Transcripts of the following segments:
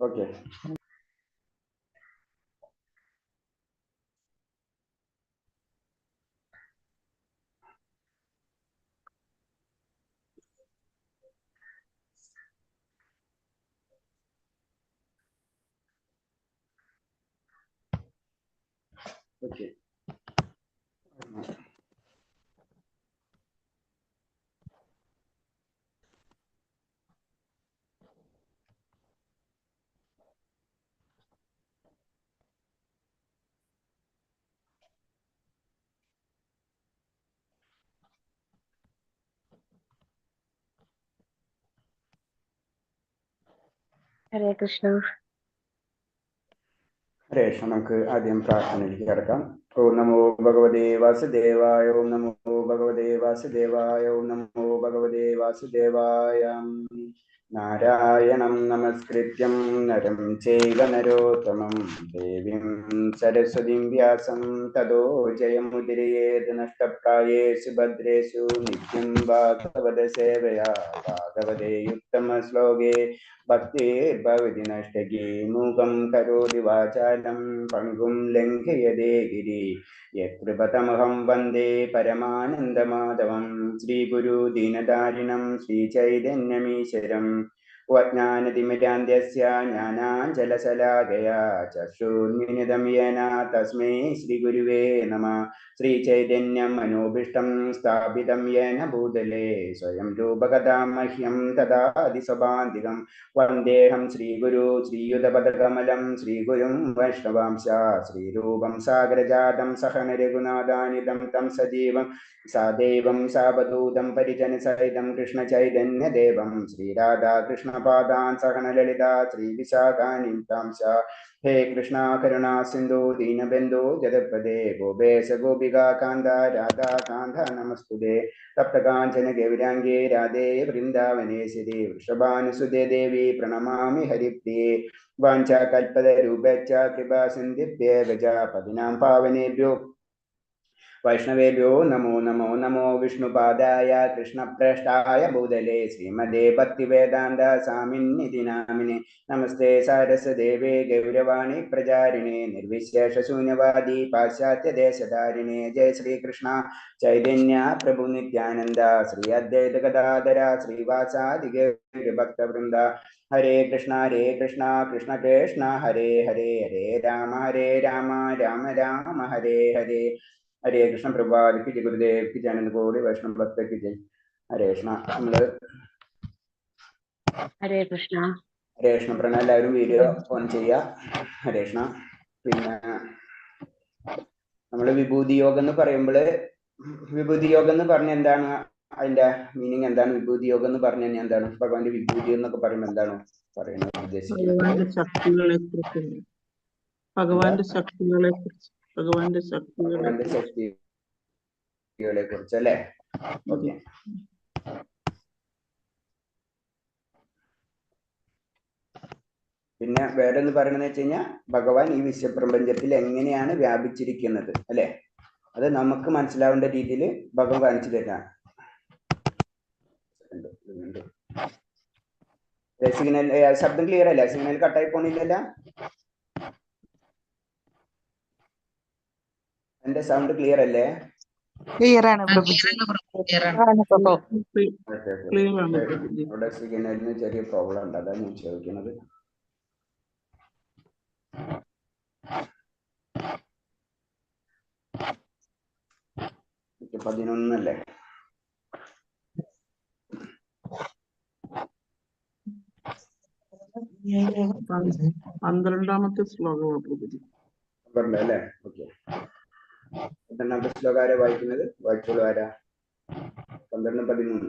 Okay. Okay. ഹരേ കൃഷ്ണ. ഹരേ കൃഷ്ണ. നമുക്ക് ആദ്യം പ്രാർത്ഥനയിലേക്ക് കിടക്കാം. ഓം നമോ ഭഗവതേ വാസുദേവായ. ഓം നമോ ഭഗവതേ വാസുദേവായ. ഓം നമോ ഭഗവതേ വാസുദേവായ. നാരായണം നമസ്കൃത്യം നരം ചൈവ നരോത്തമം ദേവീം സരസ്വതീം വ്യാസം തതോ ജയമുദീരയേത് നഷ്ടപ്രായേഷു ഭദ്രേഷു നിത്യം ഭാഗവത സേവയാ ഭാഗവതേ ഉത്തമ ശ്ലോകേ ഭക്തിർഭവതി നഷ്ടകേ മൂകം കരോതി വാചാലം പങ്കും ലംഘയതേ ഗിരി യത്കൃപതമഹം വന്ദേ പരമാനന്ദമാധവം ശ്രീഗുരു ദീനതാരിണം ശ്രീചൈതന്യമീശ്വരം വജ്ഞാനതിമിരാന്ധ്യസ്യ ജ്ഞാനാഞ്ജലശലാകയാ ചക്ഷുർമിലിതം യേന തസ്മൈ ശ്രീഗുരുവേ നമഃ. ശ്രീചൈതന്യം മനോഭീഷ്ടം സ്ഥാപിതം യേന ഭൂതലേ സ്വയം രൂപകഥാ മഹ്യം ദദാതി സ്വഭാന്തികം. വന്ദേഹം ശ്രീഗുരു ശ്രീയുതപദകമലം ശ്രീഗുരും വൈഷ്ണവാംശ ശ്രീരൂപം സാഗരജാതം സഹന രഘുനാഥാനിതം തം സജീവം സാദേവം സാവധൂതം പരിജനസഹിതം കൃഷ്ണചൈതന്യദേവം ശ്രീരാധാകൃഷ്ണപാദാൻ സഹന ലളിതാ ശ്രീവിശാഖാനിതാംശ. ഹേ കൃഷ്ണ കരുണാ സിന്ധു ദീനബന്ധു ജഗത്പദേ ഗോപേശ ഗോപികാ കാന്ത രാധാ കാന്ത നമസ്തുതേ. തപ്തകാഞ്ചന ഗൗരാംഗേ രാധേ വൃന്ദാവനേശ്വരി വൃഷഭാനുസുതേ ദേവി പ്രണമാമി ഹരിപ്രിയേ. വാഞ്ചാകൽപതരൂപേച്ഛ കൃപാ സിന്ധിഭ്യേവ ച പതിനാം പാവനേഭ്യോ വൈഷ്ണവേഭ്യോ നമോ നമോ. നമോ വിഷ്ണുപാദായ കൃഷ്ണപ്രേഷ്ഠായ ഭൂതലേ ശ്രീമദേ ഭക്തിവേദാന്ത സ്വാമിന്നിധി നാമിനെ. നമസ്തേ സാരസ്വദേവേ ഗൗരവാണി പ്രചാരിണേ നിർവിശേഷശൂന്യവാദി പാശ്ചാത്യദേശധാരിണേ. ജയ ശ്രീകൃഷ്ണ ചൈതന്യ പ്രഭു നിത്യാനന്ദ ശ്രീ അദ്വൈത ഗദാധര ശ്രീവാസാദി ഗൗരഭക്തവൃന്ദ. ഹരേ കൃഷ്ണ കൃഷ്ണ കൃഷ്ണ ഹരേ ഹരേ. ഹരേ രാമ രാമ രാമ ഹരേ ഹരേ. ഹരേ കൃഷ്ണ. പ്രഭാത് ജയ ഗുരുദേവ് കി ജയ. കോടി വൈഷ്ണവ ഭക്തർക്ക് ജയ്. ഹരേ കൃഷ്ണ. നമ്മള് ഹരേ കൃഷ്ണ. ഹരേ കൃഷ്ണ പ്രണ എല്ലാവരും വീഡിയോ ഓൺ ചെയ്യുക. ഹരേ കൃഷ്ണ. പിന്നെ നമ്മള് വിഭൂതി യോഗം എന്ന് പറയുമ്പോൾ വിഭൂതി യോഗം എന്ന് പറഞ്ഞ എന്താണ്, അതിന്റെ മീനിങ് എന്താണ്? വിഭൂതി യോഗം എന്ന് പറഞ്ഞു കഴിഞ്ഞാൽ എന്താണ്? ഭഗവാന്റെ വിഭൂതി എന്നൊക്കെ പറയുമ്പോൾ എന്താണ് പറയുന്നത്, ഉദ്ദേശിക്കുന്നത്? ഭഗവാന്റെ ശക്തികളെ കുറിച്ച്, ഭഗവാന്റെ ശക്തികളെ കുറിച്ച് അല്ലേ? ഓക്കെ. പിന്നെ വേറെ എന്ന് പറയുന്നത് വെച്ച് കഴിഞ്ഞാൽ ഭഗവാൻ ഈ വിശ്വപ്രപഞ്ചത്തിൽ എങ്ങനെയാണ് വ്യാപിച്ചിരിക്കുന്നത് അല്ലെ, അത് നമുക്ക് മനസ്സിലാവേണ്ട രീതിയിൽ ഭഗവാൻ കാണിച്ചു തരാണ്. സിഗ്നൽ ശബ്ദം ക്ലിയർ അല്ല? സിഗ്നൽ കട്ടായി പോണില്ലല്ലോ? എന്റെ സൗണ്ട് ക്ലിയർ അല്ലേ? ഇവിടെ സിഗ്നലിന് ചെറിയ പ്രോബ്ലം ഉണ്ട്, അതാണ് ഞാൻ ചോദിക്കുന്നത്. പതിനൊന്നല്ലേ? പന്ത്രണ്ടാമത്തെ ശ്ലോകമാണ് അല്ലേ? ഓക്കെ. പന്ത്രണ്ടാമത്തെ ശ്ലോകം ആരാ വായിക്കുന്നത്? വായിച്ചോളൂ. ആരാ? 12-13.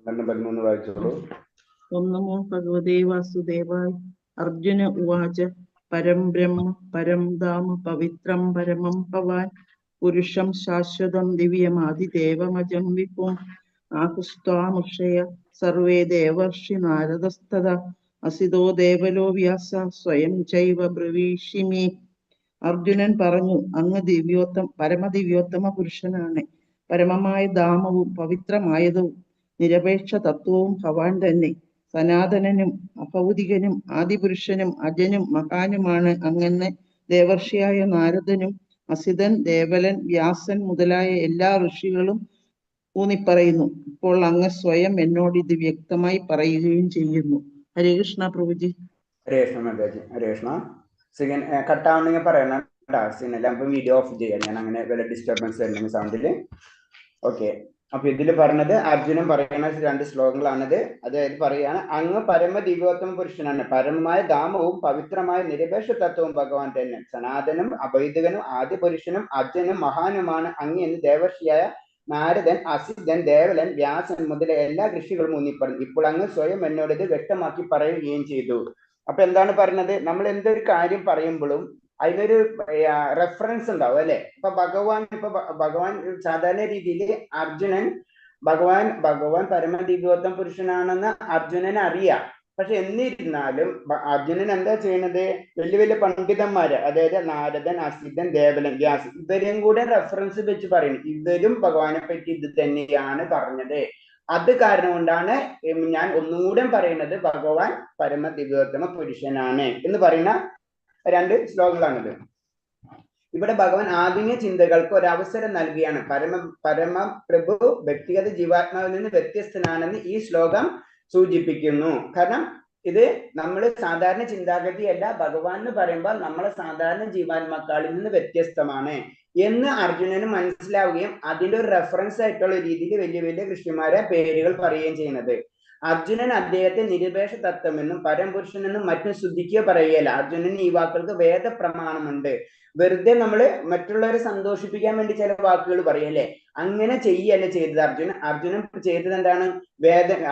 12-13 വായിച്ചോളൂ. ഓം നമോ ഭഗവതേ വാസുദേവായ. അർജുന ഉവാച പരം ബ്രഹ്മ പരം ധാമ പവിത്രം പരമം ഭവാൻ പുരുഷം ശാശ്വതം ദിവ്യമാദിദേവമജം വിഭും ആഹുസ്ത്വാമുഷയ സർവേ ദേവർഷി നാരദസ്തദാ അസിതോ ദേവലോ വ്യാസ സ്വയം ചൈവ ബ്രവീഷിമി. അർജുനൻ പറഞ്ഞു, അങ്ങ് പരമദിവ്യോത്തമ പുരുഷനാണ്. പരമമായ ധാമവും പവിത്രമായതും നിരപേക്ഷ തത്വവും ഭഗവാൻ തന്നെ. സനാതനനും അഭൗതികനും ആദിപുരുഷനും അജനും മഹാനുമാണ്. അങ്ങനെ ദേവർഷിയായ നാരദനും അസിതൻ, ദേവലൻ, വ്യാസൻ മുതലായ എല്ലാ ഋഷികളും ഊന്നിപ്പറയുന്നു. ഇപ്പോൾ അങ്ങ് സ്വയം എന്നോട് ഇത് വ്യക്തമായി പറയുകയും ചെയ്യുന്നു. ഹരേ കൃഷ്ണ പ്രഭുജി. ഹരേ കൃഷ്ണ മാതാജി. ഹരേ കൃഷ്ണ. സിഗൻ കട്ടാവണമെങ്കിൽ പറയണം കേട്ടോ. സിഗ്നൽ നമുക്ക് വീഡിയോ ഓഫ് ചെയ്യാം. ഞാൻ അങ്ങനെ വല്ല ഡിസ്റ്റർബൻസ് വരുന്നെങ്കിൽ സൗണ്ടില്. ഓക്കെ. അപ്പൊ ഇതിൽ പറഞ്ഞത് അർജുനൻ പറയുന്ന 2 ശ്ലോകങ്ങളാണിത്. അതായത് പറയാണ്, അങ്ങ് പരമ ദിവ്യോത്തമ പുരുഷനാണ്. പരമമായ ധാമവും പവിത്രമായ നിരപേക്ഷ തത്വവും ഭഗവാൻ തന്നെ. സനാതനും അഭൈതകനും ആദിപുരുഷനും അജനും മഹാനുമാണ് അങ്ങ് എന്ന് ദേവർഷിയായ നാരദൻ, അസിതൻ, ദേവലൻ, വ്യാസൻ മുതലായ എല്ലാ ഋഷികളും ഊന്നിപ്പറഞ്ഞു. ഇപ്പോൾ അങ്ങ് സ്വയം എന്നോട് ഇത് വ്യക്തമാക്കി പറയുകയും ചെയ്തു. അപ്പൊ എന്താണ് പറയുന്നത്? നമ്മൾ എന്തൊരു കാര്യം പറയുമ്പോഴും അതിനൊരു റെഫറൻസ് ഉണ്ടാവും അല്ലെ. ഇപ്പൊ ഭഗവാൻ സാധാരണ രീതിയിൽ അർജുനൻ ഭഗവാൻ പരമദിവ്യോത്തമ പുരുഷനാണെന്ന് അർജുനന് അറിയാം. പക്ഷെ എന്നിരുന്നാലും അർജുനൻ എന്താ ചെയ്യുന്നത്? വലിയ വലിയ പണ്ഡിതന്മാര്, അതായത് നാരദൻ, അസിതൻ, ദേവലൻ, വ്യാസൻ, ഇവരെയും കൂടെ റെഫറൻസ് വെച്ച് പറയുന്നു. ഇവരും ഭഗവാനെ പറ്റി ഇത് തന്നെയാണ് പറഞ്ഞത്. അത് കാരണം കൊണ്ടാണ് ഞാൻ ഒന്നുകൂടെ പറയുന്നത് ഭഗവാൻ പരമദിവ്യോത്തമ പുരുഷനാണ് എന്ന് പറയുന്ന 2 ശ്ലോകങ്ങളാണിത്. ഇവിടെ ഭഗവാൻ ആധുനിക ചിന്തകൾക്ക് ഒരവസരം നൽകുകയാണ്. പരമ പ്രഭു വ്യക്തിഗത ജീവാത്മാവിൽ നിന്ന് വ്യത്യസ്തനാണെന്ന് ഈ ശ്ലോകം സൂചിപ്പിക്കുന്നു. കാരണം ഇത് നമ്മൾ സാധാരണ ചിന്താഗതിയല്ല. ഭഗവാൻ എന്ന് പറയുമ്പോൾ നമ്മളെ സാധാരണ ജീവാത്മാക്കളിൽ നിന്ന് വ്യത്യസ്തമാണ് എന്ന് അർജുനന് മനസ്സിലാവുകയും അതിന്റെ ഒരു റെഫറൻസ് ആയിട്ടുള്ള രീതിയിൽ വലിയ വലിയ ഋഷിമാരെ പേരുകൾ പറയുകയും ചെയ്യുന്നത്. അർജുനൻ അദ്ദേഹത്തെ നിരപേക്ഷ തത്വമെന്നും പരംപുരുഷനെന്നും മറ്റും സ്തുതിക്കുക പറയുകയല്ല. അർജുനന് ഈ വാക്കുകൾക്ക് വേദ പ്രമാണമുണ്ട്. വെറുതെ നമ്മൾ മറ്റുള്ളവരെ സന്തോഷിപ്പിക്കാൻ വേണ്ടി ചില വാക്കുകൾ പറയല്ലേ, അങ്ങനെ ചെയ്യല്ല ചെയ്തത്. അർജുനൻ ചെയ്തത് എന്താണ്?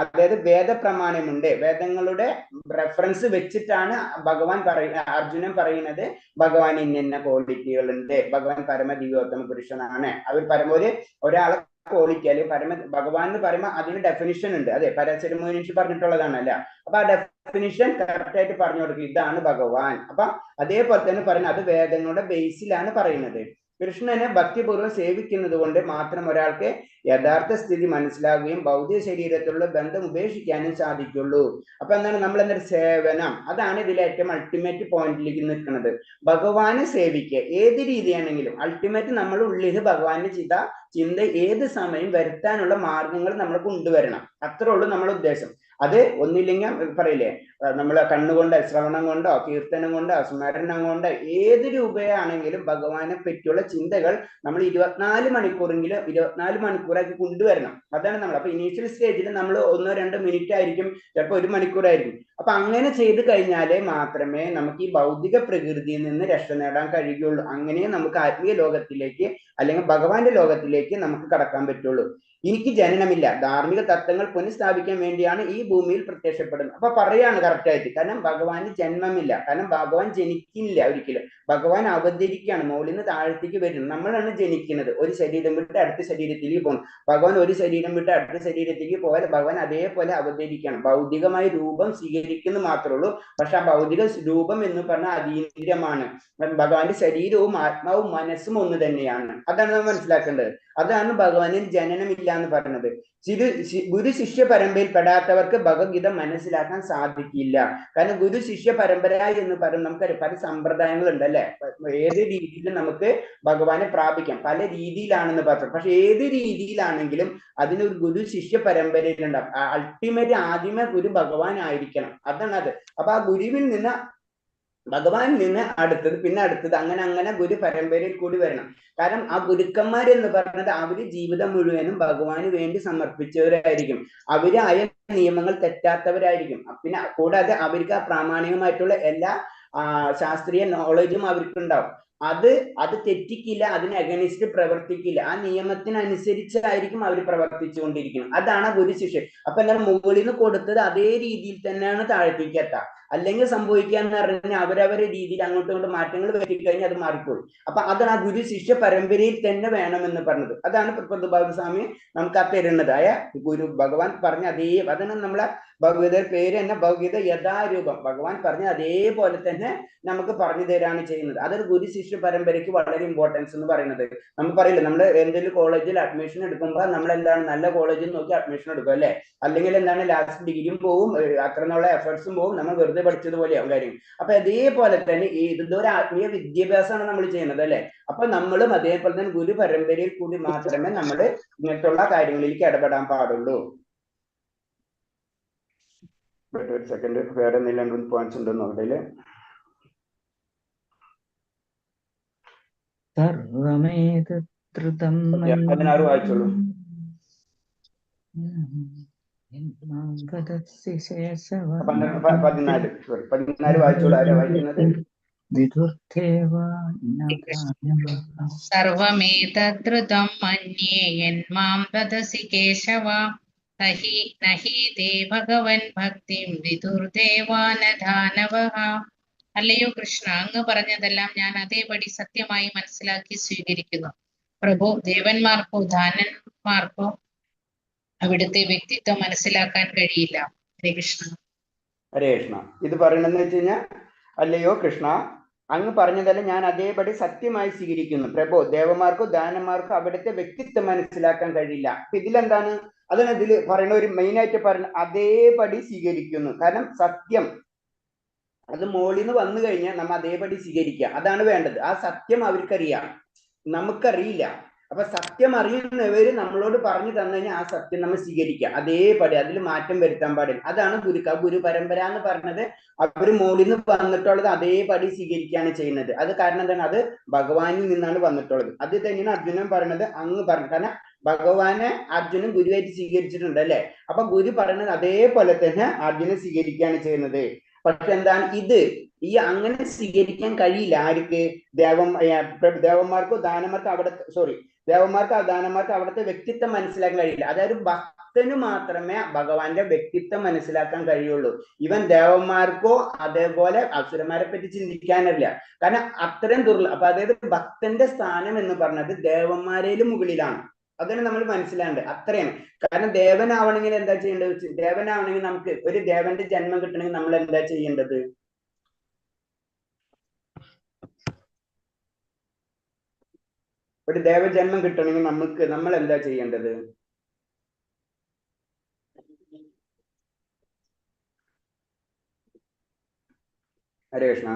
അതായത് വേദപ്രമാണമുണ്ട്. വേദങ്ങളുടെ റെഫറൻസ് വെച്ചിട്ടാണ് അർജുനൻ പറയുന്നത് ഭഗവാൻ ഇന്ന ക്വാളിറ്റികളുണ്ട്, ഭഗവാൻ പരമദിവ്യോത്തമ പുരുഷനാണ്. അവർ ഒരാളെ ക്വാളിറ്റി അല്ലെങ്കിൽ ഭഗവാൻ എന്ന് പറയുമ്പോൾ അതിന് ഡെഫിനിഷൻ ഉണ്ട്. അതെ, പരശുരമുനി പറഞ്ഞിട്ടുള്ളതാണല്ല. അപ്പൊ ആ ഡെഫിനിഷൻ കറക്റ്റ് ആയിട്ട് പറഞ്ഞു കൊടുക്കും, ഇതാണ് ഭഗവാൻ. അപ്പൊ അതേപോലെ തന്നെ പറയുന്നത് അത് വേദങ്ങളുടെ ബേസിലാണ് പറയുന്നത്. കൃഷ്ണനെ ഭക്തിപൂർവ്വം സേവിക്കുന്നത് കൊണ്ട് മാത്രം ഒരാൾക്ക് യഥാർത്ഥ സ്ഥിതി മനസ്സിലാവുകയും ഭൗതിക ശരീരത്തിലുള്ള ബന്ധം ഉപേക്ഷിക്കാനും സാധിക്കുള്ളൂ. അപ്പൊ എന്താണ് നമ്മൾ എന്തൊരു സേവനം, അതാണ് ഇതിലെ ഏറ്റവും അൾട്ടിമേറ്റ് പോയിന്റിലേക്ക് നിൽക്കുന്നത്. ഭഗവാനെ സേവിക്കുക ഏത് രീതിയാണെങ്കിലും അൾട്ടിമേറ്റ് നമ്മൾ ഉള്ളിൽ ഭഗവാനെ ചിന്ത ഏത് സമയം വരുത്താനുള്ള മാർഗങ്ങൾ നമ്മൾ കൊണ്ടുവരണം. അത്രേ ഉള്ളൂ നമ്മുടെ ഉദ്ദേശം. അത് ഒന്നില്ലെങ്കിൽ പറയില്ലേ, നമ്മളെ കണ്ണുകൊണ്ട്, ശ്രവണം കൊണ്ടോ, കീർത്തനം കൊണ്ടോ, സ്മരണം കൊണ്ടോ, ഏത് രൂപയാണെങ്കിലും ഭഗവാനെ പറ്റിയുള്ള ചിന്തകൾ നമ്മൾ 24 മണിക്കൂറാക്കി കൊണ്ടുവരണം. അതാണ് നമ്മൾ. അപ്പൊ ഇനീഷ്യൽ സ്റ്റേജിൽ നമ്മൾ 1-2 മിനിറ്റ് ആയിരിക്കും, ചിലപ്പോൾ 1 മണിക്കൂറായിരിക്കും. അപ്പൊ അങ്ങനെ ചെയ്ത് കഴിഞ്ഞാലേ മാത്രമേ നമുക്ക് ഈ ഭൗതിക പ്രകൃതിയിൽ നിന്ന് രക്ഷ നേടാൻ കഴിയുകയുള്ളൂ. അങ്ങനെ നമുക്ക് ആത്മീയ ലോകത്തിലേക്ക് അല്ലെങ്കിൽ ഭഗവാന്റെ ലോകത്തിലേക്ക് നമുക്ക് കടക്കാൻ പറ്റുള്ളൂ. എനിക്ക് ജനനമില്ല, ധാർമ്മിക തത്വങ്ങൾ പുനഃസ്ഥാപിക്കാൻ വേണ്ടിയാണ് ഈ ഭൂമിയിൽ പ്രത്യക്ഷപ്പെടുന്നത്. അപ്പൊ പറയാണ് കറക്റ്റായിട്ട്. കാരണം ഭഗവാന് ജന്മമില്ല, കാരണം ഭഗവാൻ ജനിക്കില്ല ഒരിക്കലും. ഭഗവാൻ അവതരിക്കുകയാണ്, മുകളിൽ നിന്ന് താഴത്തേക്ക് വരുന്നത്. നമ്മളാണ് ജനിക്കുന്നത്. ഒരു ശരീരം വിട്ട് അടുത്ത ശരീരത്തിലേക്ക് പോകും. ഭഗവാൻ ഒരു ശരീരം വിട്ട് അടുത്ത ശരീരത്തിലേക്ക് പോയാൽ ഭഗവാൻ അതേപോലെ അവതരിക്കുകയാണ്. ഭൗതികമായ രൂപം സ്വീകരിക്കുന്നു മാത്രമേ ഉള്ളൂ. പക്ഷെ ആ ഭൗതിക രൂപം എന്ന് പറഞ്ഞാൽ അതീന്ദ്രിയമാണ്. ഭഗവാന്റെ ശരീരവും ആത്മാവും മനസ്സും ഒന്ന് തന്നെയാണ്. അതാണ് നമ്മൾ മനസ്സിലാക്കേണ്ടത്. അതാണ് ഭഗവാനിൽ ജനനമില്ല എന്ന് പറയുന്നത്. ഗുരു ശിഷ്യ പരമ്പരയിൽ പെടാത്തവർക്ക് ഭഗവത്ഗീത മനസ്സിലാക്കാൻ സാധിക്കില്ല. കാരണം ഗുരു ശിഷ്യ പരമ്പര എന്ന് പറയുന്നത് നമുക്ക് പല സമ്പ്രദായങ്ങളുണ്ട് അല്ലെ. ഏത് രീതിയിലും നമുക്ക് ഭഗവാനെ പ്രാപിക്കാം, പല രീതിയിലാണെന്ന് പറഞ്ഞു. പക്ഷെ ഏത് രീതിയിലാണെങ്കിലും അതിനൊരു ഗുരു ശിഷ്യ പരമ്പരയിലുണ്ടാവും. അൾട്ടിമേറ്റ് ആദ്യമേ ഗുരു ഭഗവാൻ ആയിരിക്കണം. അതാണ് അത്. അപ്പൊ ആ ഗുരുവിൽ നിന്ന് ഭഗവാനിൽ നിന്ന് അടുത്തത്, പിന്നെ അടുത്തത്, അങ്ങനെ ഗുരു പരമ്പരയിൽ കൂടി വരണം. കാരണം ആ ഗുരുക്കന്മാരെന്ന് പറയുന്നത് അവര് ജീവിതം മുഴുവനും ഭഗവാന് വേണ്ടി സമർപ്പിച്ചവരായിരിക്കും. അവര് ആയ നിയമങ്ങൾ തെറ്റാത്തവരായിരിക്കും. പിന്നെ കൂടാതെ അവർക്ക് ആ പ്രാമാണികമായിട്ടുള്ള എല്ലാ ശാസ്ത്രീയ നോളജും അവർക്കുണ്ടാവും. അത് തെറ്റിക്കില്ല, അതിന് അഗനിസ്റ്റ് പ്രവർത്തിക്കില്ല. ആ നിയമത്തിനനുസരിച്ചായിരിക്കും അവർ പ്രവർത്തിച്ചു കൊണ്ടിരിക്കുന്നത്. അതാണ് ഗുരു ശിഷ്യ. അപ്പൊ എന്താണ് മുകളിൽ നിന്ന് കൊടുത്തത് അതേ രീതിയിൽ തന്നെയാണ് താഴത്തേക്ക് എത്താം. അല്ലെങ്കിൽ സംഭവിക്കാന്ന് പറഞ്ഞാൽ അവരവരെ രീതിയിൽ അങ്ങോട്ടും ഇങ്ങോട്ട് മാറ്റങ്ങൾ പറ്റിക്കഴിഞ്ഞാൽ അത് മാറിപ്പോയി. അപ്പൊ അതാണ് ആ ഗുരു ശിഷ്യ പരമ്പരയിൽ തന്നെ വേണമെന്ന് പറഞ്ഞത്. അതാണ് പ്രഭുസ്വാമി നമുക്ക് ആ തരുന്നതായ ഗുരു ഭഗവാൻ പറഞ്ഞ അതേ. അതാണ് നമ്മളെ ഭഗവത പേര് തന്നെ ഭഗവത യഥാരൂപം. ഭഗവാൻ പറഞ്ഞ അതേപോലെ തന്നെ നമുക്ക് പറഞ്ഞു തരാണ് ചെയ്യുന്നത്. അതൊരു ഗുരു ശിഷ്യ ശിഷ്യ പരമ്പരയ്ക്ക് വളരെ ഇമ്പോർട്ടൻസ് എന്ന് പറയുന്നത്. നമ്മൾ പറയില്ല, നമ്മൾ എന്തെങ്കിലും കോളേജിൽ അഡ്മിഷൻ എടുക്കുമ്പോൾ നമ്മൾ എന്താണ് നല്ല കോളേജിൽ നോക്കി അഡ്മിഷൻ എടുക്കും അല്ലെ, അല്ലെങ്കിൽ എന്താണ് ലാസ്റ്റ് ഡിഗ്രിയും പോവും, അത്ര നാളെ എഫേർട്സും പോവും, നമ്മൾ വെറുതെ പഠിച്ചതുപോലെയാവും കാര്യം. അപ്പൊ അതേപോലെ തന്നെ ഇതൊരു ആത്മീയ വിദ്യാഭ്യാസമാണ് നമ്മൾ ചെയ്യുന്നത് അല്ലെ. അപ്പൊ നമ്മളും അതേപോലെ തന്നെ ഗുരു പരമ്പരയിൽ കൂടി മാത്രമേ നമ്മൾ ഇങ്ങനത്തുള്ള കാര്യങ്ങളിലേക്ക് ഇടപെടാൻ പാടുള്ളൂ. ഒരു സെക്കൻഡ്, വേറെ എന്തെങ്കിലും പോയിന്റ്സ് ഉണ്ടോ നോക്കട്ടെ. സർവമേതൃതം 16 വായിച്ചോളൂ. 14 വായിച്ചോളൂ. ആരാ വായിക്കുന്നത്? സർവമേതദ്രുതം മന്യേ യന്മാം വദസി കേശവ നഹി തേ ഭഗവൻ ഭക്തിം വിദുർദേവാനധാനവഃ. അല്ലയോ കൃഷ്ണ, അങ്ങ് പറഞ്ഞതെല്ലാം ഞാൻ അതേപടി സത്യമായി മനസ്സിലാക്കി സ്വീകരിക്കുന്നു. പ്രഭു, ദേവന്മാർക്കോ ദാനന്മാർക്കോ അവിടുത്തെ വ്യക്തിത്വം മനസ്സിലാക്കാൻ കഴിയില്ല. ഹരേ കൃഷ്ണ. ഹരേ കൃഷ്ണ. ഇത് പറയണെന്ന് വെച്ച് കഴിഞ്ഞാൽ, അല്ലയോ കൃഷ്ണ, അങ്ങ് പറഞ്ഞതെല്ലാം ഞാൻ അതേപടി സത്യമായി സ്വീകരിക്കുന്നു. പ്രഭു, ദേവന്മാർക്കോ ദാനന്മാർക്കോ അവിടുത്തെ വ്യക്തിത്വം മനസ്സിലാക്കാൻ കഴിയില്ല. അപ്പൊ ഇതിലെന്താണ്? അതാണ് ഇതിൽ പറയുന്ന ഒരു മെയിൻ ആയിട്ട് പറയുന്നത്, അതേപടി സ്വീകരിക്കുന്നു. കാരണം സത്യം അത് മോളിൽ നിന്ന് വന്നു കഴിഞ്ഞാൽ നമ്മൾ അതേപടി സ്വീകരിക്കുക, അതാണ് വേണ്ടത്. ആ സത്യം അവർക്കറിയാം, നമുക്കറിയില്ല. അപ്പൊ സത്യം അറിയുന്നവര് നമ്മളോട് പറഞ്ഞു തന്നു കഴിഞ്ഞാൽ ആ സത്യം നമ്മൾ സ്വീകരിക്കുക അതേപടി, അതിൽ മാറ്റം വരുത്താൻ പാടില്ല. അതാണ് ഗുരു പരമ്പര എന്ന് പറഞ്ഞത്. അവര് മോളിൽ നിന്ന് വന്നിട്ടുള്ളത് അതേപടി സ്വീകരിക്കുകയാണ് ചെയ്യുന്നത്. അത് കാരണം എന്താണ്? അത് ഭഗവാനിൽ നിന്നാണ് വന്നിട്ടുള്ളത്. അത് തന്നെയാണ് അർജുനൻ പറയുന്നത്. അങ്ങ് പറഞ്ഞു, കാരണം ഭഗവാനെ അർജുനൻ ഗുരുവായിട്ട് സ്വീകരിച്ചിട്ടുണ്ട് അല്ലെ. അപ്പൊ ഗുരു പറയുന്നത് അതേപോലെ തന്നെ അർജുനൻ സ്വീകരിക്കുകയാണ് ചെയ്യുന്നത്. പക്ഷെ എന്താണ് ഇത്, ഈ അങ്ങനെ സ്വീകരിക്കാൻ കഴിയില്ല. ആർക്ക്? ദേവന്മാർക്കോ ദാനന്മാർക്കോ ദേവന്മാർക്ക് അവിടുത്തെ വ്യക്തിത്വം മനസ്സിലാക്കാൻ കഴിയില്ല. അതായത് ഭക്തന് മാത്രമേ ഭഗവാന്റെ വ്യക്തിത്വം മനസ്സിലാക്കാൻ കഴിയുള്ളൂ. ഇവൻ ദേവന്മാർക്കോ അതേപോലെ അസുരന്മാരെ പറ്റി ചിന്തിക്കാനല്ല. കാരണം അത്രയും അപ്പൊ അതായത് ഭക്തന്റെ സ്ഥാനം എന്ന് പറഞ്ഞത് ദേവന്മാരേലും മുകളിലാണ്. അതാണ് നമ്മൾ മനസ്സിലാണ്ട്. അത്രയാണ്. കാരണം ദേവനാവണമെങ്കിൽ എന്താ ചെയ്യേണ്ടത്? ദേവനാവണമെങ്കിൽ നമുക്ക് ഒരു ദേവന്റെ ജന്മം കിട്ടണമെങ്കിൽ നമ്മൾ എന്താ ചെയ്യേണ്ടത്? ഒരു ദേവജന്മം കിട്ടണമെങ്കിൽ നമ്മൾ എന്താ ചെയ്യേണ്ടത്? ഹരേ കൃഷ്ണ.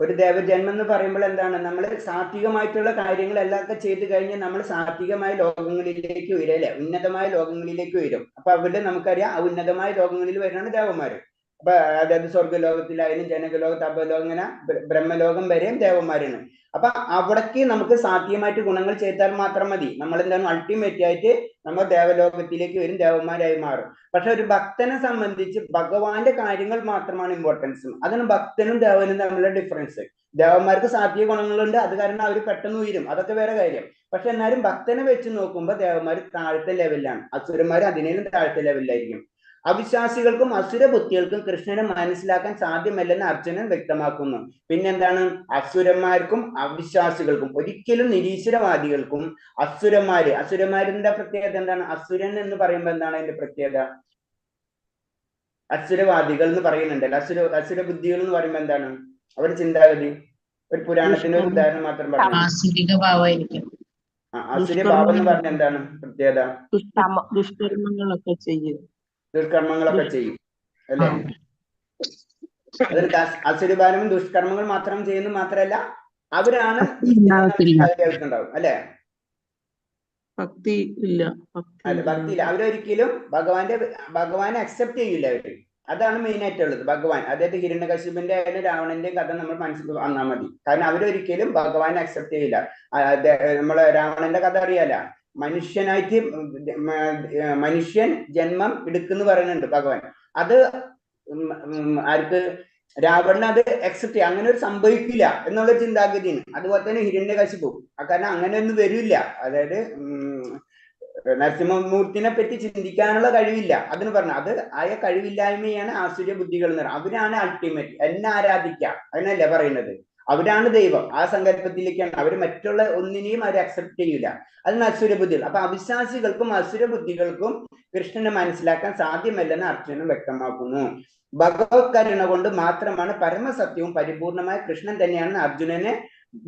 ഒരു ദേവജന്മം എന്ന് പറയുമ്പോൾ എന്താണ്? നമ്മൾ സാത്വികമായിട്ടുള്ള കാര്യങ്ങളെല്ലാം ചെയ്ത് കഴിഞ്ഞാൽ നമ്മൾ സാത്വികമായ ലോകങ്ങളിലേക്ക് വരും അല്ലെ, ഉന്നതമായ ലോകങ്ങളിലേക്ക് വരും. അപ്പൊ അവിടെ നമുക്കറിയാം ആ ഉന്നതമായ ലോകങ്ങളിൽ വരുന്നതാണ് ദേവന്മാര്. അപ്പൊ അതായത് സ്വർഗ്ഗലോകത്തിലായാലും ജനകലോകത്ത് അപലോകം, ഇങ്ങനെ ബ്രഹ്മലോകം വരെയും ദേവന്മാരാണ്. അപ്പൊ അവിടേക്ക് നമുക്ക് സാധ്യമായിട്ട് ഗുണങ്ങൾ ചെയ്താൽ മാത്രം മതി. നമ്മൾ എന്താണ് അൾട്ടിമേറ്റ് ആയിട്ട് നമ്മൾ ദേവലോകത്തിലേക്ക് വരും, ദേവന്മാരായി മാറും. പക്ഷെ ഒരു ഭക്തനെ സംബന്ധിച്ച് ഭഗവാന്റെ കാര്യങ്ങൾ മാത്രമാണ് ഇമ്പോർട്ടൻസ്. അതാണ് ഭക്തനും ദേവനും തമ്മിലുള്ള ഡിഫറൻസ്. ദേവന്മാർക്ക് സാത്വിക ഗുണങ്ങളുണ്ട്, അത് കാരണം അവർ പെട്ടെന്ന് ഉയരും, അതൊക്കെ വേറെ കാര്യം. പക്ഷെ എന്നാലും ഭക്തനെ വെച്ച് നോക്കുമ്പോൾ ദേവന്മാർ താഴത്തെ ലെവലിലാണ്, അസുരന്മാർ അതിനേലും താഴത്തെ ലെവലിലായിരിക്കും. അവിശ്വാസികൾക്കും അസുര ബുദ്ധികൾക്കും കൃഷ്ണനെ മനസ്സിലാക്കാൻ സാധ്യമല്ലെന്ന് അർജുനൻ വ്യക്തമാക്കുന്നു. പിന്നെന്താണ്? അസുരന്മാർക്കും അവിശ്വാസികൾക്കും, ഒരിക്കലും നിരീശ്വരവാദികൾക്കും അസുരന്മാരിന്റെ പ്രത്യേകത എന്താണ്? അസുരൻ എന്ന് പറയുമ്പോൾ എന്താണ് അതിന്റെ പ്രത്യേകത? അസുരവാദികൾ എന്ന് പറയുന്നുണ്ടല്ലോ, അസുര ബുദ്ധികൾ എന്ന് പറയുമ്പോൾ എന്താണ് അവരുടെ ചിന്താഗതി? ഒരു പുരാണത്തിന്റെ ഒരു ഉദാഹരണം മാത്രം പറഞ്ഞു. ആസുരിക ഭാവമായിരിക്കും. അസുര ഭാവം എന്ന് പറഞ്ഞ എന്താണ് പ്രത്യേകത? ദുഷ്കർമ്മങ്ങളൊക്കെ ചെയ്യും അല്ലെ. അതൊരു അസുരഭാരവും ദുഷ്കർമ്മങ്ങൾ മാത്രം ചെയ്യുന്നു മാത്രമല്ല, അവരാണ് ഉണ്ടാവും അല്ലെ. ഭക്തി ഇല്ല. അവരൊരിക്കലും ഭഗവാനെ അക്സെപ്റ്റ് ചെയ്യില്ല അവര്. അതാണ് മെയിൻ ആയിട്ടുള്ളത്. ഭഗവാൻ, അതായത് ഹിരണ്യകശിപന്റെ ആയാലും രാവണന്റെയും കഥ നമ്മൾ മനസ്സിൽ വന്നാൽ മതി. കാരണം അവരൊരിക്കലും ഭഗവാനെ അക്സെപ്റ്റ് ചെയ്യില്ല. നമ്മളെ രാവണന്റെ കഥ അറിയാല, മനുഷ്യൻ ജന്മം എടുക്കുന്നു പറയുന്നുണ്ട് ഭഗവാൻ. അത് ആർക്ക്? രാവണന് അത് അക്സെപ്റ്റ് ചെയ്യാം, അങ്ങനെ ഒരു സംഭവിക്കില്ല എന്നുള്ള ചിന്താഗതിയാണ്. അതുപോലെ തന്നെ ഹിരണ്യകശിപു, കാരണം അങ്ങനെ ഒന്നും വരില്ല. അതായത് നരസിംഹമൂർത്തിനെ പറ്റി ചിന്തിക്കാനുള്ള കഴിവില്ല. അതിന് പറഞ്ഞ അത് ആയ കഴിവില്ലായ്മയാണ് ആസുര ബുദ്ധികൾ എന്ന് പറയുന്നത്. അവരാണ് അൾട്ടിമേറ്റ്, എന്നെ ആരാധിക്കാം അതിനല്ലേ പറയുന്നത്. അവരാണ് ദൈവം. ആ സങ്കല്പത്തിലേക്കാണ് അവർ. മറ്റുള്ള ഒന്നിനെയും അവർ അക്സെപ്റ്റ് ചെയ്യില്ല. അതിന് അസുര ബുദ്ധികൾ. അപ്പൊ അവിശ്വാസികൾക്കും അസുര ബുദ്ധികൾക്കും കൃഷ്ണനെ മനസ്സിലാക്കാൻ സാധ്യമല്ലെന്ന് അർജുനൻ വ്യക്തമാക്കുന്നു. ഭഗവത് കരുണ കൊണ്ട് മാത്രമാണ് പരമസത്യവും പരിപൂർണമായ കൃഷ്ണൻ തന്നെയാണെന്ന് അർജുനനെ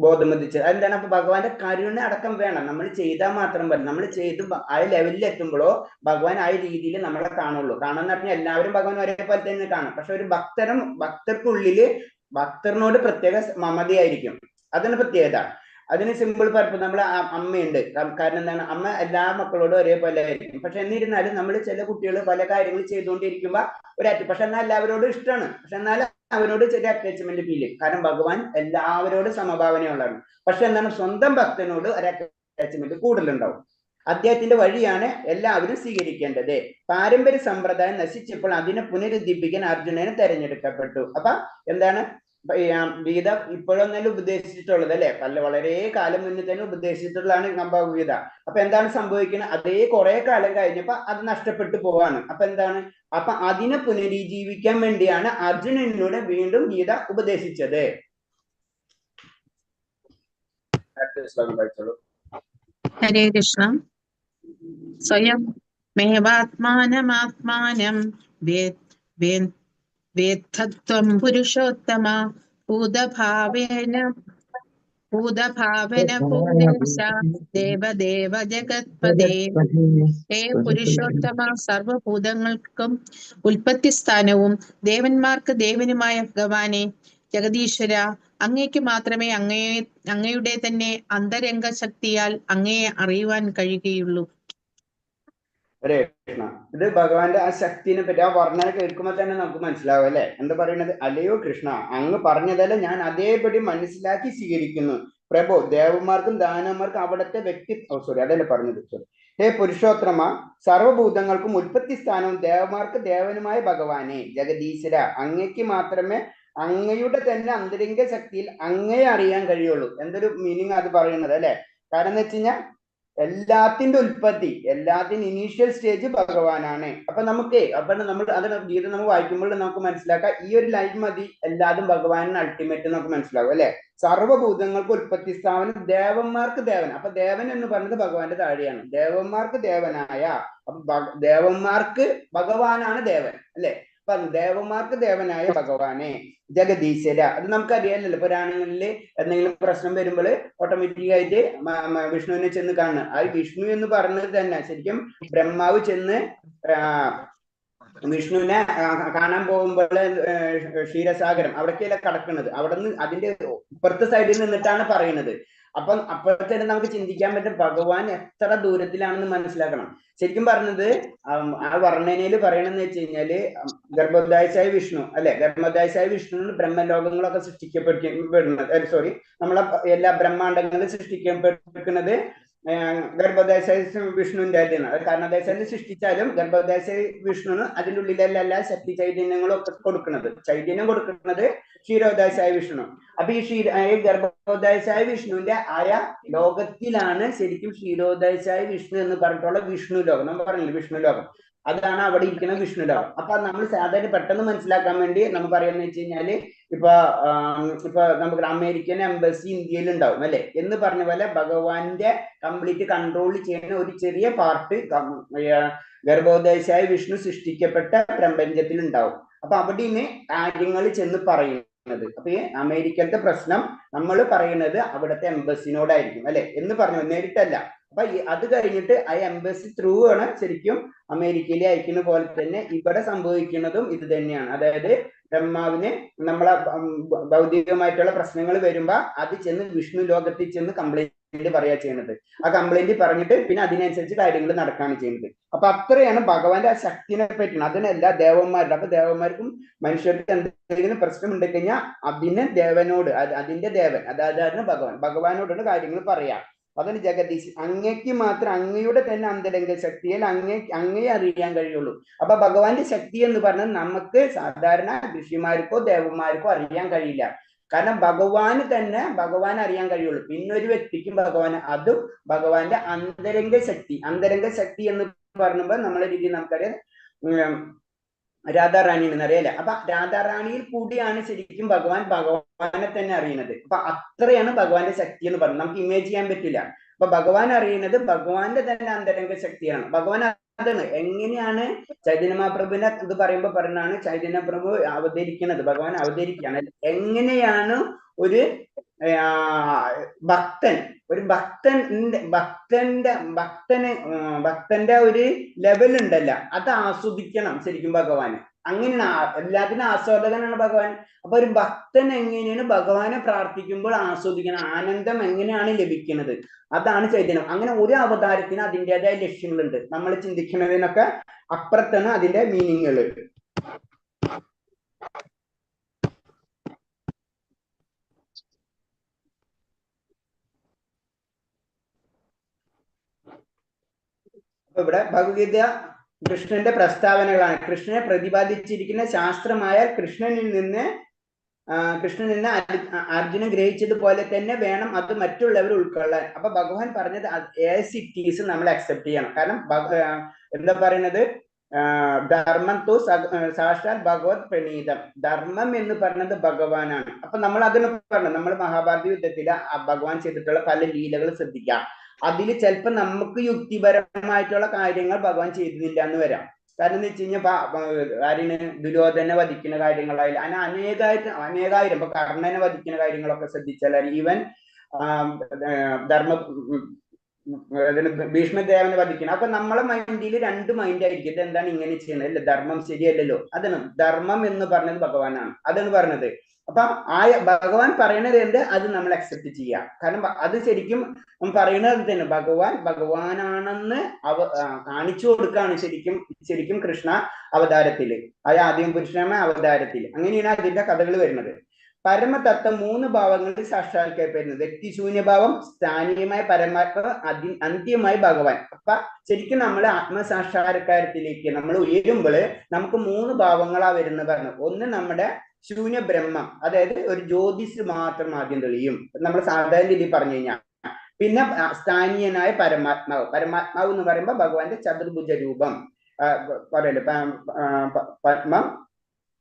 ബോധമതിച്ചത്. അതെന്താണ്? അപ്പൊ ഭഗവാന്റെ കരുണ അടക്കം വേണം. നമ്മൾ ചെയ്താൽ മാത്രം പറ്റും. നമ്മൾ ചെയ്ത് ആ ലെവലിൽ എത്തുമ്പോഴോ ഭഗവാൻ ആ രീതിയിൽ നമ്മളെ കാണുള്ളൂ. കാണാന്ന് പറഞ്ഞാൽ എല്ലാവരും ഭഗവാൻ ഒരേപോലെ തന്നെ കാണും. പക്ഷെ ഒരു ഭക്തർക്കുള്ളില് ഭക്തറിനോട് പ്രത്യേക മമതയായിരിക്കും. അതാണ് പ്രത്യേകത. അതിന് സിമ്പിൾ പറഞ്ഞപ്പോൾ നമ്മൾ അമ്മയുണ്ട്. കാരണം എന്താണ്? അമ്മ എല്ലാ മക്കളോടും ഒരേപോലെ ആയിരിക്കും. പക്ഷെ എന്നിരുന്നാലും നമ്മൾ ചില കുട്ടികൾ പല കാര്യങ്ങൾ ചെയ്തുകൊണ്ടിരിക്കുമ്പോൾ പക്ഷെ എന്നാൽ എല്ലാവരോടും ഇഷ്ടമാണ്. പക്ഷെ എന്നാൽ അവരോട് ചെറിയ അറ്റാച്ച്മെന്റ് ഫീൽ ചെയ്യും. കാരണം ഭഗവാൻ എല്ലാവരോടും സമഭാവനയുള്ളതാണ്. പക്ഷെ എന്താണ്? സ്വന്തം ഭക്തനോട് ഒരു അറ്റാച്ച്മെന്റ് കൂടുതലുണ്ടാവും. അദ്ദേഹത്തിന്റെ വഴിയാണ് എല്ലാവരും സ്വീകരിക്കേണ്ടത്. പാരമ്പര്യ സമ്പ്രദായം നശിച്ചപ്പോൾ അതിനെ പുനരുദ്ധരിപ്പിക്കാൻ അർജുനനെ തെരഞ്ഞെടുക്കപ്പെട്ടു. അപ്പൊ എന്താണ്? ഗീത ഇപ്പോഴൊന്നല്ല ഉപദേശിച്ചിട്ടുള്ളത് അല്ലെ? വളരെ കാലം മുന്നേ തന്നെ ഉപദേശിച്ചിട്ടുള്ളതാണ് ഭഗവത്ഗീത. അപ്പൊ എന്താണ് സംഭവിക്കുന്നത്? അതേ കുറെ കാലം കഴിഞ്ഞപ്പോ അത് നഷ്ടപ്പെട്ടു പോവാണ്. അപ്പൊ എന്താണ്? അപ്പൊ അതിനെ പുനരുജ്ജീവിക്കാൻ വേണ്ടിയാണ് അർജുനനോട് വീണ്ടും ഗീത ഉപദേശിച്ചത്. ഹരേ കൃഷ്ണ. സ്വയം മേവാത്മാനമാത്മാനം വേദ്ധത്വം പുരുഷോത്തമ ഭൂതഭാവേന ഭൂതേശ ദേവദേവ ജഗത്പദേ. ഹേ പുരുഷോത്തമ, സർവഭൂതങ്ങൾക്കും ഉൽപ്പത്തി സ്ഥാനവും ദേവന്മാർക്ക് ദേവനുമായ ഭഗവാനെ, ജഗദീശ്വര, അങ്ങേക്ക് മാത്രമേ അങ്ങയുടെ തന്നെ അന്തരംഗ ശക്തിയാൽ അങ്ങയെ അറിയുവാൻ കഴിയുകയുള്ളൂ. ഹരേ കൃഷ്ണ. ഇത് ഭഗവാന്റെ ആ ശക്തിനെ പറ്റി ആ വർണ്ണന കേൾക്കുമ്പോൾ തന്നെ നമുക്ക് മനസ്സിലാവും അല്ലെ? എന്താ പറയുന്നത്? അല്ലയോ കൃഷ്ണ, അങ്ങ് പറഞ്ഞതല്ല ഞാൻ അതേപടി മനസ്സിലാക്കി സ്വീകരിക്കുന്നു. പ്രഭു, ദേവന്മാർക്കും ദാനന്മാർക്കും അവിടുത്തെ അതല്ലേ പറഞ്ഞത്. ഹേ പുരുഷോത്തമ, സർവഭൂതങ്ങൾക്കും ഉൽപ്പത്തി സ്ഥാനവും ദേവന്മാർക്ക് ദേവനുമായ ഭഗവാനെ, ജഗദീശ്വര, അങ്ങയ്ക്ക് മാത്രമേ അങ്ങയുടെ തന്നെ അന്തരംഗ ശക്തിയിൽ അങ്ങയെ അറിയാൻ കഴിയുള്ളൂ. എന്തൊരു മീനിങ് അത് പറയുന്നത് അല്ലെ? കാരണം എന്ന് വെച്ച് കഴിഞ്ഞാൽ എല്ലാത്തിന്റെ ഉൽപ്പത്തി, എല്ലാത്തിന്റെ ഇനീഷ്യൽ സ്റ്റേജ് ഭഗവാനാണ്. അപ്പൊ നമ്മൾ അത് ഗീത നമുക്ക് വായിക്കുമ്പോൾ നമുക്ക് മനസ്സിലാക്കാം, ഈ ഒരു ലൈൻ മതി എല്ലാതും ഭഗവാനിന് അൾട്ടിമേറ്റ് നമുക്ക് മനസ്സിലാവും അല്ലെ? സർവഭൂതങ്ങൾക്ക് ഉൽപ്പത്തി സ്ഥാപനം, ദേവന്മാർക്ക് ദേവൻ. അപ്പൊ ദേവൻ എന്ന് പറയുന്നത് ഭഗവാന്റെ താഴെയാണ്. ദേവന്മാർക്ക് ദേവനായ, അപ്പൊ ദേവന്മാർക്ക് ഭഗവാനാണ് ദേവൻ അല്ലെ? അപ്പൊ ദേവന്മാർക്ക് ദേവനായ ഭഗവാനെ, ജഗദീശ്വര. അത് നമുക്കറിയാമല്ലോ. പുരാണങ്ങളിൽ എന്തെങ്കിലും പ്രശ്നം വരുമ്പോൾ ഓട്ടോമാറ്റിക് ആയിട്ട് വിഷ്ണുവിനെ ചെന്ന് കാണുക. ആ വിഷ്ണു എന്ന് പറഞ്ഞത് തന്നെ ശരിക്കും ബ്രഹ്മാവ് ചെന്ന് വിഷ്ണുവിനെ കാണാൻ പോകുമ്പോൾ ക്ഷീരസാഗരം അവിടേക്കല്ല കടക്കുന്നത്. അവിടെ നിന്ന് അതിന്റെ ഇപ്പുറത്തെ സൈഡിൽ നിന്നിട്ടാണ് പറയുന്നത്. അപ്പം അപ്പോഴത്തേനും നമുക്ക് ചിന്തിക്കാൻ പറ്റും ഭഗവാൻ എത്ര ദൂരത്തിലാണെന്ന് മനസ്സിലാക്കണം. ശരിക്കും പറഞ്ഞത് ആ വർണ്ണനയിൽ പറയണെന്ന് വെച്ച് കഴിഞ്ഞാല് ഗർഭോദായസായ വിഷ്ണു അല്ലെ? ഗർഭോദായസായ വിഷ്ണു ബ്രഹ്മലോകങ്ങളൊക്കെ സൃഷ്ടിക്കപ്പെടുന്നത് നമ്മളെ എല്ലാ ബ്രഹ്മാണ്ടങ്ങളും സൃഷ്ടിക്കപ്പെടുന്നത് ഗർഭോദായസായ വിഷ്ണുവിന്റെ ആയിട്ടാണ്. അത് കാരണോദായസായി സൃഷ്ടിച്ചാലും ഗർഭോദായസായ വിഷ്ണുവിന് അതിൻ്റെ ഉള്ളിലല്ല എല്ലാ ശക്തി ചൈതന്യങ്ങളും ഒക്കെ കൊടുക്കുന്നത്. ചൈതന്യം കൊടുക്കുന്നത് ക്ഷീരോദായസായ വിഷ്ണു. അപ്പൊ ഈ ഗർഭോദായസായ വിഷ്ണുവിന്റെ ആയ ലോകത്തിലാണ് ശരിക്കും ക്ഷീരോദായസായ വിഷ്ണു എന്ന് പറഞ്ഞിട്ടുള്ള വിഷ്ണു ലോകം. നമ്മൾ പറഞ്ഞില്ലേ വിഷ്ണു ലോകം, അതാണ് അവിടെ ഇരിക്കുന്ന വിഷ്ണു ലോകം. അപ്പൊ നമ്മൾ സാധാരണ പെട്ടെന്ന് മനസ്സിലാക്കാൻ വേണ്ടി നമ്മൾ പറയുന്നത് വെച്ച് കഴിഞ്ഞാല് ഇപ്പൊ നമുക്ക് അമേരിക്കൻ എംബസി ഇന്ത്യയിൽ ഉണ്ടാവും അല്ലെ എന്ന് പറഞ്ഞ പോലെ ഭഗവാന്റെ കംപ്ലീറ്റ് കൺട്രോൾ ചെയ്യുന്ന ഒരു ചെറിയ പാർട്ട് ഗർഭോദയസായ വിഷ്ണു സൃഷ്ടിക്കപ്പെട്ട പ്രപഞ്ചത്തിൽ ഉണ്ടാവും. അപ്പൊ അവിടെയാണ് കാര്യങ്ങൾ ചെന്ന് പറയുന്നത്. അപ്പൊ ഈ അമേരിക്കത്തെ പ്രശ്നം നമ്മൾ പറയുന്നത് അവിടുത്തെ എംബസിനോടായിരിക്കും അല്ലെ എന്ന് പറഞ്ഞു, നേരിട്ടല്ല. അപ്പൊ അത് കഴിഞ്ഞിട്ട് ആ എംബസി ത്രൂ ആണ് ശരിക്കും അമേരിക്കയിലെ അയക്കുന്ന പോലെ തന്നെ ഇവിടെ സംഭവിക്കുന്നതും ഇത് തന്നെയാണ്. അതായത് ബ്രഹ്മാവിന് നമ്മളെ ഭൗതികമായിട്ടുള്ള പ്രശ്നങ്ങൾ വരുമ്പോ അത് ചെന്ന് വിഷ്ണു ലോകത്തിൽ ചെന്ന് കംപ്ലൈന്റ് പറയാ ചെയ്യുന്നത്. ആ കംപ്ലൈന്റ് പറഞ്ഞിട്ട് പിന്നെ അതിനനുസരിച്ച് കാര്യങ്ങൾ നടക്കുകയാണ് ചെയ്യുന്നത്. അപ്പൊ അത്രയാണ് ഭഗവാന്റെ ആ ശക്തിനെ പറ്റുന്നത്. അതിനല്ല ദേവന്മാരുടെ. അപ്പൊ ദേവന്മാർക്കും മനുഷ്യർക്ക് എന്തെങ്കിലും പ്രശ്നം ഉണ്ടെങ്കിൽ കഴിഞ്ഞാൽ അതിന് ദേവനോട്, അതിന്റെ ദേവൻ അതായത് ഭഗവാനോടാണ് കാര്യങ്ങൾ പറയാ. അതാണ് ജഗദീശ്. അങ്ങയ്ക്ക് മാത്രം അങ്ങയുടെ തന്നെ അന്തരംഗ ശക്തിയിൽ അങ്ങയെ അറിയാൻ കഴിയുള്ളൂ. അപ്പൊ ഭഗവാന്റെ ശക്തി എന്ന് പറഞ്ഞാൽ നമുക്ക് സാധാരണ ഋഷിമാർക്കോ ദേവന്മാർക്കോ അറിയാൻ കഴിയില്ല. കാരണം ഭഗവാന് തന്നെ ഭഗവാൻ അറിയാൻ കഴിയുള്ളൂ. പിന്നെ ഒരു വ്യക്തിക്കും ഭഗവാൻ, അതും ഭഗവാന്റെ അന്തരംഗ ശക്തി. അന്തരംഗ ശക്തി എന്ന് പറയുമ്പോൾ നമ്മളെ രീതിയിൽ നമുക്കറിയാം രാധാറാണി എന്നറിയാലേ. അപ്പൊ രാധാറാണിയിൽ കൂടിയാണ് ശരിക്കും ഭഗവാനെ തന്നെ അറിയുന്നത്. അപ്പൊ അത്രയാണ് ഭഗവാന്റെ ശക്തി എന്ന് പറയുന്നത്. നമുക്ക് ഇമേജ് ചെയ്യാൻ പറ്റില്ല. അപ്പൊ ഭഗവാൻ അറിയുന്നത് ഭഗവാന്റെ തന്നെ അന്തരംഗ ശക്തിയാണ്. ഭഗവാൻ അതാണ് എങ്ങനെയാണ് ചൈതന്യ മഹാപ്രഭുവിനെ ഇത് പറയുമ്പോ പറയുന്നതാണ് ചൈതന്യ പ്രഭു അവതരിക്കുന്നത്, ഭഗവാൻ അവതരിക്കുകയാണ്. എങ്ങനെയാണ് ഒരു ഭക്തൻ ഭക്തന്റെ ഒരു ലെവൽ ഉണ്ടല്ലോ, അത് ആസ്വദിക്കണം ശരിക്കും ഭഗവാന്. അങ്ങനെയാണ് എല്ലാത്തിനും ആസ്വാദകനാണ് ഭഗവാൻ. അപ്പൊ ഒരു ഭക്തൻ എങ്ങനെയാണ് ഭഗവാനെ പ്രാർത്ഥിക്കുമ്പോൾ ആസ്വദിക്കണം, ആനന്ദം എങ്ങനെയാണ് ലഭിക്കുന്നത്, അതാണ് ചൈതന്യം. അങ്ങനെ ഒരു അവതാരത്തിന് അതിൻ്റെതായ ലക്ഷ്യങ്ങളുണ്ട്. നമ്മൾ ചിന്തിക്കുന്നതിനൊക്കെ അപ്പുറത്താണ് അതിന്റെ മീനിങ്ങുകൾ. അപ്പൊ ഇവിടെ ഭഗവത്ഗീത കൃഷ്ണന്റെ പ്രസ്താവനകളാണ്. കൃഷ്ണനെ പ്രതിപാദിച്ചിരിക്കുന്ന ശാസ്ത്രമായ കൃഷ്ണനിൽ നിന്ന് അർജുനൻ ഗ്രഹിച്ചതുപോലെ തന്നെ വേണം അത് മറ്റുള്ളവർ ഉൾക്കൊള്ളാൻ. അപ്പൊ ഭഗവാൻ പറഞ്ഞത് ആസ് ഇറ്റ് ഈസ് നമ്മൾ അക്സെപ്റ്റ് ചെയ്യണം. കാരണം എന്താ പറയുന്നത്, ധർമ്മം തു സാക്ഷാൽ ഭഗവത് പ്രണീതം. ധർമ്മം എന്ന് പറയുന്നത് ഭഗവാനാണ്. അപ്പൊ നമ്മൾ അതിന് പറഞ്ഞു, നമ്മൾ മഹാഭാരത യുദ്ധത്തില് ഭഗവാൻ ചെയ്തിട്ടുള്ള പല ലീലകൾ ശ്രദ്ധിക്കാം. അതിൽ ചിലപ്പോൾ നമുക്ക് യുക്തിപരമായിട്ടുള്ള കാര്യങ്ങൾ ഭഗവാൻ ചെയ്തില്ല എന്ന് വരാം. കാരണം എന്ന് വെച്ച് കഴിഞ്ഞാൽ ആരിന് ദുര്യോധനെ വധിക്കുന്ന കാര്യങ്ങളായാലും അങ്ങനെ അനേകായിരം ഇപ്പൊ കർണനെ വധിക്കുന്ന കാര്യങ്ങളൊക്കെ ശ്രദ്ധിച്ചാൽ, ഈവൻ ഭീഷ്മദേവനെ വധിക്കണം. അപ്പൊ നമ്മളെ മൈൻഡിൽ രണ്ട് മൈൻഡ് ആയിരിക്കും, ഇത് എന്താണ് ഇങ്ങനെ ചെയ്യുന്നത്, അല്ല ധർമ്മം ശരിയല്ലല്ലോ. അതാണ് ധർമ്മം എന്ന് പറഞ്ഞത് ഭഗവാനാണ്, അതാണ് പറഞ്ഞത്. അപ്പൊ ഭഗവാൻ പറയുന്നത് എന്ത് അത് നമ്മൾ അക്സെപ്റ്റ് ചെയ്യാം. കാരണം അത് ശരിക്കും പറയുന്നത് തന്നെ ഭഗവാനാണെന്ന് കാണിച്ചു കൊടുക്കാണ് ശരിക്കും കൃഷ്ണ അവതാരത്തില്, അത് ആദ്യം പുരുഷനായ അവതാരത്തിൽ. അങ്ങനെയാണ് അതിന്റെ കഥകൾ വരുന്നത്. പരമതത്വം 3 ഭാവങ്ങളിൽ സാക്ഷാത്കരിക്കപ്പെടുന്നത്. വ്യക്തിശൂന്യഭാവം, സ്ഥാനീയമായ പരമാത്മ, അന്ത്യമായ ഭഗവാൻ. അപ്പൊ ശരിക്കും നമ്മൾ ആത്മസാക്ഷാത്കാരത്തിലേക്ക് നമ്മൾ ഉയരുമ്പോൾ നമുക്ക് 3 ഭാവങ്ങളാ വരുന്നത് പറഞ്ഞു. ഒന്ന് നമ്മുടെ ശൂന്യ ബ്രഹ്മം, അതായത് ഒരു ജ്യോതിസ് മാത്രം ആദ്യം തെളിയും, നമ്മൾ സാധാരണ രീതിയിൽ പറഞ്ഞു കഴിഞ്ഞാൽ. പിന്നെ സ്ഥാനീയനായ പരമാത്മാവ് എന്ന് പറയുമ്പോൾ ഭഗവാന്റെ ചതുർഭുജ രൂപം പറയല്ലോ, പത്മം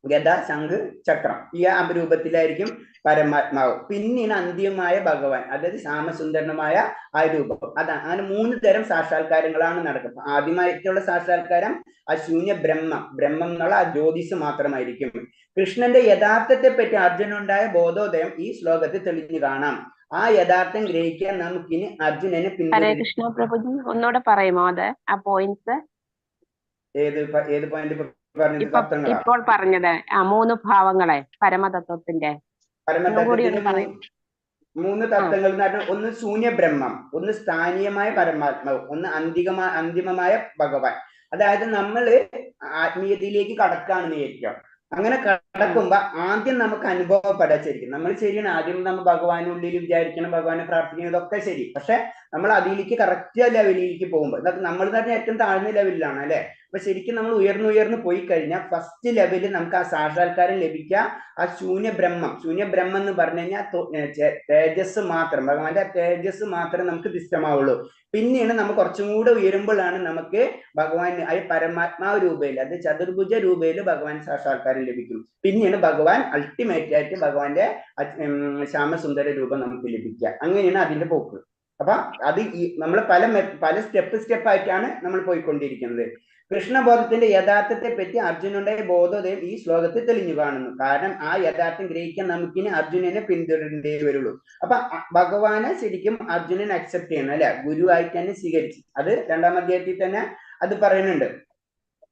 ഗദ ശംഖ് ചക്രം, ഈ രൂപത്തിലായിരിക്കും പരമാത്മാവ്. പിന്നീട് അന്ത്യമായ ഭഗവാൻ, അതായത് ശ്യാമസുന്ദരനുമായ ആ രൂപം. അതാണ് അങ്ങനെ 3 തരം സാക്ഷാത്കാരങ്ങളാണ് നടക്കുന്നത്. ആദ്യമായിട്ടുള്ള സാക്ഷാത്കാരം ആ ശൂന്യ ബ്രഹ്മം എന്നുള്ള ആ ജ്യോതിസ് മാത്രമായിരിക്കും. കൃഷ്ണന്റെ യഥാർത്ഥത്തെ പറ്റി അർജുനുണ്ടായ ബോധോദയം ഈ ശ്ലോകത്തിൽ തെളിഞ്ഞു കാണാം. ആ യഥാർത്ഥം ഗ്രഹിക്കാൻ നമുക്കിനി അർജുനനെ കൃഷ്ണ പ്രഭുജി ഒന്നുകൂടെ പറയുമോ അത് ആ പോയിന്റ്സ്? ഏത് പോയിന്റ്? ഇപ്പോൾ പറഞ്ഞത് 3 ഭാവങ്ങളെ പരമതത്വത്തിന്റെ 3 തത്വങ്ങൾ എന്ന് പറഞ്ഞാൽ, ഒന്ന് ശൂന്യ ബ്രഹ്മം, ഒന്ന് സ്ഥാനീയമായ പരമാത്മാവ്, ഒന്ന് അന്തിമമായ ഭഗവാൻ. അതായത് നമ്മള് ആത്മീയതയിലേക്ക് കടക്കാണെന്ന് വിചാരിക്കുക. അങ്ങനെ കടക്കുമ്പോ ആദ്യം നമുക്ക് അനുഭവപ്പെടാച്ചിരിക്കും നമ്മൾ ശരിയാണ്. ആദ്യം നമ്മൾ ഭഗവാനുള്ളിൽ വിചാരിക്കണം, ഭഗവാനെ പ്രാർത്ഥിക്കണം, ഇതൊക്കെ ശരി. പക്ഷെ നമ്മൾ അതിലേക്ക് കറക്റ്റ് ലെവലിലേക്ക് പോകുമ്പോൾ, നമ്മൾ തന്നെ ഏറ്റവും താഴ്ന്ന ലെവലിലാണ് അല്ലെ. അപ്പൊ ശരിക്കും നമ്മൾ ഉയർന്നു പോയി കഴിഞ്ഞാൽ ഫസ്റ്റ് ലെവലിൽ നമുക്ക് ആ സാക്ഷാത്കാരം ലഭിക്കുക ആ ശൂന്യ ബ്രഹ്മം എന്ന് പറഞ്ഞു കഴിഞ്ഞാൽ തേജസ് മാത്രം, ഭഗവാന്റെ തേജസ് മാത്രമേ നമുക്ക് ദൃശ്യമാവുള്ളൂ. പിന്നെയാണ് നമ്മൾ കുറച്ചും കൂടെ ഉയരുമ്പോഴാണ് നമുക്ക് ഭഗവാൻ പരമാത്മാവ് രൂപയിൽ, അത് ചതുർഭുജ രൂപയിൽ ഭഗവാൻ സാക്ഷാത്കാരം ലഭിക്കും. പിന്നെയാണ് ഭഗവാൻ അൾട്ടിമേറ്റ് ആയിട്ട് ഭഗവാന്റെ ശ്യാമസുന്ദര രൂപം നമുക്ക് ലഭിക്കുക. അങ്ങനെയാണ് അതിന്റെ പോക്ക്. അപ്പൊ അത് നമ്മൾ പല സ്റ്റെപ്പായിട്ടാണ് നമ്മൾ പോയിക്കൊണ്ടിരിക്കുന്നത്. കൃഷ്ണബോധത്തിന്റെ യഥാർത്ഥത്തെ പറ്റി അർജുനന്റെ ബോധോദയം ഈ ശ്ലോകത്തിൽ തെളിഞ്ഞു കാണുന്നു. കാരണം ആ യഥാർത്ഥം ഗ്രഹിക്കാൻ നമുക്കിനി അർജുനനെ പിന്തുടരേണ്ടേ വരുള്ളൂ. അപ്പൊ ഭഗവാനെ ശരിക്കും അർജുനൻ അക്സെപ്റ്റ് ചെയ്യണം അല്ലെ, ഗുരുവായിട്ട് തന്നെ സ്വീകരിച്ചു. അത് 2-ാം അധ്യായത്തിൽ തന്നെ അത് പറയുന്നുണ്ട്.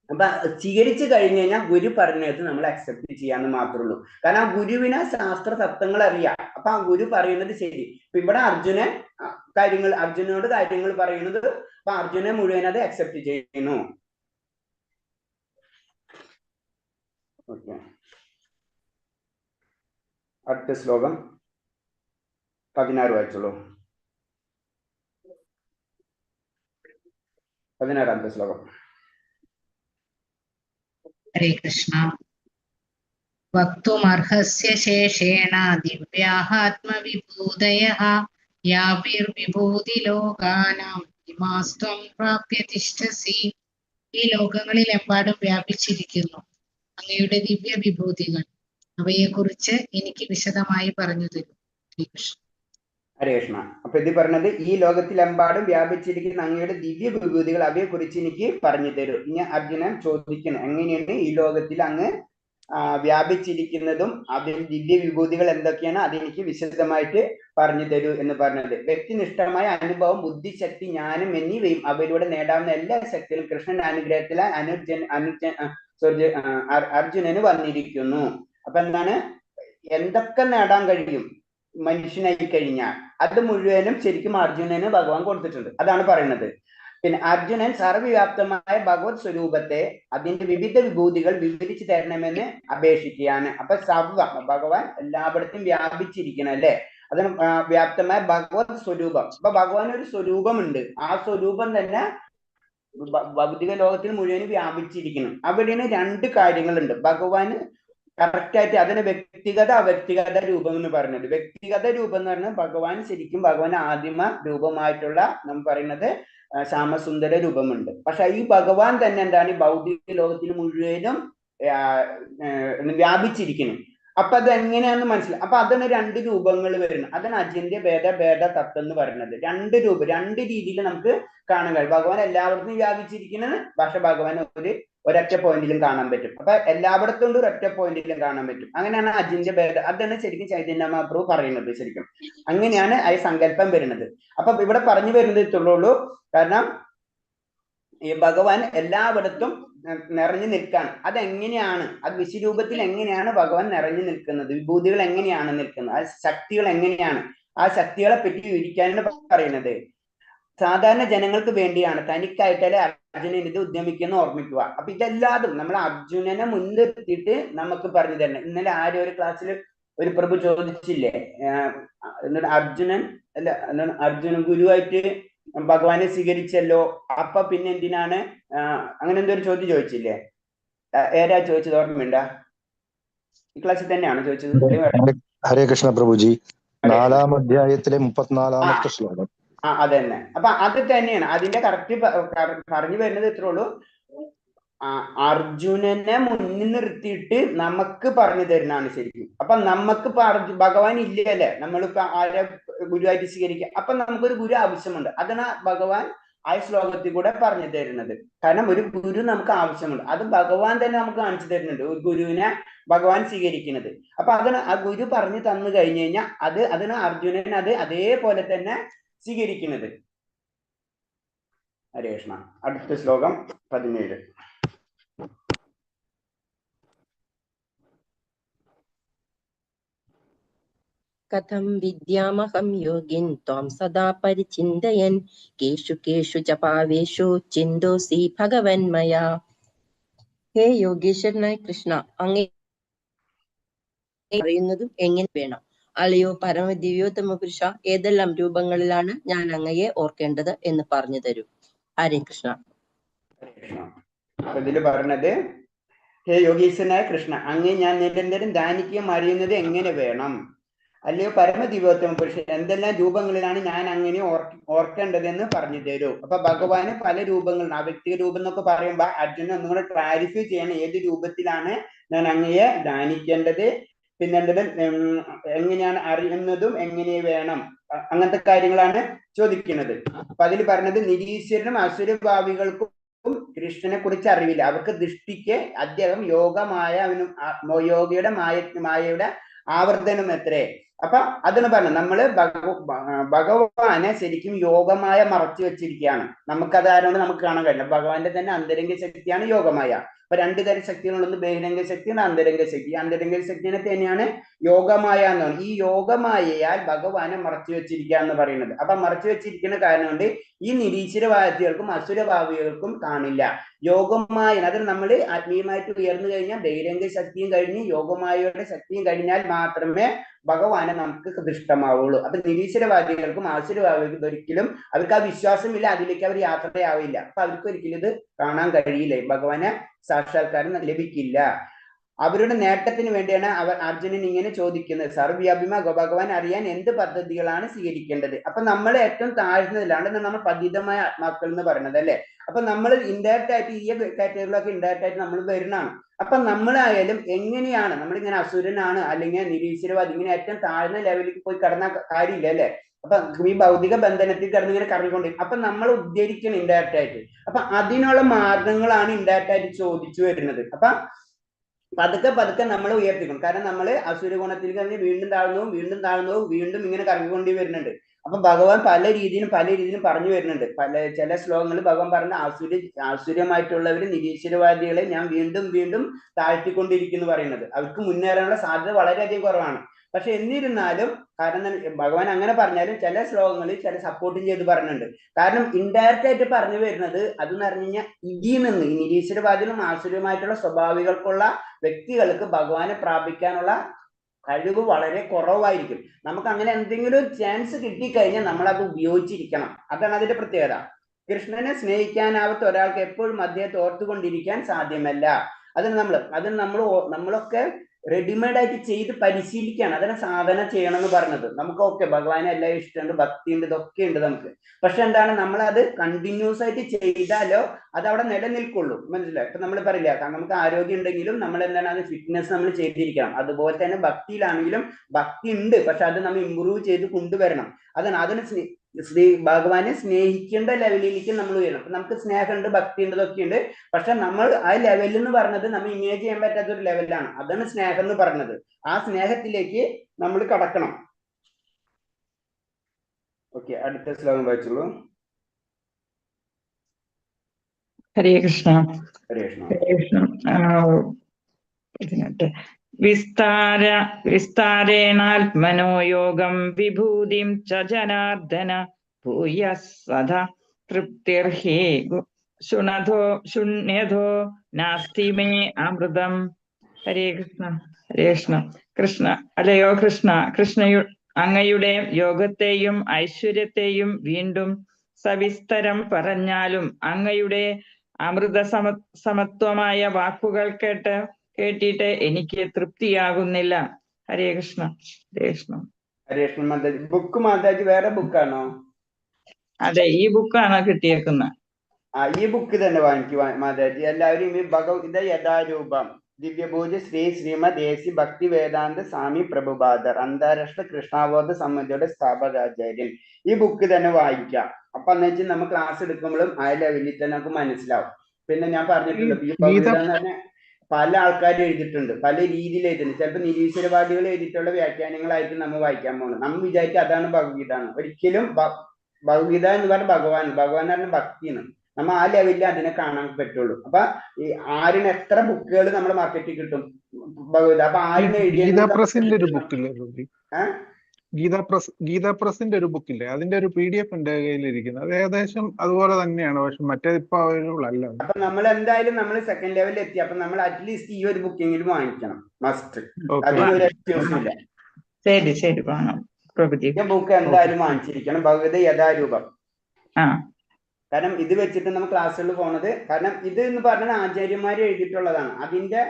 അപ്പൊ സ്വീകരിച്ചു കഴിഞ്ഞു കഴിഞ്ഞാൽ ഗുരു പറഞ്ഞത് നമ്മൾ അക്സെപ്റ്റ് ചെയ്യാന്ന് മാത്രമേ ഉള്ളൂ. കാരണം ആ ഗുരുവിനെ ശാസ്ത്ര തത്വങ്ങൾ അറിയാം. അപ്പൊ ആ ഗുരു പറയുന്നത് ശരി. ഇപ്പൊ ഇവിടെ അർജുനോട് കാര്യങ്ങൾ പറയുന്നത്, അപ്പൊ അർജുനെ മുഴുവൻ അത് അക്സെപ്റ്റ് ചെയ്യുന്നു. അടുത്ത ശ്ലോകം 16 വായിച്ചോളൂ. 16-ാമത്തെ ശ്ലോകം. ഹരേ കൃഷ്ണ. വക്തുമർഹസ്യ ശേഷേണ ദിവ്യാഹാത്മവിഭൂതയഃ യാവിർവിഭൂതിലോകാനാം ഇമാസ്ത്വം പ്രാപ്യ തിഷ്ഠസി. ഈ ലോകങ്ങളിലെമ്പാടും വ്യാപിച്ചിരിക്കുന്നു. അങ്ങയുടെ ദിവ്യ വിഭൂതികൾ അവയെക്കുറിച്ച് എനിക്ക് വിശദമായി പറഞ്ഞു തരും. ശ്രീകൃഷ്ണ. ഹരേ കൃഷ്ണ. അപ്പൊ ഇത് പറഞ്ഞത് ഈ ലോകത്തിലെമ്പാടും വ്യാപിച്ചിരിക്കുന്ന അങ്ങയുടെ ദിവ്യ വിഭൂതികൾ അവയെ കുറിച്ച് എനിക്ക് പറഞ്ഞു തരൂ. ഇനി അർജുനൻ ചോദിക്കണം, എങ്ങനെയാണ് ഈ ലോകത്തിൽ അങ്ങ് വ്യാപിച്ചിരിക്കുന്നതും അതിൽ ദിവ്യ വിഭൂതികൾ എന്തൊക്കെയാണ് അതെനിക്ക് വിശദമായിട്ട് പറഞ്ഞു തരൂ എന്ന് പറഞ്ഞത്. വ്യക്തിനിഷ്ഠമായ അനുഭവം, ബുദ്ധിശക്തി, ജ്ഞാനം എന്നിവയും അവയിലൂടെ നേടാവുന്ന എല്ലാ ശക്തികളും കൃഷ്ണന്റെ അനുഗ്രഹത്തിലെ അർജുനന് വന്നിരിക്കുന്നു. അപ്പൊ എന്താണ്, എന്തൊക്കെ നേടാൻ കഴിയും മനുഷ്യനായി കഴിഞ്ഞാൽ അത് മുഴുവനും ശരിക്കും അർജുനന് ഭഗവാൻ കൊടുത്തിട്ടുണ്ട്. അതാണ് പറയുന്നത്. പിന്നെ അർജുനൻ സർവ്വവ്യാപ്തമായ ഭഗവത് സ്വരൂപത്തെ അതിന്റെ വിവിധ വിഭൂതികൾ വിവരിച്ചു തരണമെന്ന് അപേക്ഷിക്കുകയാണ്. അപ്പൊ ഭഗവാൻ എല്ലായിടത്തും വ്യാപിച്ചിരിക്കണം അല്ലെ, അതിന് വ്യാപ്തമായ ഭഗവത് സ്വരൂപം. അപ്പൊ ഭഗവാൻ ഒരു സ്വരൂപമുണ്ട്, ആ സ്വരൂപം തന്നെ ഭൗതിക ലോകത്തിൽ മുഴുവൻ വ്യാപിച്ചിരിക്കണം. അവിടെയാണ് രണ്ട് കാര്യങ്ങളുണ്ട്. ഭഗവാന് കറക്റ്റ് ആയിട്ട് അതിന് വ്യക്തിഗത രൂപം എന്ന് പറയുന്നത്. വ്യക്തിഗത രൂപം എന്ന് പറഞ്ഞാൽ ഭഗവാൻ ശരിക്കും ഭഗവാൻ ആദിമ രൂപമായിട്ടുള്ള നമ്മൾ പറയുന്നത് ശ്യാമസുന്ദര രൂപമുണ്ട്. പക്ഷെ ഈ ഭഗവാൻ തന്നെ എന്താണ് ഭൗതിക ലോകത്തിൽ മുഴുവനും വ്യാപിച്ചിരിക്കുന്നു. അപ്പൊ അത് എങ്ങനെയാന്ന് മനസ്സിലായി. അപ്പൊ അതിന് രണ്ട് രൂപങ്ങൾ വരുന്നത്. അതാണ് അജിന്ത്യ ഭേദ തത്വം എന്ന് പറയുന്നത്. രണ്ട് രൂപം, രണ്ട് രീതിയിൽ നമുക്ക് കാണാൻ കഴിയും. ഭഗവാൻ എല്ലായിടത്തും വ്യാപിച്ചിരിക്കുന്നത്, പക്ഷെ ഭഗവാൻ ഒരൊറ്റ പോയിന്റിലും കാണാൻ പറ്റും. അപ്പൊ എല്ലായിടത്തും ഒരൊറ്റ പോയിന്റിലും കാണാൻ പറ്റും. അങ്ങനെയാണ് അജിന്ത്യ ഭേദ. അതാണ് ശരിക്കും ചൈതന്യ മഹാപ്രഭു പറയുന്നത്. ശരിക്കും അങ്ങനെയാണ് ആ സങ്കല്പം വരുന്നത്. അപ്പൊ ഇവിടെ പറഞ്ഞു വരുന്നത് ഇത്രയുള്ളൂ. കാരണം ഈ ഭഗവാൻ എല്ലായിടത്തും നിറഞ്ഞു നിൽക്കാണ്. അതെങ്ങനെയാണ്, അത് വിശ്വരൂപത്തിൽ എങ്ങനെയാണ് ഭഗവാൻ നിറഞ്ഞു നിൽക്കുന്നത്, വിഭൂതികൾ എങ്ങനെയാണ് നിൽക്കുന്നത്, ആ ശക്തികൾ എങ്ങനെയാണ്, ആ ശക്തികളെ പറ്റി വിവരിക്കാനാണ് പറയുന്നത്. സാധാരണ ജനങ്ങൾക്ക് വേണ്ടിയാണ്, തനിക്കായിട്ടല്ലേ അർജുനൻ ഇത് ഉദ്യമിക്കുന്ന ഓർമ്മിക്കുക. അപ്പൊ ഇതെല്ലാതും നമ്മൾ അർജുനനെ മുൻനിർത്തിയിട്ട് നമുക്ക് പറഞ്ഞു തരണം. ഇന്നലെ ആരും ഒരു ക്ലാസ്സിൽ ഒരു പ്രഭു ചോദിച്ചില്ലേ, അർജുനൻ ഗുരുവായിട്ട് ഭഗവാനെ സ്വീകരിച്ചല്ലോ, അപ്പൊ പിന്നെ എന്തിനാണ് അങ്ങനെ എന്തോ ഒരു ചോദ്യം ചോദിച്ചില്ലേ? ഏരാ ചോദിച്ചത്, ഓർമ്മയുണ്ടാ? ഈ ക്ലാസ്സിൽ തന്നെയാണ് ചോദിച്ചത്. ഹരേ കൃഷ്ണ പ്രഭുജി, 4-ാം അധ്യായത്തിലെ 34-ാമത്തെ ശ്ലോകം. അത് തന്നെ. അപ്പൊ അത് തന്നെയാണ് അതിന്റെ കറക്റ്റ് പറഞ്ഞു വരുന്നത്. ഇത്രേ ഉള്ളൂ. അർജുനനെ മുന്നിൽ നിർത്തിയിട്ട് നമുക്ക് പറഞ്ഞു തരുന്നതാണ് ശരിക്കും. അപ്പൊ നമുക്ക് ഭഗവാൻ ഇല്ലല്ലേ, നമ്മളിപ്പോ ആരെ ഗുരുവായിട്ട് സ്വീകരിക്കുക. അപ്പൊ നമുക്കൊരു ഗുരു ആവശ്യമുണ്ട്. അതാണ് ഭഗവാൻ ആ ശ്ലോകത്തിൽ കൂടെ പറഞ്ഞു തരുന്നത്. കാരണം ഒരു ഗുരു നമുക്ക് ആവശ്യമുണ്ട്. അത് ഭഗവാൻ തന്നെ നമുക്ക് കാണിച്ചു തരുന്നുണ്ട്, ഒരു ഗുരുവിനെ ഭഗവാൻ സ്വീകരിക്കുന്നത്. അപ്പൊ അതിന് ആ ഗുരു പറഞ്ഞു തന്നു കഴിഞ്ഞു കഴിഞ്ഞാൽ അതിന് അർജുനൻ അതേപോലെ തന്നെ സ്വീകരിക്കുന്നത്. ഹരേ കൃഷ്ണ. അടുത്ത ശ്ലോകം 17. കഥം വിദ്യാമഹം യോഗിൻ ത്വാം സദാ പരിചിന്തയൻ കേഷു കേഷു ച പാവേഷു ചിന്തോസി ഭഗവൻ മയാ. ഹേ യോഗീശ്വരനായ കൃഷ്ണ, അങ്ങേ അറിയുന്നതും എങ്ങനെ വേണം? അല്ലയോ പരമദിവ്യോത്തമ പുരുഷ, ഏതെല്ലാം രൂപങ്ങളിലാണ് ഞാൻ അങ്ങയെ ഓർക്കേണ്ടത് എന്ന് പറഞ്ഞു തരൂ. ഹരേ കൃഷ്ണ. ഇതില് പറഞ്ഞത്, ഹേ യോഗീശ്വരനായ കൃഷ്ണ, അങ്ങേ ഞാൻ നിരന്തരം ധ്യാനിക്കുകയും അറിയുന്നത് എങ്ങനെ വേണം? അല്ലയോ പരമദിവ്യോത്തമ പുരുഷൻ, എന്തെല്ലാം രൂപങ്ങളിലാണ് ഞാൻ അങ്ങനെ ഓർക്കേണ്ടതെന്ന് പറഞ്ഞു തരൂ. അപ്പൊ ഭഗവാന് പല രൂപങ്ങളുണ്ട്. ആ വ്യക്തിഗത രൂപം എന്നൊക്കെ പറയുമ്പോ അർജുനൻ ഒന്നും കൂടെ ക്ലാരിഫൈ ചെയ്യണം, ഏത് രൂപത്തിലാണ് ഞാൻ അങ്ങയെ ധ്യാനിക്കേണ്ടത്, പിന്നെ എങ്ങനെയാണ് അറിയുന്നതും എങ്ങനെ വേണം, അങ്ങനത്തെ കാര്യങ്ങളാണ് ചോദിക്കുന്നത്. അപ്പൊ അതിൽ പറഞ്ഞത്, നിരീശ്വരനും അസുരഭാവികൾക്കും കൃഷ്ണനെ കുറിച്ച് അറിവില്ല. അവർക്ക് ദൃഷ്ടിക്ക് അദ്ദേഹം യോഗയുടെ മായയുടെ ആവർത്തനം എത്രേ. അപ്പൊ അതിന് പറഞ്ഞു, നമ്മള് ഭഗവാനെ ശരിക്കും യോഗമായ മറച്ചു വെച്ചിരിക്കുകയാണ്. നമുക്കത് ആരോട് നമുക്ക് കാണാൻ കഴിയില്ല. ഭഗവാന്റെ തന്നെ അന്തരംഗ ശക്തിയാണ് യോഗമായ. അപ്പൊ രണ്ടു തരം ശക്തികളുണ്ട്, ബഹിരംഗ ശക്തിയാണ് അന്തരംഗ ശക്തി. അന്തരംഗ ശക്തിനെ തന്നെയാണ് യോഗമായ എന്ന് പറയുന്നത്. ഈ യോഗമായയാൽ ഭഗവാനെ മറച്ചു വെച്ചിരിക്കുക എന്ന് പറയുന്നത്. അപ്പൊ മറച്ചു വെച്ചിരിക്കുന്ന കാരണം കൊണ്ട് ഈ നിരീശ്വരവാദികൾക്കും അസുരഭാവികൾക്കും കാണില്ല. യോഗമായ അതിൽ നമ്മൾ ആത്മീയമായിട്ട് ഉയർന്നു കഴിഞ്ഞാൽ ബഹിരംഗ ശക്തിയും കഴിഞ്ഞ് യോഗമായയുടെ ശക്തിയും കഴിഞ്ഞാൽ മാത്രമേ ഭഗവാനെ നമുക്ക് ദൃഷ്ടമാവുള്ളൂ. അപ്പൊ നിരീശ്വരവാദികൾക്കും ആസുരവാദികൾക്കും ഒരിക്കലും അവർക്ക് ആ വിശ്വാസമില്ല, അതിലേക്ക് അവർ യാത്രയാവില്ല. അപ്പൊ അവർക്ക് ഒരിക്കലും ഇത് കാണാൻ കഴിയില്ല, ഭഗവാനെ സാക്ഷാത്കാരം ലഭിക്കില്ല. അവരുടെ നേട്ടത്തിന് വേണ്ടിയാണ് അർജുനൻ ഇങ്ങനെ ചോദിക്കുന്നത്. സർവ്യാഭിമ ഭഗവാൻ അറിയാൻ എന്ത് പദ്ധതികളാണ് സ്വീകരിക്കേണ്ടത്. അപ്പൊ നമ്മൾ ഏറ്റവും താഴ്ന്നതിലാണ് നമ്മൾ പതിതമായ ആത്മാക്കൾ എന്ന് പറയുന്നത് അല്ലെ. അപ്പൊ നമ്മൾ ഇൻഡയറക്റ്റ് ആയിട്ട് ഈ കാറ്റഗറികളൊക്കെ ഇൻഡയറക്റ്റ് ആയിട്ട് നമ്മൾ വരുന്നതാണ്. അപ്പൊ നമ്മളായാലും എങ്ങനെയാണ് നമ്മളിങ്ങനെ അസുരനാണ് അല്ലെങ്കിൽ നിരീശ്വരവാദി ഇങ്ങനെ ഏറ്റവും താഴ്ന്ന ലെവലിലേക്ക് പോയി കടന്ന കാര്യമില്ല അല്ലെ. അപ്പൊ ഈ ഭൗതിക ബന്ധനത്തിൽ കിടന്ന് ഇങ്ങനെ കറങ്ങിക്കൊണ്ടിരിക്കും. അപ്പൊ നമ്മൾ ഉദ്ധരിക്കണം ഇൻഡയറക്റ്റ് ആയിട്ട്. അപ്പൊ അതിനുള്ള മാർഗങ്ങളാണ് ഇൻഡയറക്റ്റ് ആയിട്ട് ചോദിച്ചു വരുന്നത്. അപ്പൊ പതുക്കെ നമ്മൾ ഉയർത്തിക്കണം. കാരണം നമ്മൾ അസുര ഗുണത്തിൽ കഴിഞ്ഞ് വീണ്ടും താഴ്ന്നു വീണ്ടും ഇങ്ങനെ കറങ്ങിക്കൊണ്ടേ വരുന്നുണ്ട്. അപ്പൊ ഭഗവാൻ പല രീതിയിലും പറഞ്ഞു വരുന്നുണ്ട്. ചില ശ്ലോകങ്ങളിൽ ഭഗവാൻ പറഞ്ഞ ആസുര്യമായിട്ടുള്ളവര് നിരീശ്വരവാദികളെ ഞാൻ വീണ്ടും താഴ്ത്തിക്കൊണ്ടിരിക്കുന്നു പറയുന്നത്. അവർക്ക് മുന്നേറാനുള്ള സാധ്യത വളരെയധികം കുറവാണ്. പക്ഷെ എന്നിരുന്നാലും കാരണം ഭഗവാൻ അങ്ങനെ പറഞ്ഞാലും ചില ശ്ലോകങ്ങളിൽ ചില സപ്പോർട്ടും ചെയ്ത് പറഞ്ഞിട്ടുണ്ട്. കാരണം ഇൻഡയറക്റ്റ് ആയിട്ട് പറഞ്ഞു വരുന്നത് അതെന്ന് പറഞ്ഞു കഴിഞ്ഞാൽ ഇതിൽ നിന്ന് ഈ നിരീശ്വരവാദികളും ആസുരമായിട്ടുള്ള സ്വഭാവികൾക്കുള്ള വ്യക്തികൾക്ക് ഭഗവാനെ പ്രാപിക്കാനുള്ള കഴിവ് വളരെ കുറവായിരിക്കും. നമുക്ക് അങ്ങനെ എന്തെങ്കിലും ഒരു ചാൻസ് കിട്ടിക്കഴിഞ്ഞാൽ നമ്മൾ അത് ഉപയോഗിച്ചിരിക്കണം. അതാണ് അതിന്റെ പ്രത്യേകത. കൃഷ്ണനെ സ്നേഹിക്കാനാവാത്ത ഒരാൾക്ക് എപ്പോഴും അദ്ദേഹത്തെ ഓർത്തുകൊണ്ടിരിക്കാൻ സാധ്യമല്ല. നമ്മളൊക്കെ റെഡിമെയ്ഡ് ആയിട്ട് ചെയ്ത് പരിശീലിക്കുകയാണ്. അതിനെ സാധന ചെയ്യണം എന്ന് പറഞ്ഞത്. നമുക്ക് ഓക്കെ ഭഗവാനെ എല്ലാം ഇഷ്ടമുണ്ട്, ഭക്തിയുണ്ട്, ഇതൊക്കെ ഉണ്ട് നമുക്ക്. പക്ഷെ എന്താണ് നമ്മൾ അത് കണ്ടിന്യൂസ് ആയിട്ട് ചെയ്താലോ അത് അവിടെ നിലനിൽക്കുള്ളൂ. മനസ്സിലായി? ഇപ്പൊ നമ്മൾ പറയില്ല നമുക്ക് ആരോഗ്യം ഉണ്ടെങ്കിലും നമ്മൾ എന്താണ് അത് ഫിറ്റ്നസ് നമ്മൾ ചെയ്തിരിക്കണം. അതുപോലെ തന്നെ ഭക്തിയിലാണെങ്കിലും ഭക്തി ഉണ്ട്, പക്ഷെ അത് നമ്മൾ ഇമ്പ്രൂവ് ചെയ്ത് കൊണ്ടുവരണം. അതിന് ഭഗവാനെ സ്നേഹിക്കേണ്ട ലെവലിലേക്ക് നമ്മൾ ഉയരണം. അപ്പൊ നമുക്ക് സ്നേഹമുണ്ട്, ഭക്തി ഉണ്ട്, ഇതൊക്കെ ഉണ്ട്. പക്ഷെ നമ്മൾ ആ ലെവലിൽ എന്ന് പറഞ്ഞത് നമ്മൾ ഇമേജ് ചെയ്യാൻ പറ്റാത്ത ഒരു ലെവലാണ്. അതാണ് സ്നേഹം എന്ന് പറഞ്ഞത്. ആ സ്നേഹത്തിലേക്ക് നമ്മൾ കടക്കണം. ഓക്കെ, അടുത്ത ശ്ലോകം വായിച്ചോളൂ. ഹരേ കൃഷ്ണ. ഹരേ കൃഷ്ണ. ഹരേ കൃഷ്ണ. വിസ്താരേണാത്മനോ യോഗം വിഭൂതിം ച ജനാർദ്ദന ഭൂയ സദാ തൃപ്തിർഹി ശൂന്യതോ നാസ്തി മേ അമൃതം. ഹരേ കൃഷ്ണ. ഹരേ കൃഷ്ണ. കൃഷ്ണ അല്ലയോ കൃഷ്ണ, അങ്ങയുടെ യോഗത്തെയും ഐശ്വര്യത്തെയും വീണ്ടും സവിസ്തരം പറഞ്ഞാലും അങ്ങയുടെ അമൃത സമത്വമായ വാക്കുകൾ കേട്ടിട്ട് എനിക്ക് തൃപ്തിയാകുന്നില്ല. ഹരേ കൃഷ്ണ. ഹരേ കൃഷ്ണ. ഹരേ കൃഷ്ണ. മാതാജി ബുക്ക് മാതാജി വേറെ ബുക്കാണോ? അതെ, ഈ ബുക്കാണ് കിട്ടിയേക്കുന്നത്. ഈ ബുക്ക് തന്നെ വാങ്ങിക്കുക മാതാജി. എല്ലാവരും ഈ ഭഗവത്ഗീത യഥാരൂപം ദിവ്യഭൂജ ശ്രീമദ് എ.സി. ഭക്തി വേദാന്ത സ്വാമി പ്രഭുപാദർ അന്താരാഷ്ട്ര കൃഷ്ണാബോധ സമിതിയുടെ സ്ഥാപകാചാര്യൻ. ഈ ബുക്ക് തന്നെ വായിക്കാം. അപ്പൊ എന്ന് വെച്ചാൽ നമ്മൾ ക്ലാസ് എടുക്കുമ്പോഴും ആ ലെവലിൽ തന്നെ നമുക്ക് മനസ്സിലാവും. പിന്നെ ഞാൻ പറഞ്ഞിട്ടുണ്ട് ഈ ഭഗവത്ഗീത എന്ന് പറഞ്ഞാൽ പല ആൾക്കാരും എഴുതിയിട്ടുണ്ട്, പല രീതിയിൽ എഴുതിയിട്ടുണ്ട്. ചിലപ്പോൾ നിരീശ്വരവാദികൾ എഴുതിയിട്ടുള്ള വ്യാഖ്യാനങ്ങളായിരിക്കും നമ്മൾ വായിക്കാൻ പോകുന്നത്. നമ്മൾ വിചാരിക്കും അതാണ് ഭഗവത്ഗീത. ഒരിക്കലും ഭഗവത്ഗീത എന്ന് പറഞ്ഞാൽ ഭഗവാൻ എന്ന് പറഞ്ഞ ഭക്തിയാണ്. നമ്മൾ ആ ലെവലിൽ അതിനെ കാണാൻ പറ്റുള്ളൂ. അപ്പൊ ഈ ആരിന് എത്ര ബുക്കുകൾ നമ്മുടെ മാർക്കറ്റിൽ കിട്ടും ഭഗവത്ഗീത. അപ്പൊ ആരിന് ഗീതാ പ്രസിന്റെ ഒരു ബുക്കില്ലേ, അതിന്റെ ഒരു PDF എന്റെ കയ്യിലിരിക്കുന്നത്. അത് ഏകദേശം അതുപോലെ തന്നെയാണ്, പക്ഷെ മറ്റേത് ഇപ്പൊ അവൈലബിൾ അല്ല. അപ്പൊ നമ്മൾ എന്തായാലും നമ്മൾ സെക്കൻഡ് ലെവലിൽ എത്തി. അപ്പൊ നമ്മൾ അറ്റ്ലീസ്റ്റ് ഈ ഒരു ബുക്കെങ്കിലും വാങ്ങിക്കണം, മസ്റ്റ്. അതിനൊരു എക്സ്ക്യൂസും ഇല്ല. ശരി വാങ്ങാം. ഈ ബുക്ക് എന്തായാലും വാങ്ങിച്ചിരിക്കണം, ഭഗവത് യഥാരൂപം. കാരണം ഇത് വെച്ചിട്ട് നമ്മൾ ക്ലാസ്സുകളിൽ പോണത്. കാരണം ഇത് എന്ന് പറഞ്ഞാൽ ആചാര്യന്മാര് എഴുതിയിട്ടുള്ളതാണ്. അതിന്റെ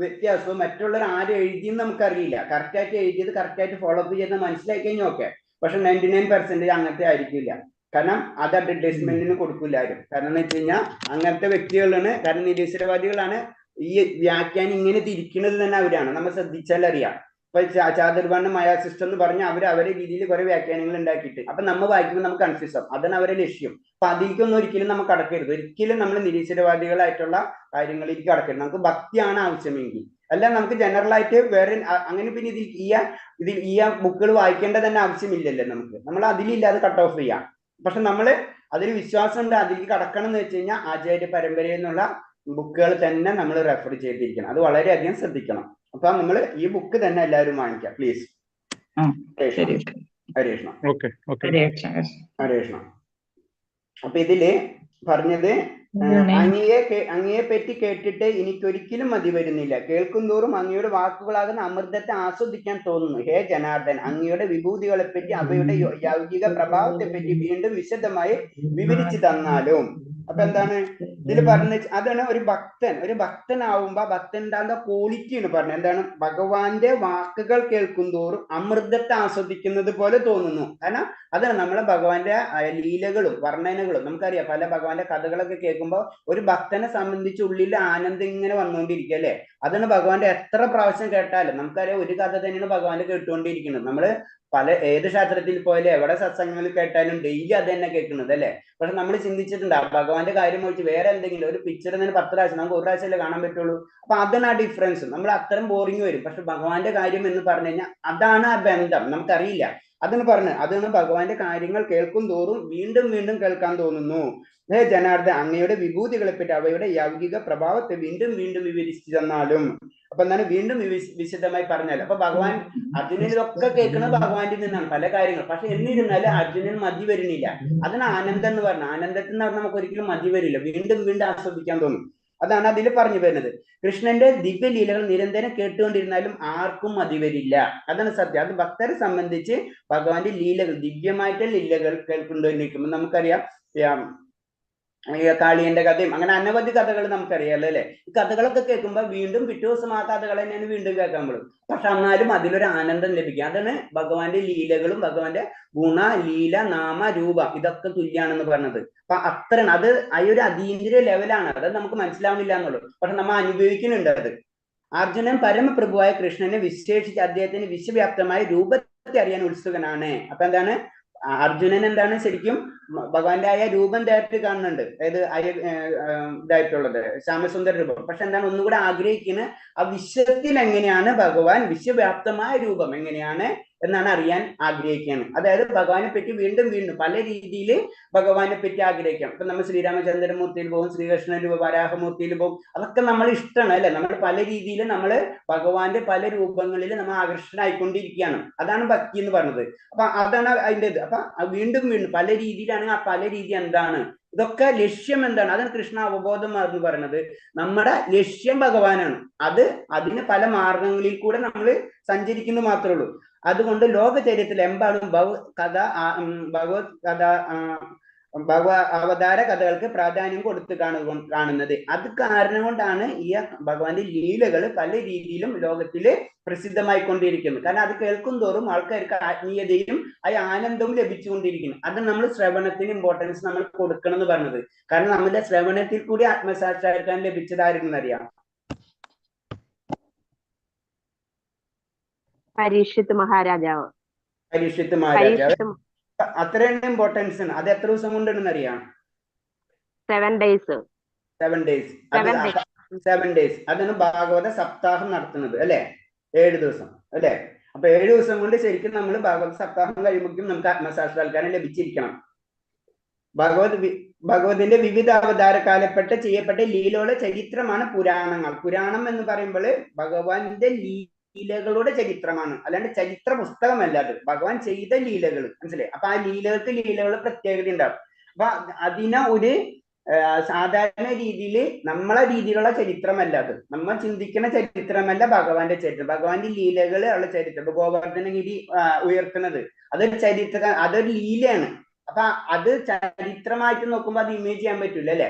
വ്യത്യാസവും മറ്റുള്ളവർ ആരും എഴുതിയെന്ന് നമുക്കറിയില്ല. കറക്റ്റായിട്ട് എഴുതിയത് കറക്റ്റായിട്ട് ഫോളോ അപ്പ് ചെയ്ത് മനസ്സിലാക്കി കഴിഞ്ഞാൽ ഓക്കെ. പക്ഷെ 99% അങ്ങനത്തെ ആയിരിക്കില്ല. കാരണം അത് അഡ്വർടൈസ്മെന്റിന് കൊടുക്കില്ല ആരും. കാരണം എന്ന് വെച്ച് കഴിഞ്ഞാൽ അങ്ങനത്തെ വ്യക്തികളാണ്. കാരണം നിരീശ്വരവാദികളാണ് ഈ വ്യാഖ്യാനം ഇങ്ങനെ തിരിക്കുന്നത് തന്നെ അവരാണ്. നമ്മൾ ശ്രദ്ധിച്ചാൽ അറിയാം. ഇപ്പൊ ചാതുർവർണ്ണ മയാ സിസ്റ്റം എന്ന് പറഞ്ഞാൽ അവരെ രീതിയിൽ കുറെ വ്യാഖ്യാനങ്ങൾ ഉണ്ടാക്കിയിട്ട് അപ്പൊ നമ്മൾ വായിക്കുമ്പോൾ നമുക്ക് കൺഫ്യൂസ് ആവും. അതാണ് അവരുടെ ലക്ഷ്യം. അപ്പൊ അതിലേക്കൊന്നും ഒരിക്കലും നമ്മൾ കടക്കരുത്. ഒരിക്കലും നമ്മൾ നിരീശ്വരവാദികളായിട്ടുള്ള കാര്യങ്ങളിലേക്ക് കടക്കരുത്. നമുക്ക് ഭക്തിയാണ് ആവശ്യമെങ്കിൽ. അല്ല നമുക്ക് ജനറൽ ആയിട്ട് വേറെ അങ്ങനെ പിന്നെ ഇതിൽ ഈ ബുക്കുകൾ വായിക്കേണ്ട തന്നെ ആവശ്യമില്ലല്ലോ നമുക്ക്. നമ്മൾ അതിലില്ലാതെ കട്ട് ഓഫ് ചെയ്യാം. പക്ഷെ നമ്മൾ അതിൽ വിശ്വാസം ഉണ്ട്, അതിലേക്ക് കടക്കണം എന്ന് വെച്ച് കഴിഞ്ഞാൽ ആചാര്യ പരമ്പരയിൽ നിന്നുള്ള ബുക്കുകൾ തന്നെ നമ്മൾ റെഫർ ചെയ്തിരിക്കണം. അത് വളരെയധികം ശ്രദ്ധിക്കണം. അപ്പൊ നമ്മൾ ഈ ബുക്ക് തന്നെ എല്ലാവരും വാങ്ങിക്കാം പ്ലീസ്. ഹരേ കൃഷ്ണ. ഹരേ കൃഷ്ണ. അപ്പൊ ഇതില് പറഞ്ഞത് അങ്ങയെ പറ്റി കേട്ടിട്ട് എനിക്കൊരിക്കലും മതി വരുന്നില്ല. കേൾക്കും തോറും അങ്ങയുടെ വാക്കുകളാകുന്ന അമൃതത്തെ ആസ്വദിക്കാൻ തോന്നുന്നു. ഹേ ജനാർദ്ദൻ, അങ്ങയുടെ വിഭൂതികളെ പറ്റി അവയുടെ യൗകിക പ്രഭാവത്തെ പറ്റി വീണ്ടും വിശദമായി വിവരിച്ചു തന്നാലും. അപ്പൊ എന്താണ് ഇതിൽ പറഞ്ഞ അതാണ് ഒരു ഭക്തനാവുമ്പോ ഭക്തന്റെ ക്വാളിറ്റി എന്ന് പറഞ്ഞത് എന്താണ് ഭഗവാന്റെ വാക്കുകൾ കേൾക്കും തോറും അമൃതത്തെ ആസ്വദിക്കുന്നത് പോലെ തോന്നുന്നു. കാരണം അതാണ് നമ്മളെ ഭഗവാന്റെ ലീലകളും വർണ്ണനകളും നമുക്കറിയാം. പല ഭഗവാന്റെ കഥകളൊക്കെ കേൾക്കുമ്പോൾ ഒരു ഭക്തനെ സംബന്ധിച്ച് ഉള്ളിൽ ആനന്ദം ഇങ്ങനെ വന്നുകൊണ്ടിരിക്കുക അല്ലെ. അതാണ് ഭഗവാന്റെ എത്ര പ്രാവശ്യം കേട്ടാലും നമുക്കറിയാം ഒരു കഥ തന്നെയാണ് ഭഗവാന്റെ കേട്ടുകൊണ്ടിരിക്കുന്നത്. നമ്മള് ഏത് ക്ഷേത്രത്തിൽ പോയാലും എവിടെ സത്സംഗങ്ങളിൽ കേട്ടാലും ഡെയിലി അത് തന്നെ കേൾക്കുന്നത് അല്ലെ. പക്ഷെ നമ്മൾ ചിന്തിച്ചിട്ടുണ്ട് ഭഗവാന്റെ കാര്യം വെച്ച് വേറെ എന്തെങ്കിലും ഒരു പിക്ചർ തന്നെ 10 പ്രാവശ്യം നമുക്ക് ഒരു പ്രാവശ്യമല്ലേ കാണാൻ പറ്റുള്ളൂ. അപ്പൊ അതാണ് ആ ഡിഫറൻസ്. നമ്മൾ അത്തരം ബോറിങ് വരും. പക്ഷെ ഭഗവാന്റെ കാര്യം എന്ന് പറഞ്ഞു കഴിഞ്ഞാൽ അതാണ് ആ ബന്ധം. നമുക്കറിയില്ല. അതാണ് ഭഗവാന്റെ കാര്യങ്ങൾ കേൾക്കും തോറും വീണ്ടും വീണ്ടും കേൾക്കാൻ തോന്നുന്നു. ഹേ ജനാർദ്ദൻ, അങ്ങയുടെ വിഭൂതികളെ പറ്റി അവയുടെ യൗകിക പ്രഭാവത്തെ വീണ്ടും വീണ്ടും വിവരിച്ചു തന്നാലും. അപ്പൊ എന്താണ് വീണ്ടും വിശദമായി പറഞ്ഞാലും. അപ്പൊ ഭഗവാൻ അർജുനൻ ഇതൊക്കെ കേൾക്കുന്നത് ഭഗവാന്റെ നിന്നാണ് പല കാര്യങ്ങൾ. പക്ഷെ എന്നിരുന്നാലും അർജുനൻ മതി വരുന്നില്ല. അതിന് ആനന്ദം എന്ന് പറഞ്ഞാൽ ആനന്ദത്തിൽ നിന്ന് നമുക്ക് ഒരിക്കലും മതി വരില്ല. വീണ്ടും വീണ്ടും ആസ്വദിക്കാൻ തോന്നും. അതാണ് അതിൽ പറഞ്ഞു വരുന്നത്. കൃഷ്ണന്റെ ദിവ്യ ലീലകൾ നിരന്തരം കേട്ടുകൊണ്ടിരുന്നാലും ആർക്കും മതി വരില്ല. അതാണ് സത്യം. അത് ഭക്തരെ സംബന്ധിച്ച് ഭഗവാന്റെ ലീലകൾ ദിവ്യമായിട്ടുള്ള ലീലകൾ കേൾക്കൊണ്ടിരിക്കുമ്പോൾ നമുക്കറിയാം കാളിയന്റെ കഥയും അങ്ങനെ അനവധി കഥകൾ നമുക്കറിയാലോ അല്ലെ. ഈ കഥകളൊക്കെ കേൾക്കുമ്പോൾ വീണ്ടും പിറ്റേ ദിവസം ആ കഥകൾ തന്നെയാണ് വീണ്ടും കേൾക്കാൻ പറ്റും. പക്ഷെ എന്നാലും അതിലൊരു ആനന്ദം ലഭിക്കും. അതാണ് ഭഗവാന്റെ ലീലകളും ഭഗവാന്റെ ഗുണ ലീല നാമ രൂപ ഇതൊക്കെ തുല്യാണെന്ന് പറഞ്ഞത്. അപ്പൊ അത്രയാണ് അത് ആ ഒരു അതീന്ദ്രിയ ലെവലാണ്. അത് നമുക്ക് മനസ്സിലാവുന്നില്ല എന്നുള്ളൂ. പക്ഷെ നമ്മൾ അനുഭവിക്കുന്നുണ്ട് അത്. അർജുനൻ പരമപ്രഭുവായ കൃഷ്ണനെ വിശേഷിച്ച് അദ്ദേഹത്തിന് വിശ്വവ്യാപ്തമായ രൂപത്തെ അറിയാൻ ഉത്സുകനാണ്. അപ്പൊ എന്താണ് അർജുനൻ എന്താണ് ശരിക്കും ഭഗവാന്റെ ആയ രൂപം നേരിട്ട് കാണുന്നുണ്ട്. അതായത് ഇതായിട്ടുള്ളത് ശ്യാമസുന്ദര രൂപം. പക്ഷെ എന്താണ് ഒന്നുകൂടെ ആഗ്രഹിക്കുന്നത് ആ വിശ്വത്തിൽ എങ്ങനെയാണ് ഭഗവാൻ വിശ്വവ്യാപ്തമായ രൂപം എങ്ങനെയാണ് എന്നാണ് അറിയാൻ ആഗ്രഹിക്കുകയാണ്. അതായത് ഭഗവാനെ പറ്റി വീണ്ടും വീണ്ടും പല രീതിയിൽ ഭഗവാനെ പറ്റി ആഗ്രഹിക്കാം. ഇപ്പൊ നമ്മൾ ശ്രീരാമചന്ദ്രമൂർത്തിയിൽ പോകും, ശ്രീകൃഷ്ണ രൂപ വരാഹമൂർത്തിയിൽ പോകും. അതൊക്കെ നമ്മൾ ഇഷ്ടമാണ് അല്ലെ. നമ്മൾ പല രീതിയിൽ നമ്മൾ ഭഗവാന്റെ പല രൂപങ്ങളിൽ നമ്മൾ ആകർഷണമായിക്കൊണ്ടിരിക്കുകയാണ്. അതാണ് ഭക്തി എന്ന് പറഞ്ഞത്. അപ്പൊ അതാണ് അതിൻ്റെ ഇത്. അപ്പൊ വീണ്ടും വീണ്ടും പല രീതിയിലാണെങ്കിൽ ആ പല രീതി എന്താണ് ഇതൊക്കെ ലക്ഷ്യം എന്താണ് അതാണ് കൃഷ്ണ അവബോധം എന്ന് പറയുന്നത്. നമ്മുടെ ലക്ഷ്യം ഭഗവാനാണ്. അതിന് പല മാർഗങ്ങളിൽ കൂടെ നമ്മൾ സഞ്ചരിക്കുന്നു മാത്രമേ ഉള്ളൂ. അതുകൊണ്ട് ലോക ചരിത്രത്തിൽ എമ്പാടും ഭഗവത് അവതാര കഥകൾക്ക് പ്രാധാന്യം കൊടുത്ത് കാണുന്നത്. അത് കാരണം കൊണ്ടാണ് ഈ ഭഗവാന്റെ ലീലകൾ പല രീതിയിലും ലോകത്തില് പ്രസിദ്ധമായിക്കൊണ്ടിരിക്കുന്നത്. കാരണം അത് കേൾക്കും തോറും ആൾക്കാർക്ക് ആത്മീയതയും ആനന്ദവും ലഭിച്ചുകൊണ്ടിരിക്കുന്നു. അത് നമ്മൾ ശ്രവണത്തിന് ഇമ്പോർട്ടൻസ് നമ്മൾ കൊടുക്കണം എന്ന് പറഞ്ഞത്. കാരണം നമ്മുടെ ശ്രവണത്തിൽ കൂടി ആത്മസാക്ഷാത്കാരം ലഭിച്ചതായിരുന്നറിയാം. പരീക്ഷിത്ത് മഹാരാജാവ് അത്രയും ഇമ്പോർട്ടൻസ് ആണ്. അത് എത്ര ദിവസം കൊണ്ടുണ്ടെന്ന് അറിയാം? 7 days. 7 days. അതാണ് ഭാഗവത സപ്താഹം നടത്തുന്നത് അല്ലെ. 7 ദിവസം അല്ലെ. അപ്പൊ 7 ദിവസം കൊണ്ട് ശരിക്കും നമ്മൾ ഭാഗവത സപ്താഹം കഴിയുമ്പോഴേക്കും നമുക്ക് ആത്മസാക്ഷാത്കാരം ലഭിച്ചിരിക്കണം. ഭഗവതിന്റെ വിവിധ അവതാരകാലപ്പെട്ട ചെയ്യപ്പെട്ട ലീലകളുടെ ചരിത്രമാണ് പുരാണങ്ങൾ. പുരാണം എന്ന് പറയുമ്പോൾ ഭഗവാന്റെ ലീലകളുടെ ചരിത്രമാണ്, അല്ലാണ്ട് ചരിത്ര പുസ്തകമല്ല. അത് ഭഗവാൻ ചെയ്ത ലീലകൾ, മനസ്സിലായി. അപ്പൊ ആ ലീലകൾ പ്രത്യേകത ഉണ്ടാവും. അപ്പൊ അതിനെ ഒരു സാധാരണ രീതിയിൽ നമ്മളെ രീതിയിലുള്ള ചരിത്രമല്ല അത്. നമ്മൾ ചിന്തിക്കുന്ന ചരിത്രമല്ല ഭഗവാന്റെ ചരിത്രം. ഭഗവാന്റെ ലീലകൾ ഉള്ള ചരിത്രം. ഗോവർദ്ധനഗിരി ഉയർത്തുന്നത് അതൊരു ലീലയാണ്. അപ്പൊ അത് ചരിത്രമായിട്ട് നോക്കുമ്പോൾ അത് ഇമേജ് ചെയ്യാൻ പറ്റൂല അല്ലെ.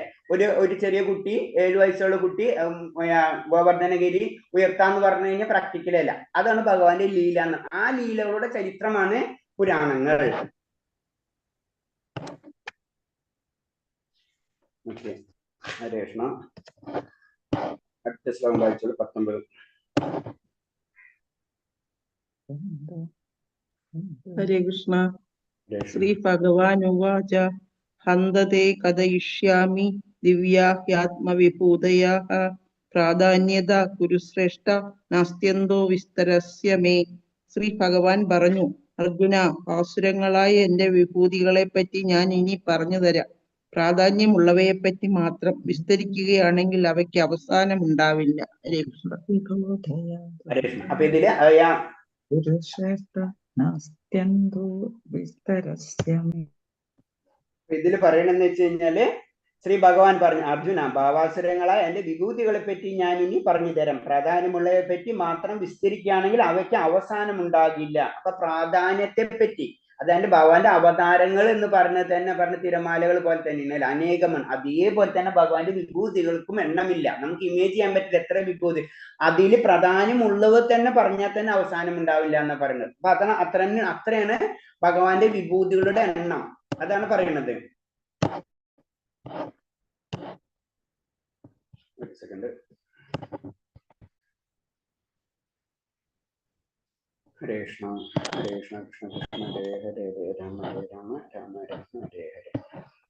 ഒരു ചെറിയ കുട്ടി 7 വയസ്സുള്ള കുട്ടി ഗോവർദ്ധനഗിരി ഉയർത്താന്ന് പറഞ്ഞു കഴിഞ്ഞാൽ പ്രാക്ടിക്കലല്ല. അതാണ് ഭഗവാന്റെ ലീല എന്ന്. ആ ലീലകളുടെ ചരിത്രമാണ് പുരാണങ്ങൾ. ഓക്കെ, ഹരേ കൃഷ്ണ. അടുത്ത ശ്ലോകം വായിച്ചോളൂ. 19. ഹരേ കൃഷ്ണ. ശ്രീ ഭഗവാൻ ഉവാച ഹന്തതേ കഥയിഷ്യാമി ദിവ്യാഹ്യാത്മവിഭൂതയാഃ പ്രാധാന്യത കുരുശ്രേഷ്ഠ നാസ്ത്യന്തോ വിസ്തരസ്യ മേ. ശ്രീ ഭഗവാൻ പറഞ്ഞു, അർജുന, ആസുരങ്ങളായ എന്റെ വിഭൂതികളെ പറ്റി ഞാൻ ഇനി പറഞ്ഞു തരാം. പ്രാധാന്യമുള്ളവയെപ്പറ്റി മാത്രം വിസ്തരിക്കുകയാണെങ്കിൽ അവയ്ക്ക് അവസാനം ഉണ്ടാവില്ല. ഹരേ കൃഷ്ണ. അപ്പൊ ഇതില് ഇതിൽ പറയണെന്ന് വെച്ച് കഴിഞ്ഞാല് ശ്രീ ഭഗവാൻ പറഞ്ഞു, അർജുന, ഭാവാസുരങ്ങളായ എന്റെ വിഭൂതികളെ പറ്റി ഞാൻ ഇനി പറഞ്ഞു തരാം. പ്രാധാന്യമുള്ളവയെ പറ്റി മാത്രം വിസ്തരിക്കുകയാണെങ്കിൽ അവയ്ക്ക് അവസാനം ഉണ്ടാകില്ല. അപ്പൊ പ്രാധാന്യത്തെ പറ്റി, അതായത് ഭഗവാന്റെ അവതാരങ്ങൾ എന്ന് പറഞ്ഞത് തന്നെ പറഞ്ഞ തിരമാലകൾ പോലെ തന്നെയാണ്, അനേകമാണ്. അതേപോലെ തന്നെ ഭഗവാന്റെ വിഭൂതികൾക്കും എണ്ണമില്ല, നമുക്ക് ഇമേജ് ചെയ്യാൻ പറ്റില്ല എത്ര വിഭൂതി. അതിൽ പ്രധാനമുള്ളവ തന്നെ പറഞ്ഞാൽ തന്നെ അവസാനം ഉണ്ടാവില്ല എന്ന് പറയുന്നത്. അപ്പൊ അത്രയാണ് ഭഗവാന്റെ വിഭൂതികളുടെ എണ്ണം, അതാണ് പറയുന്നത്. ഒരു സെക്കൻഡ്. ഹരേ കൃഷ്ണ ഹരേ കൃഷ്ണ കൃഷ്ണ കൃഷ്ണ ഹരേ ഹരേ ഹരേ രാമ ഹരേ രാമ രാമ രാമ ഹരേ ഹരേ.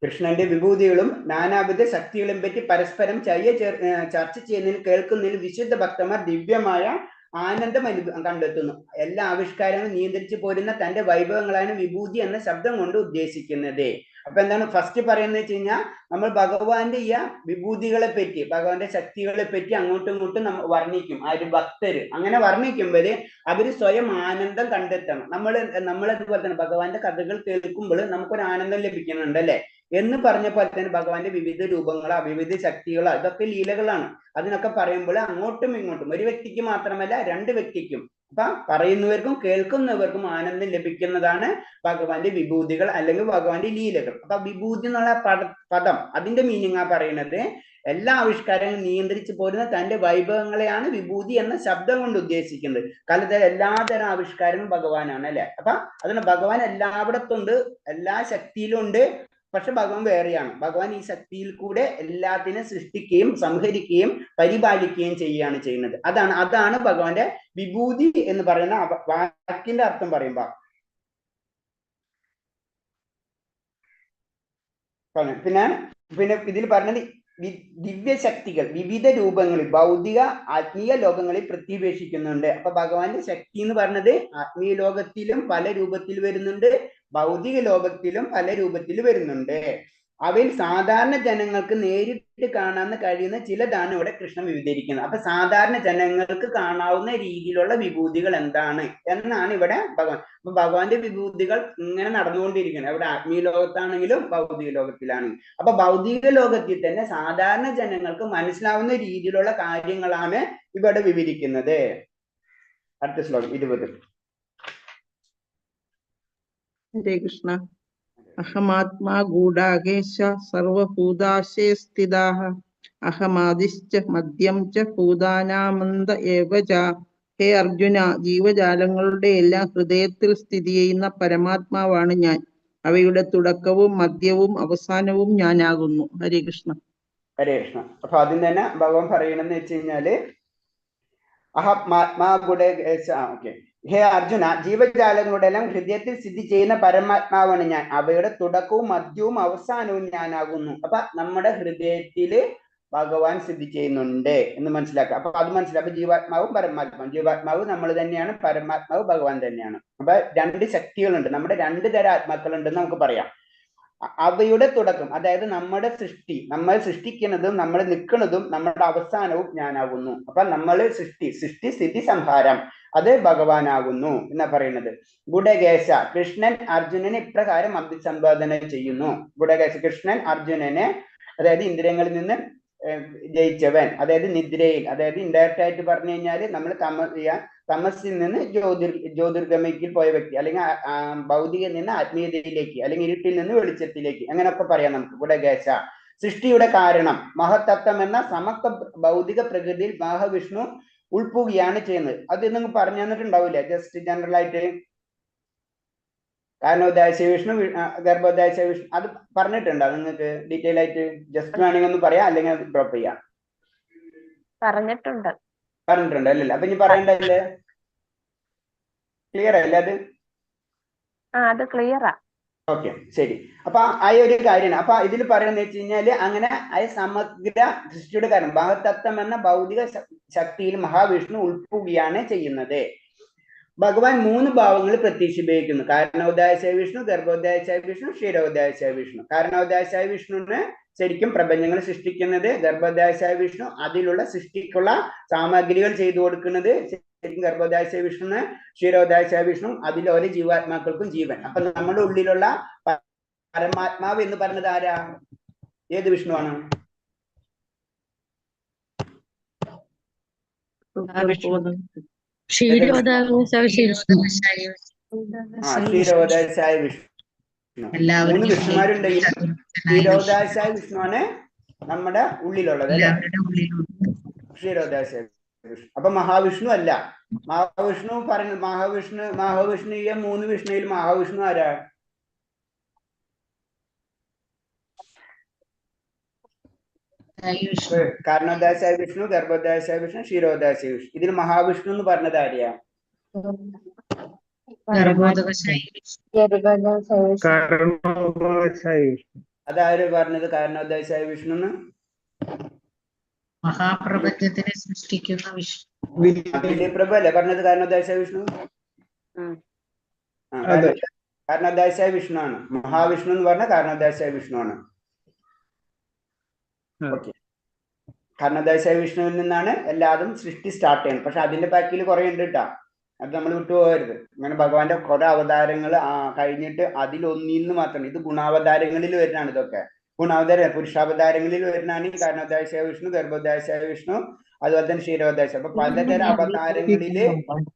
കൃഷ്ണന്റെ വിഭൂതികളും നാനാവിധ ശക്തികളും പറ്റി പരസ്പരം ചർച്ച ചെയ്യുന്നതിൽ കേൾക്കുന്നതിൽ വിശുദ്ധ ഭക്തന്മാർ ദിവ്യമായ ആനന്ദം കണ്ടെത്തുന്നു. എല്ലാ ആവിഷ്കാരങ്ങളും നിയന്ത്രിച്ചു പോരുന്ന തന്റെ വൈഭവങ്ങളാണ് വിഭൂതി എന്ന ശബ്ദം കൊണ്ട് ഉദ്ദേശിക്കുന്നത്. അപ്പൊ എന്താണ് ഫസ്റ്റ് പറയുന്നത് വെച്ച് കഴിഞ്ഞാൽ, നമ്മൾ ഭഗവാന്റെ ഈ വിഭൂതികളെ പറ്റി, ഭഗവാന്റെ ശക്തികളെ പറ്റി അങ്ങോട്ടും ഇങ്ങോട്ടും നമ്മൾ വർണ്ണിക്കും. ആര് ഭക്തര് അങ്ങനെ വർണ്ണിക്കുമ്പോൾ അവര് സ്വയം ആനന്ദം കണ്ടെത്തണം. നമ്മളതുപോലെ തന്നെ ഭഗവാന്റെ കഥകൾ കേൾക്കുമ്പോൾ നമുക്കൊരു ആനന്ദം ലഭിക്കുന്നുണ്ട് അല്ലെ എന്ന് പറഞ്ഞപ്പോൾ തന്നെ ഭഗവാന്റെ വിവിധ രൂപങ്ങളോ വിവിധ ശക്തികളോ ഇതൊക്കെ ലീലകളാണ്. അതിനൊക്കെ പറയുമ്പോൾ അങ്ങോട്ടും ഇങ്ങോട്ടും ഒരു വ്യക്തിക്ക് മാത്രമല്ല രണ്ട് വ്യക്തിക്കും, അപ്പൊ പറയുന്നവർക്കും കേൾക്കുന്നവർക്കും ആനന്ദം ലഭിക്കുന്നതാണ് ഭഗവാന്റെ വിഭൂതികൾ അല്ലെങ്കിൽ ഭഗവാന്റെ ലീലകൾ. അപ്പൊ വിഭൂതി എന്നുള്ള പദം അതിന്റെ മീനിങ് ആ പറയുന്നത് എല്ലാ ആവിഷ്കാരങ്ങളും നിയന്ത്രിച്ചു പോരുന്ന തന്റെ വൈഭവങ്ങളെയാണ് വിഭൂതി എന്ന ശബ്ദം കൊണ്ട് ഉദ്ദേശിക്കുന്നത്. കാലത്ത് എല്ലാതരം ആവിഷ്കാരങ്ങളും ഭഗവാനാണ് അല്ലെ. അപ്പൊ അതിന് ഭഗവാൻ എല്ലായിടത്തുണ്ട്, എല്ലാ ശക്തിയിലും ഉണ്ട്. പക്ഷെ ഭഗവാൻ വേറെയാണ്. ഭഗവാൻ ഈ ശക്തിയിൽ കൂടെ എല്ലാത്തിനും സൃഷ്ടിക്കുകയും സംഹരിക്കുകയും പരിപാലിക്കുകയും ചെയ്യുകയാണ് ചെയ്യുന്നത്. അതാണ് ഭഗവാന്റെ വിഭൂതി എന്ന് പറയുന്ന വാക്കിന്റെ അർത്ഥം പറയുമ്പോ. പിന്നെ ഇതിൽ പറഞ്ഞത് ദിവ്യശക്തികൾ വിവിധ രൂപങ്ങളിൽ ഭൗതിക ആത്മീയ ലോകങ്ങളിൽ പ്രത്യപേക്ഷിക്കുന്നുണ്ട്. അപ്പൊ ഭഗവാന്റെ ശക്തി എന്ന് പറഞ്ഞത് ആത്മീയ ലോകത്തിലും പല രൂപത്തിൽ വരുന്നുണ്ട്, ഭൗതിക ലോകത്തിലും പല രൂപത്തിൽ വരുന്നുണ്ട്. അവയിൽ സാധാരണ ജനങ്ങൾക്ക് നേരിട്ട് കാണാൻ കഴിയുന്ന ചിലതാണ് ഇവിടെ കൃഷ്ണൻ വിവരിക്കുന്നത്. അപ്പൊ സാധാരണ ജനങ്ങൾക്ക് കാണാവുന്ന രീതിയിലുള്ള വിഭൂതികൾ എന്താണ് എന്നാണ് ഇവിടെ ഭഗവാൻ. അപ്പൊ ഭഗവാന്റെ വിഭൂതികൾ ഇങ്ങനെ നടന്നുകൊണ്ടിരിക്കുന്നത്, ഇവിടെ ആത്മീയ ലോകത്താണെങ്കിലും ഭൗതിക ലോകത്തിലാണെങ്കിലും. അപ്പൊ ഭൗതിക ലോകത്തിൽ തന്നെ സാധാരണ ജനങ്ങൾക്ക് മനസ്സിലാവുന്ന രീതിയിലുള്ള കാര്യങ്ങളാണ് ഇവിടെ വിവരിക്കുന്നത്. അടുത്ത ശ്ലോകം 20. ഹരേ കൃഷ്ണ. അഹമാത്മാ ഗൂഢാകേശ സർവഭൂതാശേ സ്ഥിതാഃ അഹമാദിശ്ച മദ്യം ച ഭൂതാനാമന്ത ഏവ ച. ഹേ അർജുന, ജീവജാലങ്ങളുടെ എല്ലാം ഹൃദയത്തിൽ സ്ഥിതി ചെയ്യുന്ന പരമാത്മാവാണ് ഞാൻ. അവയുടെ തുടക്കവും മധ്യവും അവസാനവും ഞാനാകുന്നു. ഹരേ കൃഷ്ണ. ഹരേ കൃഷ്ണ. അപ്പൊ ആദ്യം തന്നെ ഭഗവാൻ പറയണെന്ന് വെച്ച് കഴിഞ്ഞാല് അഹമാത്മാ ഗൂഢാകേശ. ഓക്കെ. ഹേ അർജുന, ജീവജാലങ്ങളുടെ എല്ലാം ഹൃദയത്തിൽ സ്ഥിതി ചെയ്യുന്ന പരമാത്മാവാണ് ഞാൻ. അവയുടെ തുടക്കവും മധ്യവും അവസാനവും ഞാനാകുന്നു. അപ്പൊ നമ്മുടെ ഹൃദയത്തില് ഭഗവാൻ സ്ഥിതി ചെയ്യുന്നുണ്ട് എന്ന് മനസ്സിലാക്കുക. അപ്പൊ അത് മനസ്സിലാക്കുക. ജീവാത്മാവും പരമാത്മാവും, ജീവാത്മാവ് നമ്മൾ തന്നെയാണ്, പരമാത്മാവ് ഭഗവാൻ തന്നെയാണ്. അപ്പൊ രണ്ട് ശക്തികളുണ്ട്, നമ്മുടെ രണ്ട് തരം ആത്മാക്കളുണ്ടെന്ന് നമുക്ക് പറയാം. അവയുടെ തുടക്കം അതായത് നമ്മുടെ സൃഷ്ടി, നമ്മൾ സൃഷ്ടിക്കുന്നതും നമ്മൾ നിൽക്കുന്നതും നമ്മുടെ അവസാനവും ഞാനാകുന്നു. അപ്പൊ നമ്മൾ സൃഷ്ടി സ്ഥിതി സംഹാരം അത് ഭഗവാനാകുന്നു എന്നാ പറയുന്നത്. ഗുഡകേശ, കൃഷ്ണൻ അർജുനനെ ഇപ്രകാരം അഭിസംബോധന ചെയ്യുന്നു. ഗുഡകേശ, കൃഷ്ണൻ അർജുനനെ, അതായത് ഇന്ദ്രിയങ്ങളിൽ നിന്ന് ജയിച്ചവൻ, അതായത് നിദ്രയിൽ, അതായത് ഇൻഡയറക്റ്റ് ആയിട്ട് പറഞ്ഞു കഴിഞ്ഞാൽ നമ്മൾ തമസിൽ നിന്ന് ജ്യോതിർഗമയ്ക്ക് പോയ വ്യക്തി, അല്ലെങ്കിൽ ഭൗതികയിൽ നിന്ന് ആത്മീയതയിലേക്ക്, അല്ലെങ്കിൽ ഇരുട്ടിൽ നിന്ന് വെളിച്ചത്തിലേക്ക്, അങ്ങനെയൊക്കെ പറയാം നമുക്ക്. ഗുഡകേശ, സൃഷ്ടിയുടെ കാരണം മഹത്തത്വം എന്ന സമത്വ ഭൗതിക പ്രകൃതിയിൽ മഹാവിഷ്ണു ഉൾപ്പുകയാണ് ചെയ്യുന്നത്. അത് നിങ്ങൾ പറഞ്ഞു തന്നിട്ടുണ്ടാവില്ലേ ജസ്റ്റ് ജനറൽ ആയിട്ട്? കാരണോദായ വിഷ്ണു, ഗർഭോദായ വിഷ്ണു, അത് പറഞ്ഞിട്ടുണ്ടോ നിങ്ങൾക്ക് ഡീറ്റെയിൽ ആയിട്ട്? ജസ്റ്റ് വേണമെങ്കിൽ ഒന്ന് പറയാം, അല്ലെങ്കിൽ ഡ്രോപ്പ് ചെയ്യാം. പറഞ്ഞിട്ടുണ്ട് അല്ലല്ലോ? അപ്പൊ ഇനി പറയണ്ടല്ലേ? ക്ലിയർ അല്ലേ അത്? അത് ക്ലിയറാ. ഓക്കെ, ശരി. അപ്പൊ ആ ഒരു കാര്യമാണ്. അപ്പൊ ഇതിൽ പറയുന്നത് വെച്ച് കഴിഞ്ഞാല് അങ്ങനെ ആ സമഗ്ര സൃഷ്ടിയുടെ കാരണം മഹത്തത്വം എന്ന ഭൗതിക ശക്തിയിൽ മഹാവിഷ്ണു ഉൾപ്പുകയാണ് ചെയ്യുന്നത്. ഭഗവാൻ 3 ഭാവങ്ങൾ പ്രത്യക്ഷീകരിക്കുന്നു: കാരണോദായ വിഷ്ണു, ഗർഭോദായ വിഷ്ണു, ക്ഷീരോദായ വിഷ്ണു. കാരണോദായ വിഷ്ണുവിന് ശരിക്കും പ്രപഞ്ചങ്ങൾ സൃഷ്ടിക്കുന്നത്, ഗർഭോദായ വിഷ്ണു അതിലുള്ള സൃഷ്ടിക്കുള്ള സാമഗ്രികൾ ചെയ്തു കൊടുക്കുന്നത് ശരിക്കും ഗർഭോദായ വിഷ്ണു, ക്ഷീരോദായ വിഷ്ണു അതിൽ ഓരോ ജീവാത്മാക്കൾക്കും ജീവൻ. അപ്പൊ നമ്മുടെ ഉള്ളിലുള്ള പരമാത്മാവ് എന്ന് പറഞ്ഞത് ആരാ? ഏത് വിഷ്ണുവാണ്? ക്ഷീരോദാശായ വിഷ്ണു. മൂന്ന് വിഷ്ണുമാരുണ്ടെങ്കിൽ ക്ഷീരോദാശായ വിഷ്ണുവാണ് നമ്മുടെ ഉള്ളിലുള്ളത് അല്ലെ? ക്ഷീരോദാശായ വിഷ്ണു. അപ്പൊ മഹാവിഷ്ണു അല്ല. മഹാവിഷ്ണു പറഞ്ഞു, മഹാവിഷ്ണു ഈ മൂന്ന് വിഷ്ണുവിൽ മഹാവിഷ്ണു ആരാ? കാരണോദാശായ വിഷ്ണു, ഗർഭോദാശായ വിഷ്ണു, ക്ഷീരോദാശായ വിഷ്ണു. ഇതിൽ മഹാവിഷ്ണു എന്ന് പറഞ്ഞത് ആരെയാ? അതാര് പറഞ്ഞത് കാരണോദാശായ വിഷ്ണു എന്ന്? മഹാപ്രപഞ്ചത്തിനെ സൃഷ്ടിക്കുന്ന വിഷ്ണു. പ്രഭു അല്ലേ പറഞ്ഞത് കാരണോദാശായ വിഷ്ണു? കാരണോദാശായ വിഷ്ണു ആണ്. മഹാവിഷ്ണു എന്ന് പറഞ്ഞ കാരണോദാശായ വിഷ്ണു ആണ്. ഓക്കെ. കാരണോദാശായ വിഷ്ണുവിൽ നിന്നാണ് എല്ലാതും സൃഷ്ടി സ്റ്റാർട്ട് ചെയ്യുന്നത്. പക്ഷെ അതിന്റെ ബാക്കിൽ കുറെ ഉണ്ട് കേട്ടാ, അത് നമ്മൾ വിട്ടുപോകരുത്. അങ്ങനെ ഭഗവാന്റെ കുറെ അവതാരങ്ങൾ കഴിഞ്ഞിട്ട് അതിലൊന്നിൽ നിന്ന് മാത്രം, ഇത് ഗുണാവതാരങ്ങളിൽ വരുന്നതാണ്. ഇതൊക്കെ ഗുണാവതാര പുരുഷാവതാരങ്ങളിൽ വരുന്നതാണ് ഈ കാരണോദാശായ വിഷ്ണു, ഗർഭോദാശായ വിഷ്ണു, അതുപോലെ തന്നെ ക്ഷീരോദാശ. അപ്പൊ പലതരം അവതാരങ്ങളില്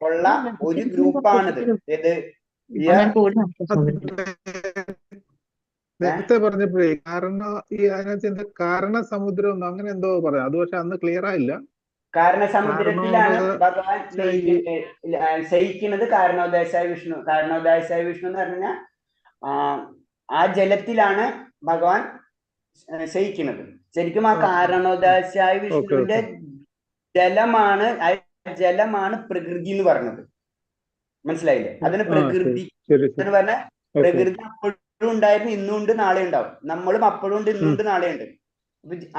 ഉള്ള ഒരു ഗ്രൂപ്പാണിത്. ഏത് നേരത്തെ പറഞ്ഞപ്പോഴേ അതിനകത്ത് കാരണ സമുദ്രം അങ്ങനെ എന്തോ പറയാം. അത് പക്ഷെ അന്ന് ക്ലിയർ ആയില്ല. കാരണസമുദ്രത്തിലാണ് ഭഗവാൻ ശയിക്കുന്നത്. കാരണോദാശായ വിഷ്ണു. കാരണോദാശായ വിഷ്ണു എന്ന് പറഞ്ഞാൽ ആ ജലത്തിലാണ് ഭഗവാൻ ശയിക്കുന്നത്. ശരിക്കും ആ കാരണോദാശായ വിഷ്ണുവിന്റെ ജലമാണ് പ്രകൃതി എന്ന് പറഞ്ഞത്. മനസ്സിലായില്ലേ? അതിന് പ്രകൃതി എന്ന് പറഞ്ഞാൽ പ്രകൃതി അപ്പോഴും ഉണ്ടായിരുന്നു, ഇന്നും ഉണ്ട്, നാളെ ഉണ്ടാവും. നമ്മളും അപ്പോഴും ഉണ്ട്, ഇന്നും ഉണ്ട്, നാളെ ഉണ്ട്.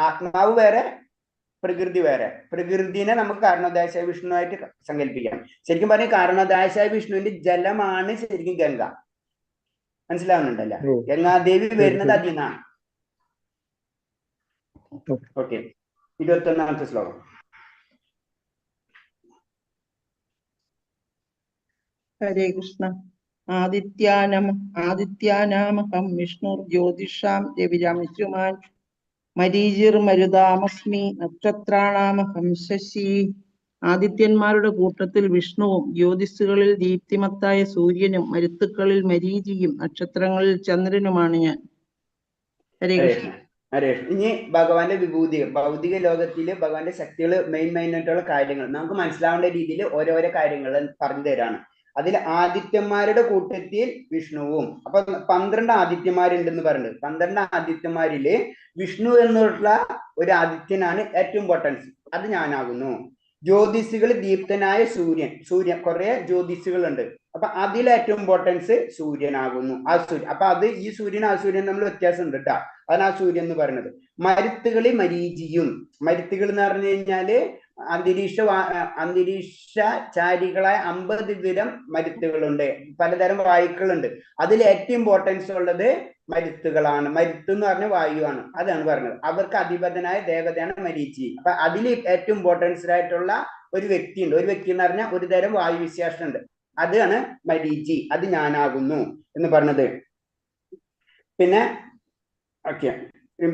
ആത്മാവ് വേറെ, പ്രകൃതി വേറെ. പ്രകൃതിനെ നമുക്ക് കാരണോദാശായ വിഷ്ണുവായിട്ട് സങ്കല്പിക്കാം. ശരിക്കും പറഞ്ഞാൽ കാരണോദാശായ വിഷ്ണുവിന്റെ ജലമാണ് ശരിക്കും ഗംഗ. മനസ്സിലാവുന്നുണ്ടല്ലോ? ഗംഗാദേവി വരുന്നത് അതിൽ നിന്നാണ്. ഓക്കെ. 21ാമത്തെ ശ്ലോകം. ഹരേ കൃഷ്ണ. ആദിത്യാനാമഹം വിഷ്ണുർ ജ്യോതിഷാം രവിരംശുമാൻ മരീചിർമരുതാമസ്മി നക്ഷത്രാണാമഹം ശശി. ആദിത്യന്മാരുടെ കൂട്ടത്തിൽ വിഷ്ണുവും ജ്യോതിസുകളിൽ ദീപ്തിമത്തായ സൂര്യനും മരുത്തുക്കളിൽ മരീചിയും നക്ഷത്രങ്ങളിൽ ചന്ദ്രനുമാണ് ഞാൻ. ഹരേ കൃഷ്ണ. ഇനി ഭഗവാന്റെ വിഭൂതി, ഭൗതിക ലോകത്തില് ഭഗവാന്റെ ശക്തികൾ, മെയിൻ ആയിട്ടുള്ള കാര്യങ്ങൾ നമുക്ക് മനസ്സിലാവേണ്ട രീതിയിൽ ഓരോരോ കാര്യങ്ങൾ പറഞ്ഞു തരാണ്. അതിൽ ആദിത്യന്മാരുടെ കൂട്ടത്തിൽ വിഷ്ണുവും. അപ്പൊ 12 ആദിത്യന്മാരുണ്ടെന്ന് പറയുന്നത്. 12 ആദിത്യന്മാരില് വിഷ്ണു എന്നുള്ള ഒരു ആദിത്യനാണ് ഏറ്റവും ഇമ്പോർട്ടൻസ്. അത് ഞാനാകുന്നു. ജ്യോതിസുകൾ ദീപ്തനായ സൂര്യൻ. കുറെ ജ്യോതിസുകളുണ്ട്. അപ്പൊ അതിൽ ഏറ്റവും ഇമ്പോർട്ടൻസ് സൂര്യനാകുന്നു. ആ സൂര്യൻ. അപ്പൊ അത് ഈ സൂര്യൻ ആ സൂര്യൻ തമ്മിൽ വ്യത്യാസം ഉണ്ട് കേട്ടാ. അതാണ് ആ സൂര്യൻ എന്ന് പറയുന്നത്. മരുത്തുകളിൽ മരീചിയും. മരുത്തുകൾ എന്ന് പറഞ്ഞു കഴിഞ്ഞാല് അന്തരീക്ഷചാരികളായ 50 തരം മരുത്തുകളുണ്ട്. പലതരം വായുക്കളുണ്ട്. അതിൽ ഏറ്റവും ഇമ്പോർട്ടൻസ് ഉള്ളത് മരുത്തുകളാണ്. മരുത്ത് എന്ന് പറഞ്ഞ വായുവാണ്. അതാണ് പറഞ്ഞത്. അവർക്ക് അധിപതനായ ദേവതയാണ് മരീചി. അപ്പൊ അതിൽ ഏറ്റവും ഇമ്പോർട്ടൻസ് ആയിട്ടുള്ള ഒരു വ്യക്തിയുണ്ട്. ഒരു വ്യക്തി എന്ന് പറഞ്ഞാൽ ഒരു തരം വായു വിശേഷം ഉണ്ട്. അതാണ് മരീചി. അത് ഞാനാകുന്നു എന്ന് പറഞ്ഞത്. പിന്നെ ഓക്കെ.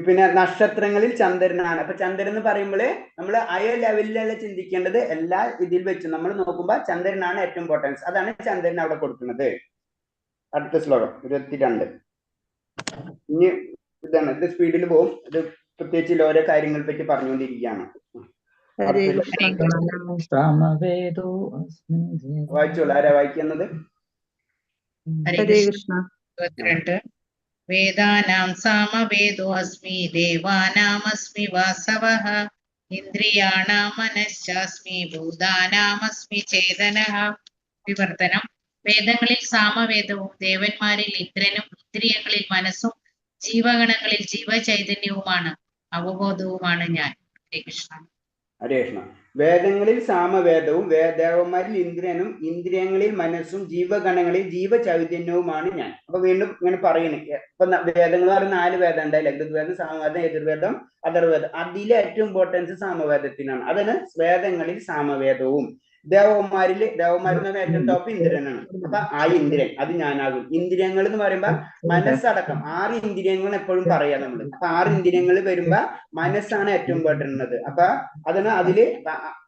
പിന്നെ നക്ഷത്രങ്ങളിൽ ചന്ദ്രനാണ്. അപ്പൊ ചന്ദ്രൻ എന്ന് പറയുമ്പോൾ നമ്മൾ അയ ലെവലിലല്ല ചിന്തിക്കേണ്ടത്. എല്ലാ ഇതിൽ വെച്ച് നമ്മൾ നോക്കുമ്പോൾ ചന്ദ്രനാണ് ഏറ്റവും ഇമ്പോർട്ടൻസ്. അതാണ് ചന്ദ്രൻ അവിടെ കൊടുക്കുന്നത്. അടുത്ത ശ്ലോകം 22. ഇനി ഇതാണ്, ഇത് സ്പീഡിൽ പോകും. ഇത് പ്രത്യേകിച്ച് ഓരോ കാര്യങ്ങളെ പറ്റി പറഞ്ഞുകൊണ്ടിരിക്കുകയാണ്. വായിച്ചോളൂ. ആരാ വായിക്കുന്നത്? ഹരേ കൃഷ്ണ. 22. വേദാനാം സാമവേദോ അസ്മി ദേവാനാമസ്മി വാസവഃ ഇന്ദ്രിയാണാം മനശ്ചാസ്മി ഭൂതാനാമസ്മി ചേതനഃ. വിവർത്തനം. വേദങ്ങളിൽ സാമവേദവും ദേവന്മാരിൽ ഇന്ദ്രനും ഇന്ദ്രിയങ്ങളിൽ മനസ്സും ജീവഗണങ്ങളിൽ ജീവചൈതന്യവുമാണ്, അവബോധവുമാണ് ഞാൻ. ഹരേ കൃഷ്ണ. ഹരേ കൃഷ്ണ. വേദങ്ങളിൽ സാമവേദവും ദേവന്മാരിൽ ഇന്ദ്രനും ഇന്ദ്രിയങ്ങളിൽ മനസ്സും ജീവഗണങ്ങളിൽ ജീവചൈതന്യവുമാണ് ഞാൻ. അപ്പൊ വീണ്ടും ഇങ്ങനെ പറയണേ. ഇപ്പൊ വേദങ്ങൾ പറഞ്ഞ 4 വേദം ഉണ്ടായില്ല. ഋഗ്വേദം, സാമവേദം, യജുർവേദം, അഥർവേദം. അതിലെ ഏറ്റവും ഇമ്പോർട്ടൻസ് സാമവേദത്തിനാണ്. അതിന് വേദങ്ങളിൽ സാമവേദവും ദേവന്മാരിൽ എന്ന് പറഞ്ഞാൽ ഏറ്റവും ടോപ്പ് ഇന്ദ്രനാണ്. അപ്പൊ ആ ഇന്ദ്രൻ അത് ഞാനാകും. ഇന്ദ്രിയങ്ങൾ എന്ന് പറയുമ്പോ മനസ്സടക്കം 6 ഇന്ദ്രിയങ്ങൾ എപ്പോഴും പറയാം നമ്മള്. അപ്പൊ 6 ഇന്ദ്രിയങ്ങൾ വരുമ്പോ മനസ്സാണ് ഏറ്റവും ഇമ്പോർട്ടൻ്റ്. അപ്പൊ അതിന് അതില്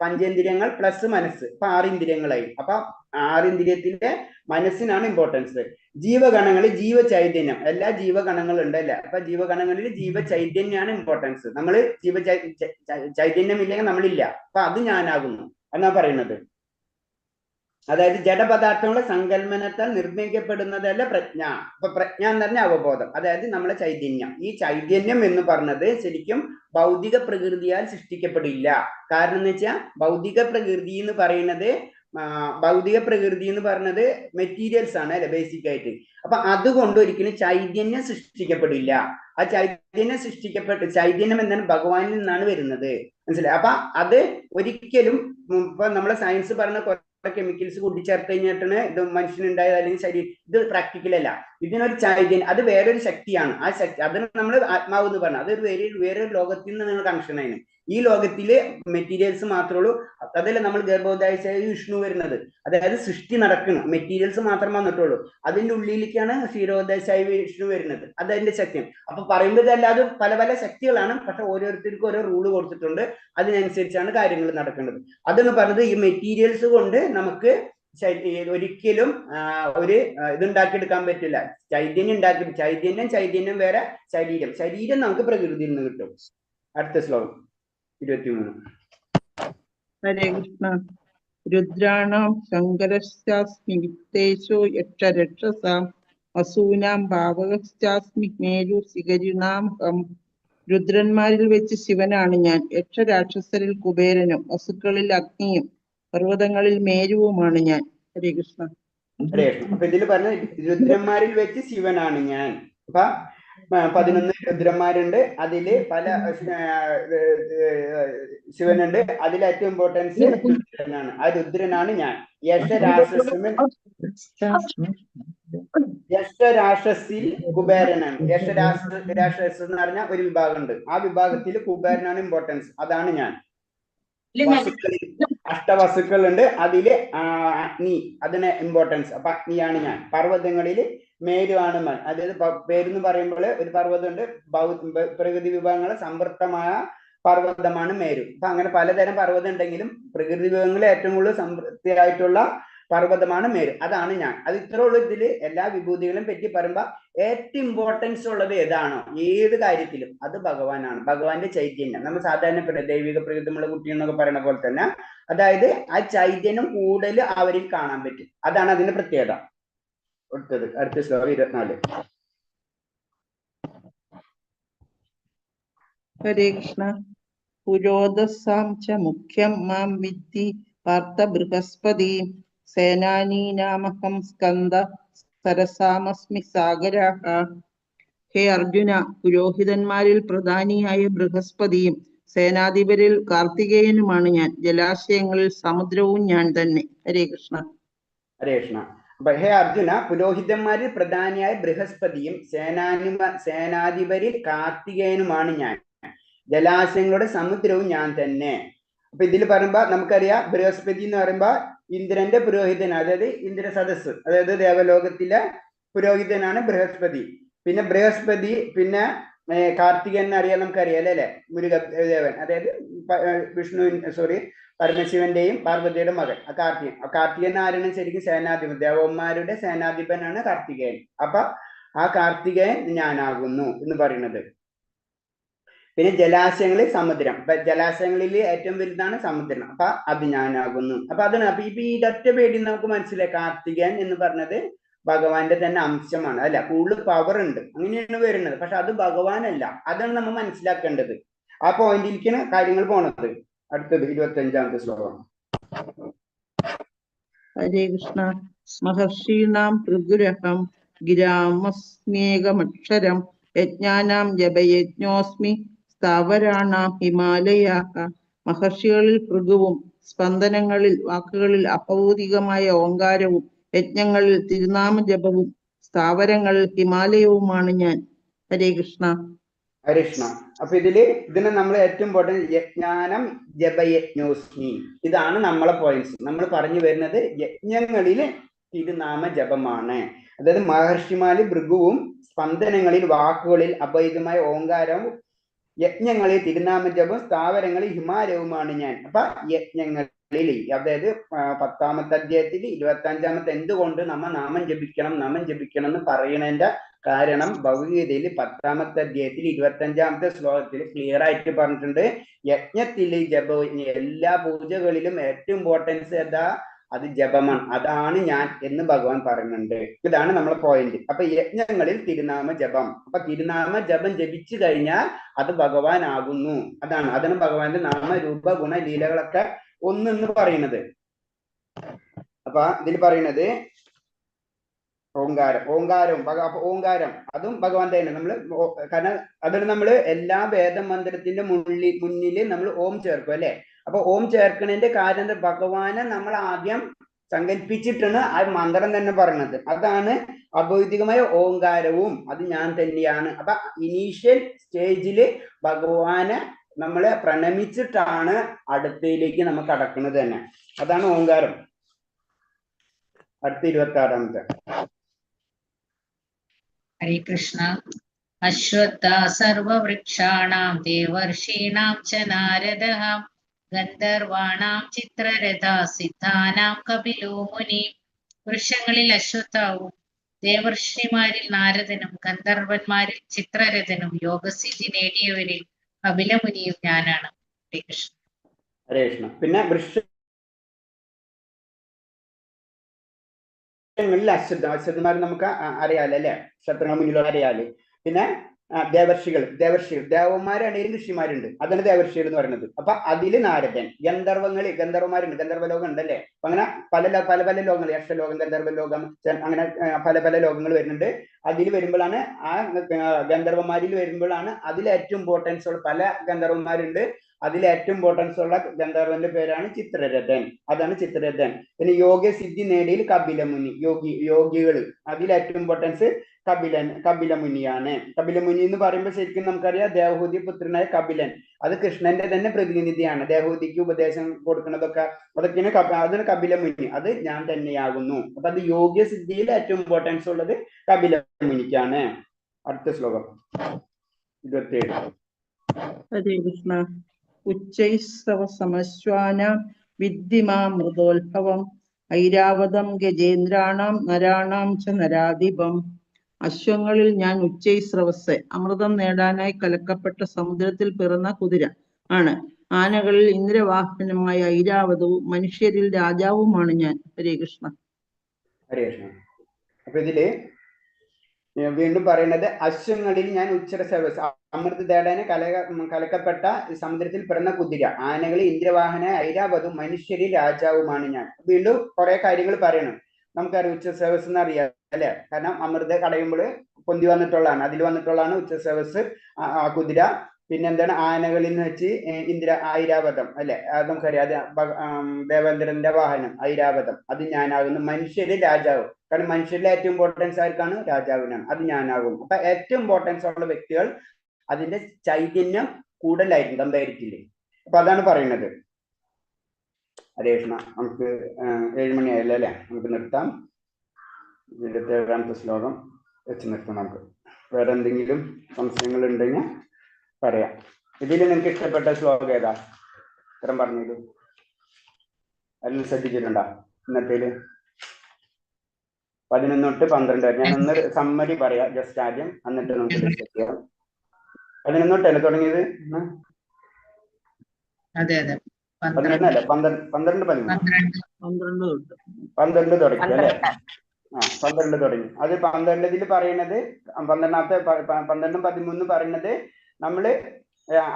പഞ്ചേന്ദ്രിയങ്ങൾ പ്ലസ് മനസ്സ്, അപ്പൊ 6 ഇന്ദ്രിയങ്ങളായി. അപ്പൊ 6 ഇന്ദ്രിയത്തിന്റെ മനസ്സിനാണ് ഇമ്പോർട്ടൻസ്. ജീവഗണങ്ങളിൽ ജീവചൈതന്യം, എല്ലാ ജീവഗണങ്ങളുണ്ട് അല്ലെ. അപ്പൊ ജീവഗണങ്ങളിൽ ജീവചൈതന്യാണ് ഇമ്പോർട്ടൻസ്. നമ്മള് ചൈതന്യം ഇല്ലെങ്കിൽ നമ്മളില്ല. അപ്പൊ അത് ഞാനാകുന്നു എന്നാ പറയുന്നത്. അതായത് ജഡപദാർത്ഥങ്ങളുടെ സങ്കല്പനത്താൽ നിർമ്മിക്കപ്പെടുന്നതല്ല പ്രജ്ഞ. അപ്പൊ പ്രജ്ഞ എന്ന് പറഞ്ഞ അവബോധം, അതായത് നമ്മളെ ചൈതന്യം. ഈ ചൈതന്യം എന്ന് പറഞ്ഞത് ശരിക്കും ഭൗതിക പ്രകൃതിയാൽ സൃഷ്ടിക്കപ്പെടില്ല. കാരണം എന്ന് വെച്ചാൽ ഭൗതിക പ്രകൃതി എന്ന് പറയുന്നത് മെറ്റീരിയൽസ് ആണ് അല്ലെ, ബേസിക് ആയിട്ട്. അപ്പൊ അതുകൊണ്ട് ഒരിക്കലും ചൈതന്യം സൃഷ്ടിക്കപ്പെടില്ല. ആ ചൈതന്യം എന്താണ്, ഭഗവാനിൽ നിന്നാണ് വരുന്നത്. മനസ്സിലായി? അപ്പൊ അത് ഒരിക്കലും ഇപ്പൊ നമ്മളെ സയൻസ് പറഞ്ഞ കെമിക്കൽസ് കൂട്ടിച്ചേർത്ത് കഴിഞ്ഞിട്ടാണ് ഇത് മനുഷ്യനുണ്ടായത് അല്ലെങ്കിൽ ശരീരം, ഇത് പ്രാക്ടിക്കൽ അല്ല. ഇതിനൊരു ചൈതന്യം, അത് വേറൊരു ശക്തിയാണ്. ആ ശക്തി അതിന് നമ്മൾ ആത്മാവ് എന്ന് പറഞ്ഞത് അതൊരു വേറൊരു ലോകത്തിൽ നിന്ന് നിങ്ങൾ കണക്ഷൻ ആയിരുന്നു. ഈ ലോകത്തില് മെറ്റീരിയൽസ് മാത്രമേ ഉള്ളൂ. അതല്ല നമ്മൾ ഗർഭോദായ വിഷ്ണു വരുന്നത്, അതായത് സൃഷ്ടി നടക്കണം, മെറ്റീരിയൽസ് മാത്രം വന്നിട്ടുള്ളൂ. അതിന്റെ ഉള്ളിലേക്കാണ് ക്ഷീരോദായ വിഷ്ണു വരുന്നത്. അതതിന്റെ ശക്തിയാണ്. അപ്പൊ പറയുമ്പോൾ അല്ലാതെ പല പല ശക്തികളാണ്, പക്ഷെ ഓരോരുത്തർക്കും ഓരോ റൂള് കൊടുത്തിട്ടുണ്ട്. അതിനനുസരിച്ചാണ് കാര്യങ്ങൾ നടക്കേണ്ടത്. അതെന്ന് പറഞ്ഞത് ഈ മെറ്റീരിയൽസ് കൊണ്ട് നമുക്ക് ഒരിക്കലും ഒരു ഇതുണ്ടാക്കിയെടുക്കാൻ പറ്റില്ല. ചൈതന്യം വേറെ, ശരീരം നമുക്ക് പ്രകൃതിയിൽ നിന്ന് കിട്ടും. അടുത്ത ശ്ലോകം 23. ഹരേ കൃഷ്ണ. രുദ്രാണാം ശങ്കരശ്ചാസ്മി വിത്തേശോ യക്ഷരക്ഷസാം വസൂനാം ഭാവകശ്ചാസ്മി മേരു ശിഖരിണാം ഹം. രുദ്രന്മാരിൽ വെച്ച് ശിവനാണ് ഞാൻ, യക്ഷരാക്ഷസരിൽ കുബേരനും, വസുക്കളിൽ അഗ്നിയും, പർവ്വതങ്ങളിൽ മേരുവുമാണ് ഞാൻ. ഹരേ കൃഷ്ണ. ഹരേ കൃഷ്ണ. അപ്പൊ ഇതിൽ പറഞ്ഞ രുദ്രന്മാരിൽ വെച്ച് ശിവനാണ് ഞാൻ. അപ്പൊ 11 രുദ്രന്മാരുണ്ട്. അതില് പല ശിവനുണ്ട്. അതിൽ ഏറ്റവും ഇമ്പോർട്ടൻസ് രുദ്രനാണ്. ആ രുദ്രനാണ് ഞാൻ. യക്ഷരാക്ഷസിൽ കുബേരനാണ്. യക്ഷരാക്ഷസ് എന്ന് പറഞ്ഞ ഒരു വിഭാഗമുണ്ട്. ആ വിഭാഗത്തിൽ കുബേരനാണ് ഇമ്പോർട്ടൻസ്. അതാണ് ഞാൻ. അഷ്ടവസുക്കളുണ്ട്. അതില് അഗ്നി, അതിന് ഇമ്പോർട്ടൻസ്. അപ്പൊ അഗ്നിയാണ് ഞാൻ. പർവ്വതങ്ങളിൽ മേരു ആണ് ഞാൻ. അതായത് പേരെന്ന് പറയുമ്പോൾ ഒരു പർവ്വതമുണ്ട്, പ്രകൃതി വിഭവങ്ങളെ സമൃദ്ധമായ പർവ്വതമാണ് മേരു. അപ്പൊ അങ്ങനെ പലതരം പർവ്വതം ഉണ്ടെങ്കിലും പ്രകൃതി വിഭവങ്ങളിൽ ഏറ്റവും കൂടുതൽ സമൃദ്ധിയായിട്ടുള്ള പർവ്വതമാണ് മേരു. അതാണ് ഞാൻ. അത് ഇത്ര ഉള്ളൂ. ഇതില് എല്ലാ വിഭൂതികളും പറ്റി പറയുമ്പോ ഏറ്റവും ഇമ്പോർട്ടൻസ് ഉള്ളത് ഏതാണോ ഏത് കാര്യത്തിലും അത് ഭഗവാനാണ്, ഭഗവാന്റെ ചൈതന്യം. നമ്മൾ സാധാരണ ദൈവിക പ്രകൃതിമുള്ള കുട്ടി എന്നൊക്കെ പറയുന്ന പോലെ തന്നെ, അതായത് ആ ചൈതന്യം കൂടുതൽ അവരിൽ കാണാൻ പറ്റും. അതാണ് അതിന്റെ പ്രത്യേകത. അടുത്ത ശ്ലോകം 24. ഹരേ കൃഷ്ണ. പുരോദസാം ച മുഖ്യം മാം വിദ്ധി പാർത്ഥ ബൃഹസ്പതി സേനാനീനാമഹം സ്കന്ദ സരസാമസ്മി സാഗരാഹ. ഹേ അർജുന, പുരോഹിതന്മാരിൽ പ്രധാനിയായ ബൃഹസ്പതിയും സേനാധിപരിൽ കാർത്തികേയനുമാണ് ഞാൻ. ജലാശയങ്ങളിൽ സമുദ്രവും ഞാൻ തന്നെ. ഹരേ കൃഷ്ണ. ഹരേ കൃഷ്ണ. അപ്പൊ ഹേ അർജുന, പുരോഹിതന്മാരിൽ പ്രധാനിയായ ബൃഹസ്പതിയും സേനാധിപരിൽ കാർത്തികേയനുമാണ് ഞാൻ. ജലാശയങ്ങളുടെ സമുദ്രവും ഞാൻ തന്നെ. അപ്പൊ ഇതിൽ പറയുമ്പോ നമുക്കറിയാം, ബൃഹസ്പതി എന്ന് പറയുമ്പോ ഇന്ദ്രന്റെ പുരോഹിതൻ, അതായത് ഇന്ദ്ര സദസ്, അതായത് ദേവലോകത്തിലെ പുരോഹിതനാണ് ബൃഹസ്പതി. പിന്നെ കാർത്തികൻ അറിയാം, നമുക്കറിയാം അല്ലെ, മുരുകദേവൻ, അതായത് പരമശിവന്റെയും പാർവതിയുടെ മകൻ കാർത്തികൻ ആരാണ്? ശരിക്കും സേനാധിപൻ, ദേവന്മാരുടെ സേനാധിപനാണ് കാർത്തികേയൻ. അപ്പൊ ആ കാർത്തികേയൻ ഞാനാകുന്നു എന്ന് പറയുന്നത്. പിന്നെ ജലാശയങ്ങളിൽ സമുദ്രം, ജലാശയങ്ങളിൽ ഏറ്റവും വലുതാണ് സമുദ്രം. അപ്പൊ അത് ഞാനാകുന്നു. അപ്പൊ അതിന് അപ്പൊ ഇപ്പൊ ഈ ഒറ്റ പേടി നമുക്ക് മനസ്സിലായി, കാർത്തികേയൻ എന്ന് പറഞ്ഞത് ഭഗവാന്റെ തന്നെ അംശമാണ് അല്ല, കൂടുതൽ പവർ ഉണ്ട്, അങ്ങനെയാണ് വരുന്നത്. പക്ഷെ അത് ഭഗവാനല്ല. അതാണ് നമ്മൾ മനസ്സിലാക്കേണ്ടത്. ആ പോയിന്റിലേക്കാണ് കാര്യങ്ങൾ പോണത്. അടുത്തത് 25-ാമത്തെ ശ്ലോകം. ഹരേ കൃഷ്ണ. മഹർഷീണാം ഭൃഗുരഹം ഗിരാമസ്മേകമക്ഷരം യജ്ഞാനാം ജപയജ്ഞോസ്മി സ്ഥാവരാണാം ഹിമാലയാഹ. മഹർഷികളിൽ ഭൃഗുവും സ്പന്ദനങ്ങളിൽ വാക്കുകളിൽ അഭൗതികമായ ഓങ്കാരവും യജ്ഞങ്ങളിൽ തിരുനാമ ജപവും സ്ഥാവരങ്ങളിൽ ഹിമാലയവുമാണ് ഞാൻ. ഹരേ കൃഷ്ണ. ഹരിഷ്ണ. അപ്പൊ ഇതിനെ നമ്മൾ ഏറ്റവും ഇമ്പോർട്ടൻറ്റ് യജ്ഞാനം ജപയജ്ഞോസ്മി, ഇതാണ് നമ്മളെ പോയിന്റ്സ്. നമ്മൾ പറഞ്ഞു വരുന്നത് യജ്ഞങ്ങളിൽ തിരുനാമ ജപമാണ്. അതായത് മഹർഷിമാര് ഭൃഗുവും സ്പന്ദനങ്ങളിൽ വാക്കുകളിൽ അഭേദമായ ഓങ്കാരവും യജ്ഞങ്ങളിൽ തിരുനാമ ജപം സ്ഥാവരങ്ങളിൽ ഹിമാലയവുമാണ് ഞാൻ. അപ്പൊ യജ്ഞങ്ങളിൽ അതായത് 10ാമത്തെ അധ്യായത്തിൽ 25ാമത്തെ എന്തുകൊണ്ട് നമ്മ നാമം ജപിക്കണം എന്ന് പറയണതിന്റെ കാരണം ഭഗവത്ഗീതയിൽ 10ാമത്തെ അധ്യായത്തിൽ 25ാമത്തെ ശ്ലോകത്തിൽ ക്ലിയർ ആയിട്ട് പറഞ്ഞിട്ടുണ്ട്. യജ്ഞത്തില് ജപ എല്ലാ പൂജകളിലും ഏറ്റവും ഇമ്പോർട്ടൻസ് ഏതാ? അത് ജപമാണ്. അതാണ് ഞാൻ എന്ന് ഭഗവാൻ പറയുന്നുണ്ട്. ഇതാണ് നമ്മളെ പോയിന്റ്. അപ്പൊ യജ്ഞങ്ങളിൽ തിരുനാമ ജപം. അപ്പൊ തിരുനാമ ജപം ജപിച്ചു കഴിഞ്ഞാൽ അത് ഭഗവാൻ ആകുന്നു. അതാണ് ഭഗവാന്റെ നാമരൂപ ഗുണ ലീലകളൊക്കെ ഒന്നെന്ന് പറയുന്നത്. അപ്പൊ ഇതിൽ പറയുന്നത് ഓങ്കാരം അതും ഭഗവാൻ തന്നെ. കാരണം അതിൽ നമ്മൾ എല്ലാ വേദമന്ത്രത്തിന്റെ മുന്നിൽ നമ്മൾ ഓം ചേർക്കും അല്ലെ. അപ്പൊ ഓം ചേർക്കുന്നതിന്റെ കാരണം ഭഗവാനെ നമ്മൾ ആദ്യം സങ്കല്പിച്ചിട്ടാണ് ആ മന്ത്രം തന്നെ പറയുന്നത്. അതാണ് അഭൗതികമായ ഓങ്കാരവും അത് ഞാൻ തന്നെയാണ്. അപ്പൊ ഇനീഷ്യൽ സ്റ്റേജില് ഭഗവാനെ നമ്മളെ പ്രണമിച്ചിട്ടാണ് അടുത്തയിലേക്ക് നമ്മൾ കടക്കുന്നത് തന്നെ. അതാണ് ഓങ്കാരം. അടുത്ത 26ാമത്തെ. ഹരേ കൃഷ്ണ. അശ്വത്ഥ സർവവൃക്ഷാണാം ദേവർഷീണാം ച നാരദഃ ഗന്ധർവാണാം ചിത്രരഥ സിദ്ധാനാം കപിലോ മുനി. വൃക്ഷങ്ങളിൽ അശ്വത്ഥാവും ദേവർഷിമാരിൽ നാരദനും ഗന്ധർവന്മാരിൽ ചിത്രരഥനും യോഗസിദ്ധി നേടിയവരിൽ കപിലമുനിയും ഞാനാണ്. ഹരേ കൃഷ്ണ. ഹരേ കൃഷ്ണ. പിന്നെ വൃക്ഷങ്ങളിൽ അശ്വത്ഥന്മാർ നമുക്ക് അറിയാലോ അല്ലെ, ക്ഷത്രങ്ങൾ മുന്നിലുള്ള അറിയാല്. പിന്നെ ദേവർഷികൾ ദേവന്മാരാണെങ്കിലും ഋഷിമാരുണ്ട്, അതാണ് ദേവർഷികൾ എന്ന് പറയുന്നത്. അപ്പൊ അതില് നാരദൻ. ഗന്ധർവന്മാരുണ്ട്, ഗന്ധർവലോകം ഉണ്ടല്ലേ. അപ്പൊ അങ്ങനെ പല ലോകങ്ങൾ, യക്ഷലോകം, ഗന്ധർവലോകം, അങ്ങനെ പല ലോകങ്ങൾ വരുന്നുണ്ട്. അതിൽ വരുമ്പോഴാണ് ഗന്ധർവന്മാരിൽ വരുമ്പോഴാണ് അതിൽ ഏറ്റവും ഇമ്പോർട്ടൻസ് ഉള്ള പല ഗന്ധർവന്മാരുണ്ട്. അതിൽ ഏറ്റവും ഇമ്പോർട്ടൻസ് ഉള്ള ഗന്ധർവന്റെ പേരാണ് ചിത്രരഥൻ. അതാണ് ചിത്രരഥൻ. പിന്നെ യോഗസിദ്ധി നേടിയിൽ കപിലമുനി, യോഗികൾ. അതിൽ ഏറ്റവും ഇമ്പോർട്ടൻസ് കപിലമുനിയാണ്. കപിലമുനി എന്ന് പറയുമ്പോൾ ശരിക്കും നമുക്കറിയാം ദേവഹൂതി പുത്രനായ കപിലൻ, അത് കൃഷ്ണന്റെ തന്നെ പ്രതിനിധിയാണ്. ദേവഹൂതിക്ക് ഉപദേശം കൊടുക്കുന്നതൊക്കെ അതൊക്കെയാണ്. അതിന് കപിലമുനി, അത് ഞാൻ തന്നെയാകുന്നു. അപ്പൊ അത് യോഗ്യസിദ്ധിയിൽ ഏറ്റവും ഇമ്പോർട്ടൻസ് ഉള്ളത് കപിലമുനിക്കാണ്. അടുത്ത ശ്ലോകം 27. ഹരേ കൃഷ്ണ. ഉച്ചൈസ്തവ സമശ്വാന വിദ്ധിമാ മൃതോത്ഭവം ഐരാവതം ഗജേന്ദ്രാണാം നരാണാം ച നരാധിപം. അശ്വങ്ങളിൽ ഞാൻ ഉച്ചൈസ്രവസ്, അമൃതം നേടാനായി കലക്കപ്പെട്ട സമുദ്രത്തിൽ പിറന്ന കുതിര ആണ്. ആനകളിൽ ഇന്ദ്രവാഹനമായ ഐരാവതവും മനുഷ്യരിൽ രാജാവുമാണ് ഞാൻ. ഹരേ കൃഷ്ണ. ഹരേ കൃഷ്ണ. അപ്പൊ ഇതില് വീണ്ടും പറയുന്നത് അശ്വങ്ങളിൽ ഞാൻ ഉച്ചരസവസ്, അമൃത തേടാന് കലക്കപ്പെട്ട സമുദ്രത്തിൽ പിറന്ന കുതിര. ആനകളിൽ ഇന്ദ്രവാഹന ഐരാവതും മനുഷ്യരിൽ രാജാവുമാണ് ഞാൻ. വീണ്ടും കുറെ കാര്യങ്ങൾ പറയണം. നമുക്കറിയാം ഉച്ചസേവസ് എന്ന് അറിയാം അല്ലെ. കാരണം അമൃത കടയുമ്പോൾ പൊന്തി വന്നിട്ടുള്ളതാണ്, അതിൽ വന്നിട്ടുള്ളതാണ് ഉച്ചസേവസ് ആ കുതിര. പിന്നെ എന്താണ് ആനകളിൽ നിന്ന് വെച്ച് ഐരാവതം അല്ലെ, അത് നമുക്കറിയാം. അത് ദേവേന്ദ്രന്റെ വാഹനം ഐരാവതം, അത് ഞാനാകുന്നു. മനുഷ്യരിൽ രാജാവ്, കാരണം മനുഷ്യരിലെ ഏറ്റവും ഇമ്പോർട്ടൻസ് ആർക്കാണ്? രാജാവിനാണ്. അത് ഞാനാകും. അപ്പൊ ഏറ്റവും ഇമ്പോർട്ടൻസ് ഉള്ള വ്യക്തികൾ അതിന്റെ ചൈതന്യം കൂടുതലായിരിക്കും കമ്പാരിറ്റീവ്ലി. അപ്പൊ അതാണ് പറയുന്നത്. ഹരേ കൃഷ്ണ. നമുക്ക് 7 മണിയായല്ലോ അല്ലെ, നമുക്ക് നിർത്താം. 27ാമത്തെ ശ്ലോകം വെച്ച് നിർത്താം. നമുക്ക് വേറെ എന്തെങ്കിലും സംശയങ്ങൾ ഉണ്ടെങ്കിൽ പറയാം. ഇതിൽ നിങ്ങൾക്ക് ഇഷ്ടപ്പെട്ട ശ്ലോകം ഏതാ? ഇത്തരം പറഞ്ഞത് അതിൽ ശ്രദ്ധിച്ചിട്ടുണ്ടോ? ഇന്നത്തേല് 11 തൊട്ട് 12 വരെ. ഞാൻ ഒന്ന് സമ്മറി പറയാം ജസ്റ്റ് ആദ്യം, എന്നിട്ട് നമുക്ക് ഡിസ്കസ് ചെയ്യാം. 11 തൊട്ടല്ലേ തുടങ്ങിയത്? അതെ അതെ 11 അല്ല 12, 12 തുടങ്ങി അല്ലെ. 12 തുടങ്ങി. അത് 12 പറയുന്നത് 12 13 പറയുന്നത് നമ്മള്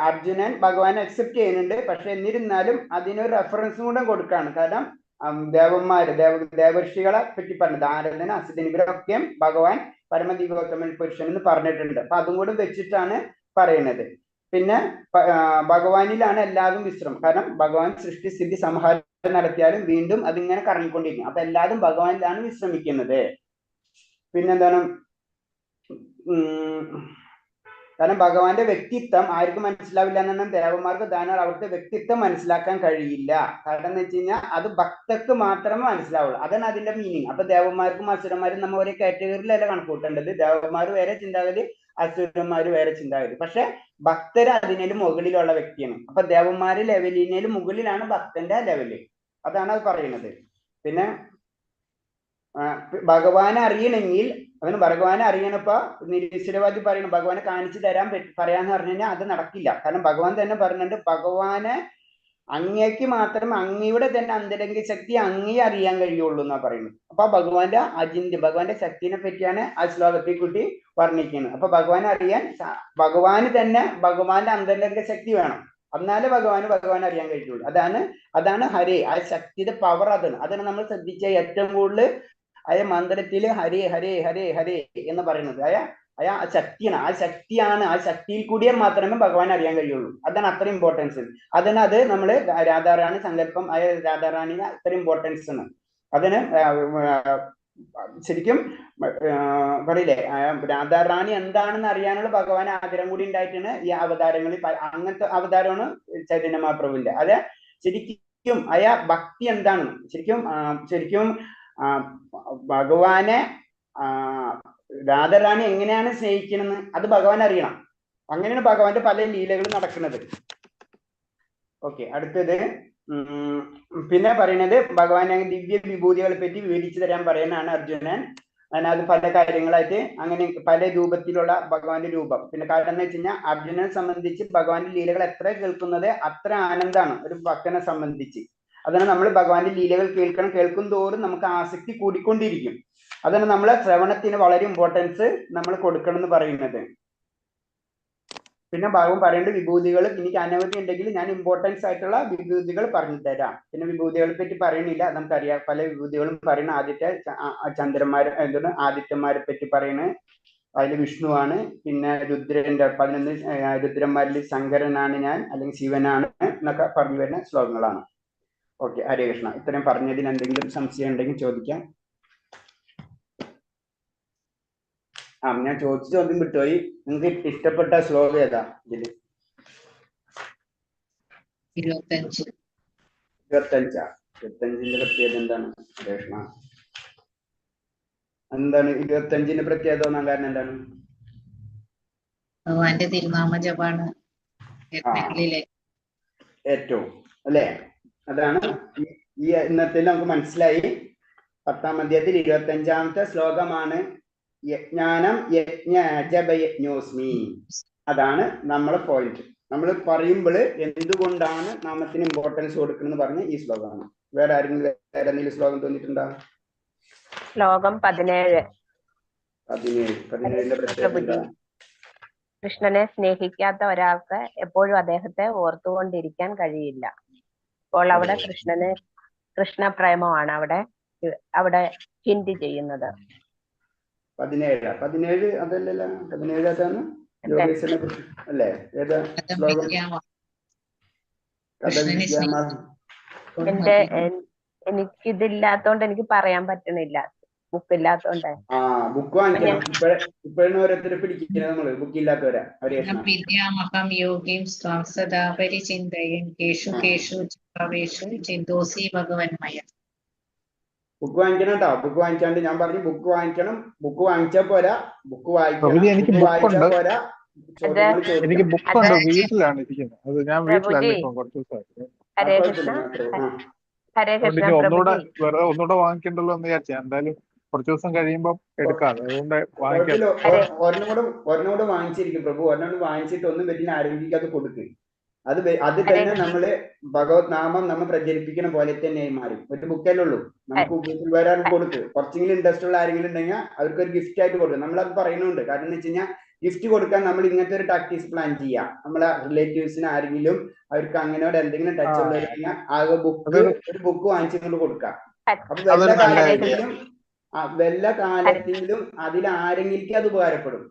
അർജുനൻ ഭഗവാനെ അക്സെപ്റ്റ് ചെയ്യുന്നുണ്ട്. പക്ഷെ എന്നിരുന്നാലും അതിനൊരു റെഫറൻസും കൂടെ കൊടുക്കാണ്. കാരണം ദേവർഷികളെ പറ്റി പറഞ്ഞത് നാരദൻ, അസിതൻ, ഇവരൊക്കെ ഭഗവാൻ പരമദിവോത്തമൻ പുരുഷൻ എന്ന് പറഞ്ഞിട്ടുണ്ട്. അപ്പൊ അതും കൂടെ വെച്ചിട്ടാണ് പറയുന്നത്. പിന്നെ ഭഗവാനിലാണ് എല്ലാതും വിശ്രമം. കാരണം ഭഗവാൻ സൃഷ്ടി സ്ഥിതി സംഹാരം നടത്തിയാലും വീണ്ടും അതിങ്ങനെ കറങ്ങിക്കൊണ്ടിരിക്കും. അപ്പൊ എല്ലാതും ഭഗവാനിലാണ് വിശ്രമിക്കുന്നത്. പിന്നെന്താണ് കാരണം ഭഗവാന്റെ വ്യക്തിത്വം ആർക്കും മനസ്സിലാവില്ല എന്നാണ് ദേവന്മാർക്ക് ധാരാളം അവിടുത്തെ വ്യക്തിത്വം മനസ്സിലാക്കാൻ കഴിയില്ല. കാരണം എന്ന് വെച്ച് കഴിഞ്ഞാൽ അത് ഭക്തർക്ക് മാത്രമേ മനസ്സിലാവുള്ളൂ. അതാണ് അതിന്റെ മീനിങ്. അപ്പൊ ദേവന്മാർക്കും അസുരന്മാരും നമ്മൾ ഒരേ കാറ്റഗറിയിലല്ല കണക്കൂട്ടേണ്ടത്. ദേവന്മാർ വേറെ ചിന്താഗതി, അസുരന്മാർ വേറെ ചിന്താഗതി. പക്ഷെ ഭക്തര് അതിനേലും മുകളിലുള്ള വ്യക്തിയാണ്. അപ്പൊ ദേവന്മാര് ലെവലിനേലും മുകളിലാണ് ഭക്തന്റെ ലെവല്. അതാണ് അത് പറയുന്നത്. പിന്നെ ഭഗവാനെ അറിയണമെങ്കിൽ അവന് ഭഗവാനെ അറിയണപ്പോ നിരീശ്വരവാദി പറയണം ഭഗവാനെ കാണിച്ചു തരാൻ പറയാന്ന് പറഞ്ഞു കഴിഞ്ഞാൽ അത് നടക്കില്ല. കാരണം ഭഗവാൻ തന്നെ പറയുന്നുണ്ട് ഭഗവാനെ അങ്ങേക്ക് മാത്രം അങ്ങയുടെ തന്നെ അന്തരംഗ ശക്തി അങ്ങയെ അറിയാൻ കഴിയുള്ളൂ എന്നാ പറയുന്നത്. അപ്പൊ ഭഗവാന്റെ അജിന്ത്യം, ഭഗവാന്റെ ശക്തിനെ പറ്റിയാണ് ആ ശ്ലോകത്തെ കുട്ടി വർണ്ണിക്കുന്നത്. അപ്പൊ ഭഗവാനെ അറിയാൻ ഭഗവാന് തന്നെ ഭഗവാന്റെ അന്തരംഗ ശക്തി വേണം. എന്നാലേ ഭഗവാനെ അറിയാൻ കഴിയുള്ളൂ. അതാണ് ഹരേ, ആ ശക്തിയുടെ പവർ. അതാണ് നമ്മൾ ശ്രദ്ധിച്ച ഏറ്റവും കൂടുതൽ അയ മന്ത്രത്തില് ഹരേ ഹരേ ഹരേ ഹരേ എന്ന് പറയുന്നത്. ആ ശക്തിയാണ്. ആ ശക്തിയിൽ കൂടിയാൽ മാത്രമേ ഭഗവാൻ അറിയാൻ കഴിയുള്ളൂ. അതാണ് അത്ര ഇമ്പോർട്ടൻസ്. അത് നമ്മള് രാധാറാണി സങ്കല്പം, രാധാറാണിന് അത്ര ഇമ്പോർട്ടൻസ് ആണ്. അതിന് ശരിക്കും പറയില്ലേ, രാധാറാണി എന്താണെന്ന് അറിയാനുള്ള ഭഗവാൻ ആഗ്രഹം കൂടി ഉണ്ടായിട്ടാണ് ഈ അവതാരങ്ങളിൽ. അങ്ങനത്തെ അവതാരമാണ് ചൈതന്യ മഹാപ്രഭുവിന്റെ. അത് ശരിക്കും ഭക്തി എന്താണ്, ശരിക്കും ഭഗവാനെ രാധാറാണി എങ്ങനെയാണ് സ്നേഹിക്കണമെന്ന് അത് ഭഗവാൻ അറിയണം. അങ്ങനെയാണ് ഭഗവാന്റെ പല ലീലകളും നടക്കുന്നത്. ഓക്കെ, അടുത്തത് പിന്നെ പറയുന്നത് ഭഗവാൻ ദിവ്യ വിഭൂതികളെ പറ്റി വിവരിച്ചു തരാൻ പറയാനാണ് അർജുനൻ. അതിനകത്ത് പല കാര്യങ്ങളായിട്ട് അങ്ങനെ പല രൂപത്തിലുള്ള ഭഗവാന്റെ രൂപം. പിന്നെ കാരണം എന്ന് വെച്ച് കഴിഞ്ഞാൽ അർജുനനെ സംബന്ധിച്ച് ഭഗവാന്റെ ലീലകൾ എത്ര കേൾക്കുന്നത് അത്ര ആനന്ദമാണ് ഒരു ഭക്തനെ സംബന്ധിച്ച്. അതാണ് നമ്മൾ ഭഗവാന്റെ ലീലകൾ കേൾക്കും തോറും നമുക്ക് ആസക്തി കൂടിക്കൊണ്ടിരിക്കും. അതാണ് നമ്മളെ ശ്രവണത്തിന് വളരെ ഇമ്പോർട്ടൻസ് നമ്മൾ കൊടുക്കണം എന്ന് പറയുന്നത്. പിന്നെ ഭാഗം പറയേണ്ട വിഭൂതികൾ എനിക്ക് അനവധി ഉണ്ടെങ്കിൽ ഞാൻ ഇമ്പോർട്ടൻസ് ആയിട്ടുള്ള വിഭൂതികൾ പറഞ്ഞു തരാം. പിന്നെ വിഭൂതികളെ പറ്റി പറയണില്ല, നമുക്കറിയാം പല വിഭൂതികളും പറയുന്ന. ആദ്യത്തെ ആദിത്യന്മാരെ പറ്റി പറയുന്നത് അതിൽ വിഷ്ണുവാണ്. പിന്നെ രുദ്രന്റെ 11 രുദ്രന്മാരിൽ ശങ്കരനാണ് ഞാൻ, അല്ലെങ്കിൽ ശിവനാണ് എന്നൊക്കെ പറഞ്ഞു വരുന്ന ശ്ലോകങ്ങളാണ്. ഓക്കെ, ഹരേ കൃഷ്ണ. ഇത്രയും പറഞ്ഞതിന് എന്തെങ്കിലും സംശയം ഉണ്ടെങ്കിൽ ചോദിക്കാം. ഞാൻ ചോദിച്ച ചോദ്യം വിട്ടുപോയി. നിങ്ങൾക്ക് ഇഷ്ടപ്പെട്ട ശ്ലോകം ഏതാ ഇതില്? 25ന്റെ പ്രത്യേകത എന്താണ് കൃഷ്ണ? എന്താണ് 25ന്റെ പ്രത്യേകത തോന്നാൻ കാരണം എന്താണ്? ഭഗവാന്റെ തിരുനാമ ജപാണ് ഏറ്റവും അല്ലേ? അതാണ് ഈ ഇന്നത്തെ നമുക്ക് മനസ്സിലായി. 10ാം അധ്യായത്തിൽ 25ാമത്തെ ശ്ലോകമാണ് യജ്ഞാനം യജ്ഞോസ്മി. അതാണ് നമ്മളെ പോയിന്റ്. നമ്മൾ പറയുമ്പോൾ എന്തുകൊണ്ടാണ് നാമത്തിന് ഇമ്പോർട്ടൻസ് കൊടുക്കുന്നത് പറഞ്ഞ ഈ ശ്ലോകമാണ്. വേറെ എന്തെങ്കിലും ശ്ലോകം തോന്നിയിട്ടുണ്ടോ? ശ്ലോകം 17. 17ന്റെ പ്രത്യേകത. കൃഷ്ണനെ സ്നേഹിക്കാത്ത ഒരാൾക്ക് എപ്പോഴും അദ്ദേഹത്തെ ഓർത്തുകൊണ്ടിരിക്കാൻ കഴിയില്ല. അപ്പോൾ അവിടെ കൃഷ്ണപ്രേമമാണ് അവിടെ ഹിന്റ് ചെയ്യുന്നത്. 17 അതല്ലല്ലോ, 17 അതാണ് യോഗേശ്വരനെ കുറിച്ച് അല്ലേ? ഏതാ ശ്ലോകം? എനിക്കിതില്ലാത്തോണ്ട് എനിക്ക് പറയാൻ പറ്റണില്ല, ബുക്ക് ഇല്ലാത്തോണ്ട്. ബുക്ക് വാങ്ങിക്കണം. ഇപ്പോഴാണ് ഓരോരുത്തരെ പിടിക്കുന്നത് നമ്മള്, ബുക്ക് ഇല്ലാത്തവരാ. ബുക്ക് വാങ്ങിക്കണം കേട്ടോ. ബുക്ക് വാങ്ങിക്കാണ്ട് ഞാൻ പറഞ്ഞു ബുക്ക് വാങ്ങിക്കണം. ബുക്ക് വാങ്ങിച്ചാൽ പോരാ, ബുക്ക് വായിക്കണം. എനിക്ക് വായിച്ചാൽ പോരാ, എനിക്ക് ബുക്കുണ്ട്, വീട്ടിലാണ് ഇരിക്കുന്നത്. അത് ഞാൻ വീട്ടിലല്ല ഇപ്പം കുറച്ച് ദിവസമായിട്ട്. ഒന്നുകൂടെ വാങ്ങിക്കണ്ടല്ലോ എന്ന് വിചാരിച്ചാ. എന്തായാലും കുറച്ച് ദിവസം കഴിയുമ്പോ എടുക്കാം, അതുകൊണ്ട് വാങ്ങിക്കാം. ഒരെണ്ണോട് വാങ്ങിച്ചിരിക്കും പ്രഭു. ഒരെണ്ണോട് വാങ്ങിച്ചിട്ട് ഒന്നും പറ്റില്ല ആരോഗ്യക്ക് അത് കൊടുക്ക്. അത് തന്നെ നമ്മള് ഭഗവത് നാമം നമ്മൾ പ്രചരിപ്പിക്കുന്ന പോലെ തന്നെ മാറും. ഒരു ബുക്കല്ലേ ഉള്ളൂ, നമുക്ക് വീട്ടിൽ വരാൻ കൊടുക്ക്. കുറച്ചെങ്കിലും ഇൻട്രസ്റ്റ് ഉള്ള ആരെങ്കിലും ഉണ്ടെങ്കിൽ അവർക്ക് ഒരു ഗിഫ്റ്റ് ആയിട്ട് കൊടുക്കും. നമ്മളത് പറയുന്നുണ്ട്. കാരണം എന്ന് വെച്ച് കഴിഞ്ഞാൽ ഗിഫ്റ്റ് കൊടുക്കാൻ നമ്മൾ ഇങ്ങനത്തെ ഒരു ടാക്ടീസ് പ്ലാൻ ചെയ്യാം. നമ്മളെ റിലേറ്റീവ്സിന് ആരെങ്കിലും അവർക്ക് അങ്ങനെയോട് എന്തെങ്കിലും ടച്ച് ഉള്ളവർ ആകെ ഒരു ബുക്ക് വാങ്ങിച്ചുകൊണ്ട് കൊടുക്കാം. അപ്പൊ വല്ല കാലത്തെങ്കിലും അതിൽ ആരെങ്കിലും അത് ഉപകാരപ്പെടും.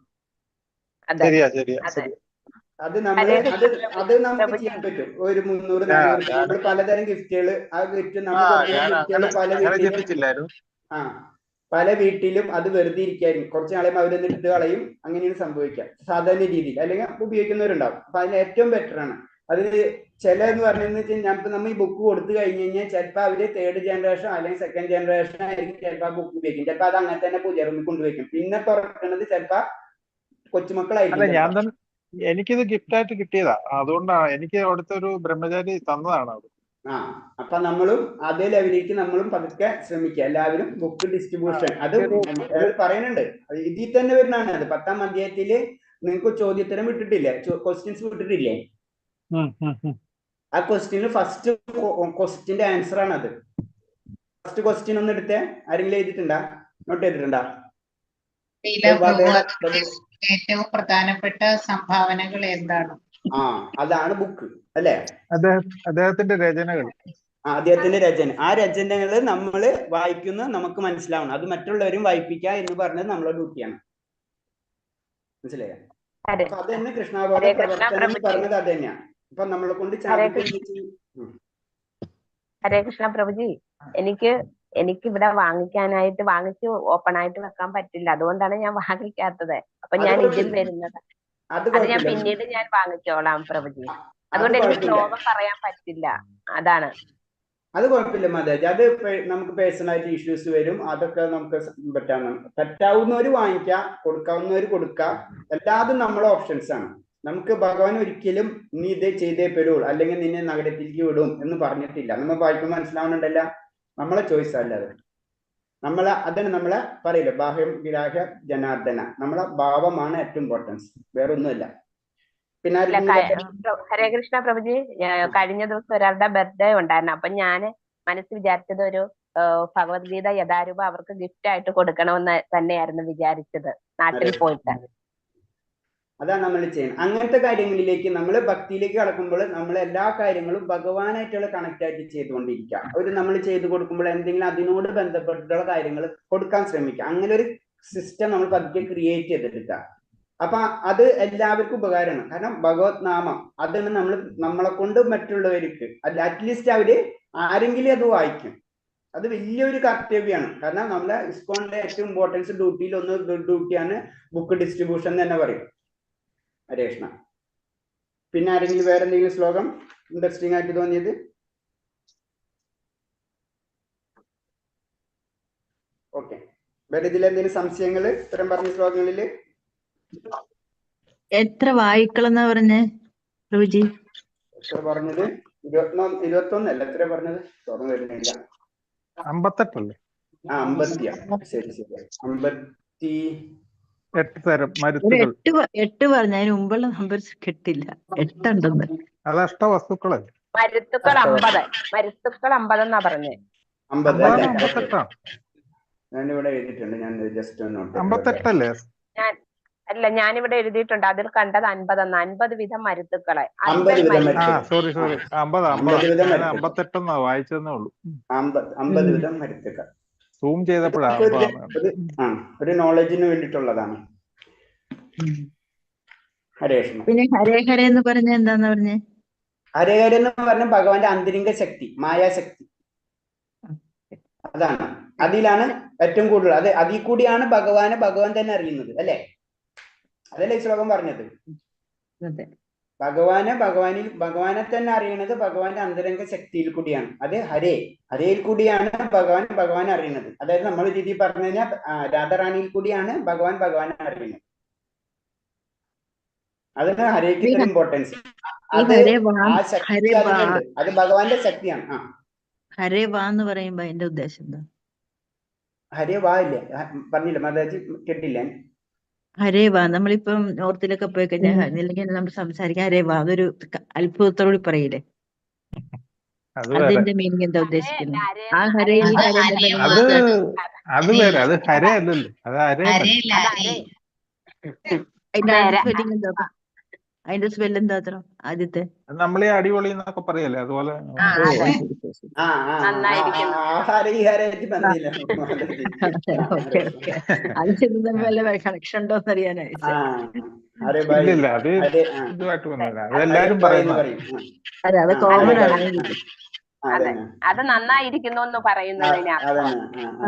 അത് നമുക്ക് ചെയ്യാൻ പറ്റും. ഒരു 300-400 പലതരം ഗിഫ്റ്റുകൾ. ആ ഗിഫ്റ്റ് നമ്മൾ പല വീട്ടിലും പല വീട്ടിലും അത് വെറുതെ ഇരിക്കായിരിക്കും, കുറച്ച് നാളെയും അവരൊന്ന് എടുത്ത് കളയും, അങ്ങനെയാണ് സംഭവിക്കുക സാധാരണ രീതിയിൽ, അല്ലെങ്കിൽ ഉപയോഗിക്കുന്നവരുണ്ടാവും. അപ്പൊ അതിന് ഏറ്റവും ബെറ്റർ ആണ് അത്. ചില എന്ന് പറഞ്ഞതെന്ന് വെച്ചാൽ ഞാൻ നമ്മൾ ഈ ബുക്ക് കൊടുത്തു കഴിഞ്ഞ് കഴിഞ്ഞാൽ ചിലപ്പോൾ അവര് 3rd ജനറേഷൻ അല്ലെങ്കിൽ 2nd ജനറേഷൻ ആയിരിക്കും ചിലപ്പോൾ ആ ബുക്ക് ഉപയോഗിക്കും, ചിലപ്പോൾ അത് അങ്ങനെ തന്നെ പൂജ റൂമിൽ കൊണ്ടുവയ്ക്കും. പിന്നെ തുറക്കുന്നത് ചിലപ്പോൾ അല്ല കൊച്ചുമക്കളായിരിക്കും. ഞാൻ തന്നെ എനിക്കിത് ഗിഫ്റ്റ് ആയിട്ട് കിട്ടിയതാ, അതുകൊണ്ടാണ് എനിക്ക് അവിടുത്തെ ഒരു ബ്രഹ്മചാരി തന്നതാണ് അത്. അപ്പൊ നമ്മളും അതേ ലെവലിലേക്ക് നമ്മളും പതുക്കെ ശ്രമിക്കുക, എല്ലാവരും ബുക്ക് ഡിസ്ട്രിബ്യൂഷൻ. അത് പറയുന്നുണ്ട്, ഇതിൽ തന്നെ വരുന്നതാണ്. അത് 10ാം അധ്യായത്തില് നിങ്ങൾക്ക് ചോദ്യോത്തരം വിട്ടിട്ടില്ലേ, ക്വസ്റ്റ്യൻസ് വിട്ടിട്ടില്ലേ? ആ ക്വസ്റ്റ്യനിൽ ഫസ്റ്റ് ക്വസ്റ്റ്യന്റെ ആൻസർ ആണ് അത്. ഫസ്റ്റ് ക്വസ്റ്റ്യൻ ഒന്ന് എടുത്തേ, ആരെങ്കിലും എഴുതിയിട്ടുണ്ടാ, നോട്ട് ചെയ്തിട്ടുണ്ടാ? ഏറ്റവും പ്രധാനപ്പെട്ട സംഭാവനകൾ എന്താണ്? അതാണ് ബുക്ക് അല്ലെ, അദ്ദേഹത്തിന്റെ രചനകൾ. അദ്ദേഹത്തിന്റെ രചന. ആ രചനകൾ നമ്മൾ വായിക്കുന്ന നമുക്ക് മനസ്സിലാവണം, അത് മറ്റുള്ളവരും വായിപ്പിക്കുക എന്ന് പറഞ്ഞത് നമ്മളെ ഡ്യൂട്ടിയാണ്. മനസ്സിലായോ? അപ്പൊ അത് തന്നെ കൃഷ്ണബോധ പ്രവർത്തനം പറഞ്ഞത് അത് തന്നെയാണ്. ഇപ്പൊ നമ്മളെ കൊണ്ട് ഹരേ കൃഷ്ണ പ്രഭുജി, എനിക്ക് ഇവിടെ വാങ്ങിച്ച് ഓപ്പൺ ആയിട്ട് വെക്കാൻ പറ്റില്ല, അതുകൊണ്ടാണ് ഞാൻ വാങ്ങിക്കാത്തത്. അപ്പൊ ഞാൻ ഇതിൽ വരുന്നത് അത് ഞാൻ പിന്നീട് ഞാൻ വാങ്ങിച്ചോളാം പ്രഭുജി. അതുകൊണ്ട് എനിക്ക് ശ്ലോകം പറയാൻ പറ്റില്ല, അതാണ്. അത് കുഴപ്പമില്ല മാതാജി, അത് നമുക്ക് പേഴ്സണാലിറ്റി ഇഷ്യൂസ് വരും, അതൊക്കെ നമുക്ക് പറ്റാവുന്നവര് വാങ്ങിക്കാം, കൊടുക്കാവുന്നവര് കൊടുക്കാം, എല്ലാതും നമ്മളെ ഓപ്ഷൻസ് ആണ്. നമുക്ക് ഭഗവാൻ ഒരിക്കലും നീ ഇതേ ചെയ്തേ പെടുള്ളൂ അല്ലെങ്കിൽ നിന്നെ നഗരത്തിലേക്ക് വിടും എന്ന് പറഞ്ഞിട്ടില്ല. നമ്മൾ വായിക്കുമ്പോൾ മനസ്സിലാവുന്നുണ്ടല്ല, നമ്മളെ ചോയ്സ് അല്ലാതെ. അതാണ് നമ്മളെ പറയില്ല, ബാഹ്യം വിരാഹ ജനാർദ്ദന, നമ്മളെ ഭാവമാണ് ഏറ്റവും ഇമ്പോർട്ടൻസ്, വേറെ ഒന്നുമില്ല. പിന്നെ ഹരേ കൃഷ്ണ പ്രഭുജി, കഴിഞ്ഞ ദിവസം ഒരാളുടെ ബർത്ത്ഡേ ഉണ്ടായിരുന്നു. അപ്പൊ ഞാൻ മനസ്സിൽ വിചാരിച്ചത് ഒരു ഭഗവത്ഗീത യഥാരൂപ അവർക്ക് ഗിഫ്റ്റ് ആയിട്ട് കൊടുക്കണമെന്ന് തന്നെയായിരുന്നു വിചാരിച്ചത്, നാട്ടിൽ പോയിട്ട്. അതാണ് നമ്മൾ ചെയ്യുന്നത്. അങ്ങനത്തെ കാര്യങ്ങളിലേക്ക് നമ്മൾ ഭക്തിയിലേക്ക് കടക്കുമ്പോൾ നമ്മൾ എല്ലാ കാര്യങ്ങളും ഭഗവാനായിട്ടുള്ള കണക്ട് ആയിട്ട് ചെയ്തുകൊണ്ടിരിക്കുക. ഒരു നമ്മൾ ചെയ്തു കൊടുക്കുമ്പോൾ എന്തെങ്കിലും അതിനോട് ബന്ധപ്പെട്ടിട്ടുള്ള കാര്യങ്ങൾ കൊടുക്കാൻ ശ്രമിക്കുക. അങ്ങനെ ഒരു സിസ്റ്റം നമ്മൾ പതുക്കെ ക്രിയേറ്റ് ചെയ്തെടുക്കുക. അപ്പൊ അത് എല്ലാവർക്കും ഉപകാരമാണ്. കാരണം ഭഗവത് നാമം അതാണ് നമ്മളെ കൊണ്ട് മറ്റുള്ളവർക്ക് അറ്റ്ലീസ്റ്റ് അവര് ആരെങ്കിലും അത് വായിക്കും. അത് വലിയൊരു കർത്തവ്യമാണ്. കാരണം നമ്മളെ ഇസ്കോണിന്റെ ഏറ്റവും ഇമ്പോർട്ടൻസ് ഡ്യൂട്ടിയിൽ ഡ്യൂട്ടിയാണ് ബുക്ക് ഡിസ്ട്രിബ്യൂഷൻ എന്ന് തന്നെ പറയും. ഹരേ കൃഷ്ണ. പിന്നെ ആരെങ്കിലും വേറെ എന്തെങ്കിലും ശ്ലോകം ഇൻട്രസ്റ്റിംഗ് ആയിട്ട് തോന്നിയത്? ഓക്കെ, വേറെ ഇതിലെന്തെങ്കിലും സംശയങ്ങള് ഇത്തരം പറഞ്ഞ ശ്ലോകങ്ങളില്? എത്ര വായിക്കളെന്നാ പറഞ്ഞേ പ്രഭുജി? എത്ര പറഞ്ഞത്? 21 അല്ല, എത്ര പറഞ്ഞത്? തുറന്നു വരുന്നില്ല. 58 50. ശരി. 8 തരം മരുത്തുകൾ. 8 പറഞ്ഞു, അതിന് മുമ്പുള്ള നമ്പേഴ്സ് കിട്ടില്ല. 8 ഉണ്ടെന്ന്. അത് അഷ്ടവസ്തുക്കളല്ലേ? മരുത്തുക്കൾ 50 എന്നാ പറഞ്ഞേ. 58 ഞാനിവിടെ എഴുതിയിട്ടുണ്ട്, ഞാൻ ജസ്റ്റ് ഒന്ന് നോട്ട്. 58 അല്ലേ? ഞാനിവിടെ എഴുതിയിട്ടുണ്ട്, അതിൽ കണ്ടത് 50 എന്ന്. 50 വിധം മരുത്തുക്കളെ. സോറി 58 എന്നാ വായിച്ചതേ ഉള്ളൂ. 50 വിധം മരുത്തുക്കൾ സൂം ചെയ്തപ്പോഴാണ്. ഒരു നോളജിന് വേണ്ടിയിട്ടുള്ളതാണ്. ഹരേ കൃഷ്ണ. പിന്നെ ഹരേ ഹരേ എന്ന് പറഞ്ഞ എന്താന്ന് പറഞ്ഞേ? ഹരേ ഹരേ എന്ന് പറഞ്ഞ ഭഗവാന്റെ ആന്തരിക ശക്തി, മായാശക്തി, അതാണ്. അതിലാണ് ഏറ്റവും കൂടുതൽ. അതിൽ കൂടിയാണ് ഭഗവാൻ തന്നെ അറിയുന്നത് അല്ലെ? അതല്ലേ ഈ ശ്ലോകം പറഞ്ഞത്? ഭഗവാനെ തന്നെ അറിയുന്നത് ഭഗവാന്റെ അന്തരംഗ ശക്തിയിൽ കൂടിയാണ്. അത് ഹരയിൽ കൂടിയാണ് ഭഗവാൻ അറിയുന്നത്. അതായത് നമ്മൾ രീതി പറഞ്ഞു കഴിഞ്ഞാൽ രാധാറാണിയിൽ കൂടിയാണ് ഭഗവാനെ അറിയുന്നത്. അതാണ് ഹരേക്ക് ഇത്ര ഇമ്പോർട്ടൻസ്. അത് ആ ശക്തി അതിനുണ്ട്, അത് ഭഗവാന്റെ ശക്തിയാണ്. ഹരേ വാ എന്ന് പറയുമ്പോ അതിന്റെ ഉദ്ദേശം എന്താ? ഹരേ വാ ഇല്ലേ, പറഞ്ഞില്ല മാതാജി, കേട്ടില്ല? ഹരേ വാ നമ്മളിപ്പം നോർത്തിലൊക്കെ പോയി കഴിഞ്ഞാൽ അല്ലെങ്കിൽ നമ്മൾ സംസാരിക്കാൻ ഹരേ വാ, അതൊരു അത്ഭുതത്തോടുകൂടി പറയില്ലേ? അതിന്റെ മീനിങ് എന്താ ഉദ്ദേശിക്കുന്നത്? ആ ഹരേ അത് വേറെ, അത് ഹരേ അല്ലല്ലോ, അത് അതിന്റെ സ്പെല്ല് എന്താ അത്ര ആദ്യത്തെ? നമ്മളീ അടിപൊളി എന്നൊക്കെ പറയല്ലേ, അതുപോലെ. കണക്ഷൻ ഉണ്ടോന്ന് അറിയാനായി. ഇല്ല, അത് ഇതുമായിട്ട് വന്നില്ല, അതെല്ലാരും പറയുന്നത്. അതെ, അത് കോമൺ ആണ്. അത് നന്നായിരിക്കുന്നു എന്ന് പറയുന്നതിന്.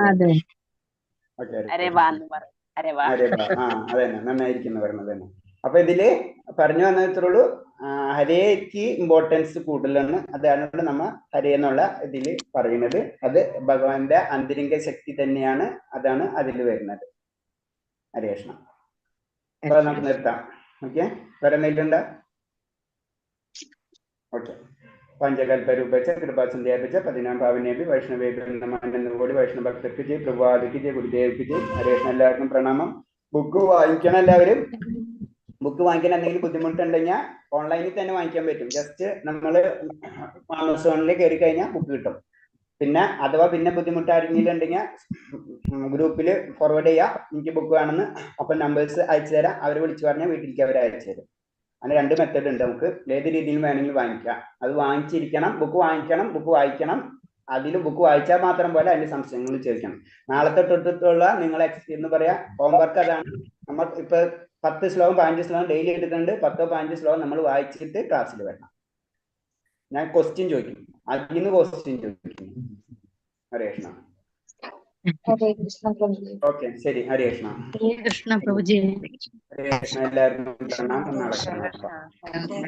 അതെ, ഓക്കെ അരേവാ എന്ന് പറയും. അരേവാ. അതന്നെ നന്നായിരിക്കുന്നു പറഞ്ഞത് തന്നെ. അപ്പൊ ഇതില് പറഞ്ഞു വന്നത്രയുള്ളൂ, ഹരേക്ക് ഇമ്പോർട്ടൻസ് കൂടുതലാണ്. അതാണ് നമ്മ ഹരേ എന്നുള്ള ഇതില് പറയുന്നത്. അത് ഭഗവാന്റെ ആന്തരിക ശക്തി തന്നെയാണ്. അതാണ് അതിൽ വരുന്നത്. ഹരേ കൃഷ്ണ. അപ്പൊ നമുക്ക് നിർത്താം. ഓക്കെ, വേറെ എന്തെങ്കിലും? ഓക്കെ. പഞ്ചകൽപരൂപച്ച കൃപാസന്ധ്യാപിച്ച പതിനാം പാവനേപി വൈഷ്ണവേപി നമോടി വൈഷ്ണവ ഭക്തർക്ക് ജയ്, പ്രഭാതിക്ക് ജയ്, ഗുരുദേവ്ക്ക് ജയ്. ഹരേ കൃഷ്ണ. എല്ലാവർക്കും പ്രണാമം. ബുക്ക് വാങ്ങിക്കണം എല്ലാവരും. ബുക്ക് വാങ്ങിക്കാൻ എന്തെങ്കിലും ബുദ്ധിമുട്ടുണ്ടെങ്കിൽ ഓൺലൈനിൽ തന്നെ വാങ്ങിക്കാൻ പറ്റും. ജസ്റ്റ് നമ്മൾ ആമസോണിൽ കയറി കഴിഞ്ഞാൽ ബുക്ക് കിട്ടും. പിന്നെ അഥവാ പിന്നെ ബുദ്ധിമുട്ട് ആരെങ്കിലും ഉണ്ടെങ്കിൽ ഗ്രൂപ്പിൽ ഫോർവേഡ് ചെയ്യാം, എനിക്ക് ബുക്ക് വേണമെന്ന്. അപ്പം നമ്പേഴ്സ് അയച്ചു തരാം. അവർ വിളിച്ചു പറഞ്ഞാൽ വീട്ടിലേക്ക് അവർ അയച്ചു തരും. അങ്ങനെ 2 മെത്തേഡ് ഉണ്ട്. നമുക്ക് ഏത് രീതിയിൽ വേണമെങ്കിലും വാങ്ങിക്കാം. അത് വാങ്ങിച്ചിരിക്കണം. ബുക്ക് വാങ്ങിക്കണം, ബുക്ക് വായിക്കണം. അതിൽ ബുക്ക് വായിച്ചാൽ മാത്രം പോലെ അതിന്റെ സംശയങ്ങൾ ചോദിക്കണം. നാളത്തെ തൊട്ടുള്ള നിങ്ങൾ എന്ന് പറയാ ഹോംവർക്ക് അതാണ്. നമ്മൾ ഇപ്പൊ 10 ശ്ലോകം 15 ശ്ലോകം ഡെയിലി എടുക്കുന്നുണ്ട്. 10 15 ശ്ലോകം നമ്മൾ വായിച്ചിട്ട് ക്ലാസ്സിൽ വരണം. ഞാൻ ക്വസ്റ്റ്യൻ ചോദിക്കും, അതിൽ നിന്ന് ക്വസ്റ്റ്യൻ ചോദിക്കും. ഹരേ കൃഷ്ണ. ഓക്കെ, ശരി. ഹരേ കൃഷ്ണ. കൃഷ്ണ പ്രഭുജി. ഹരേ കൃഷ്ണ. എല്ലാവർക്കും പ്രണാമം. നടക്കണം.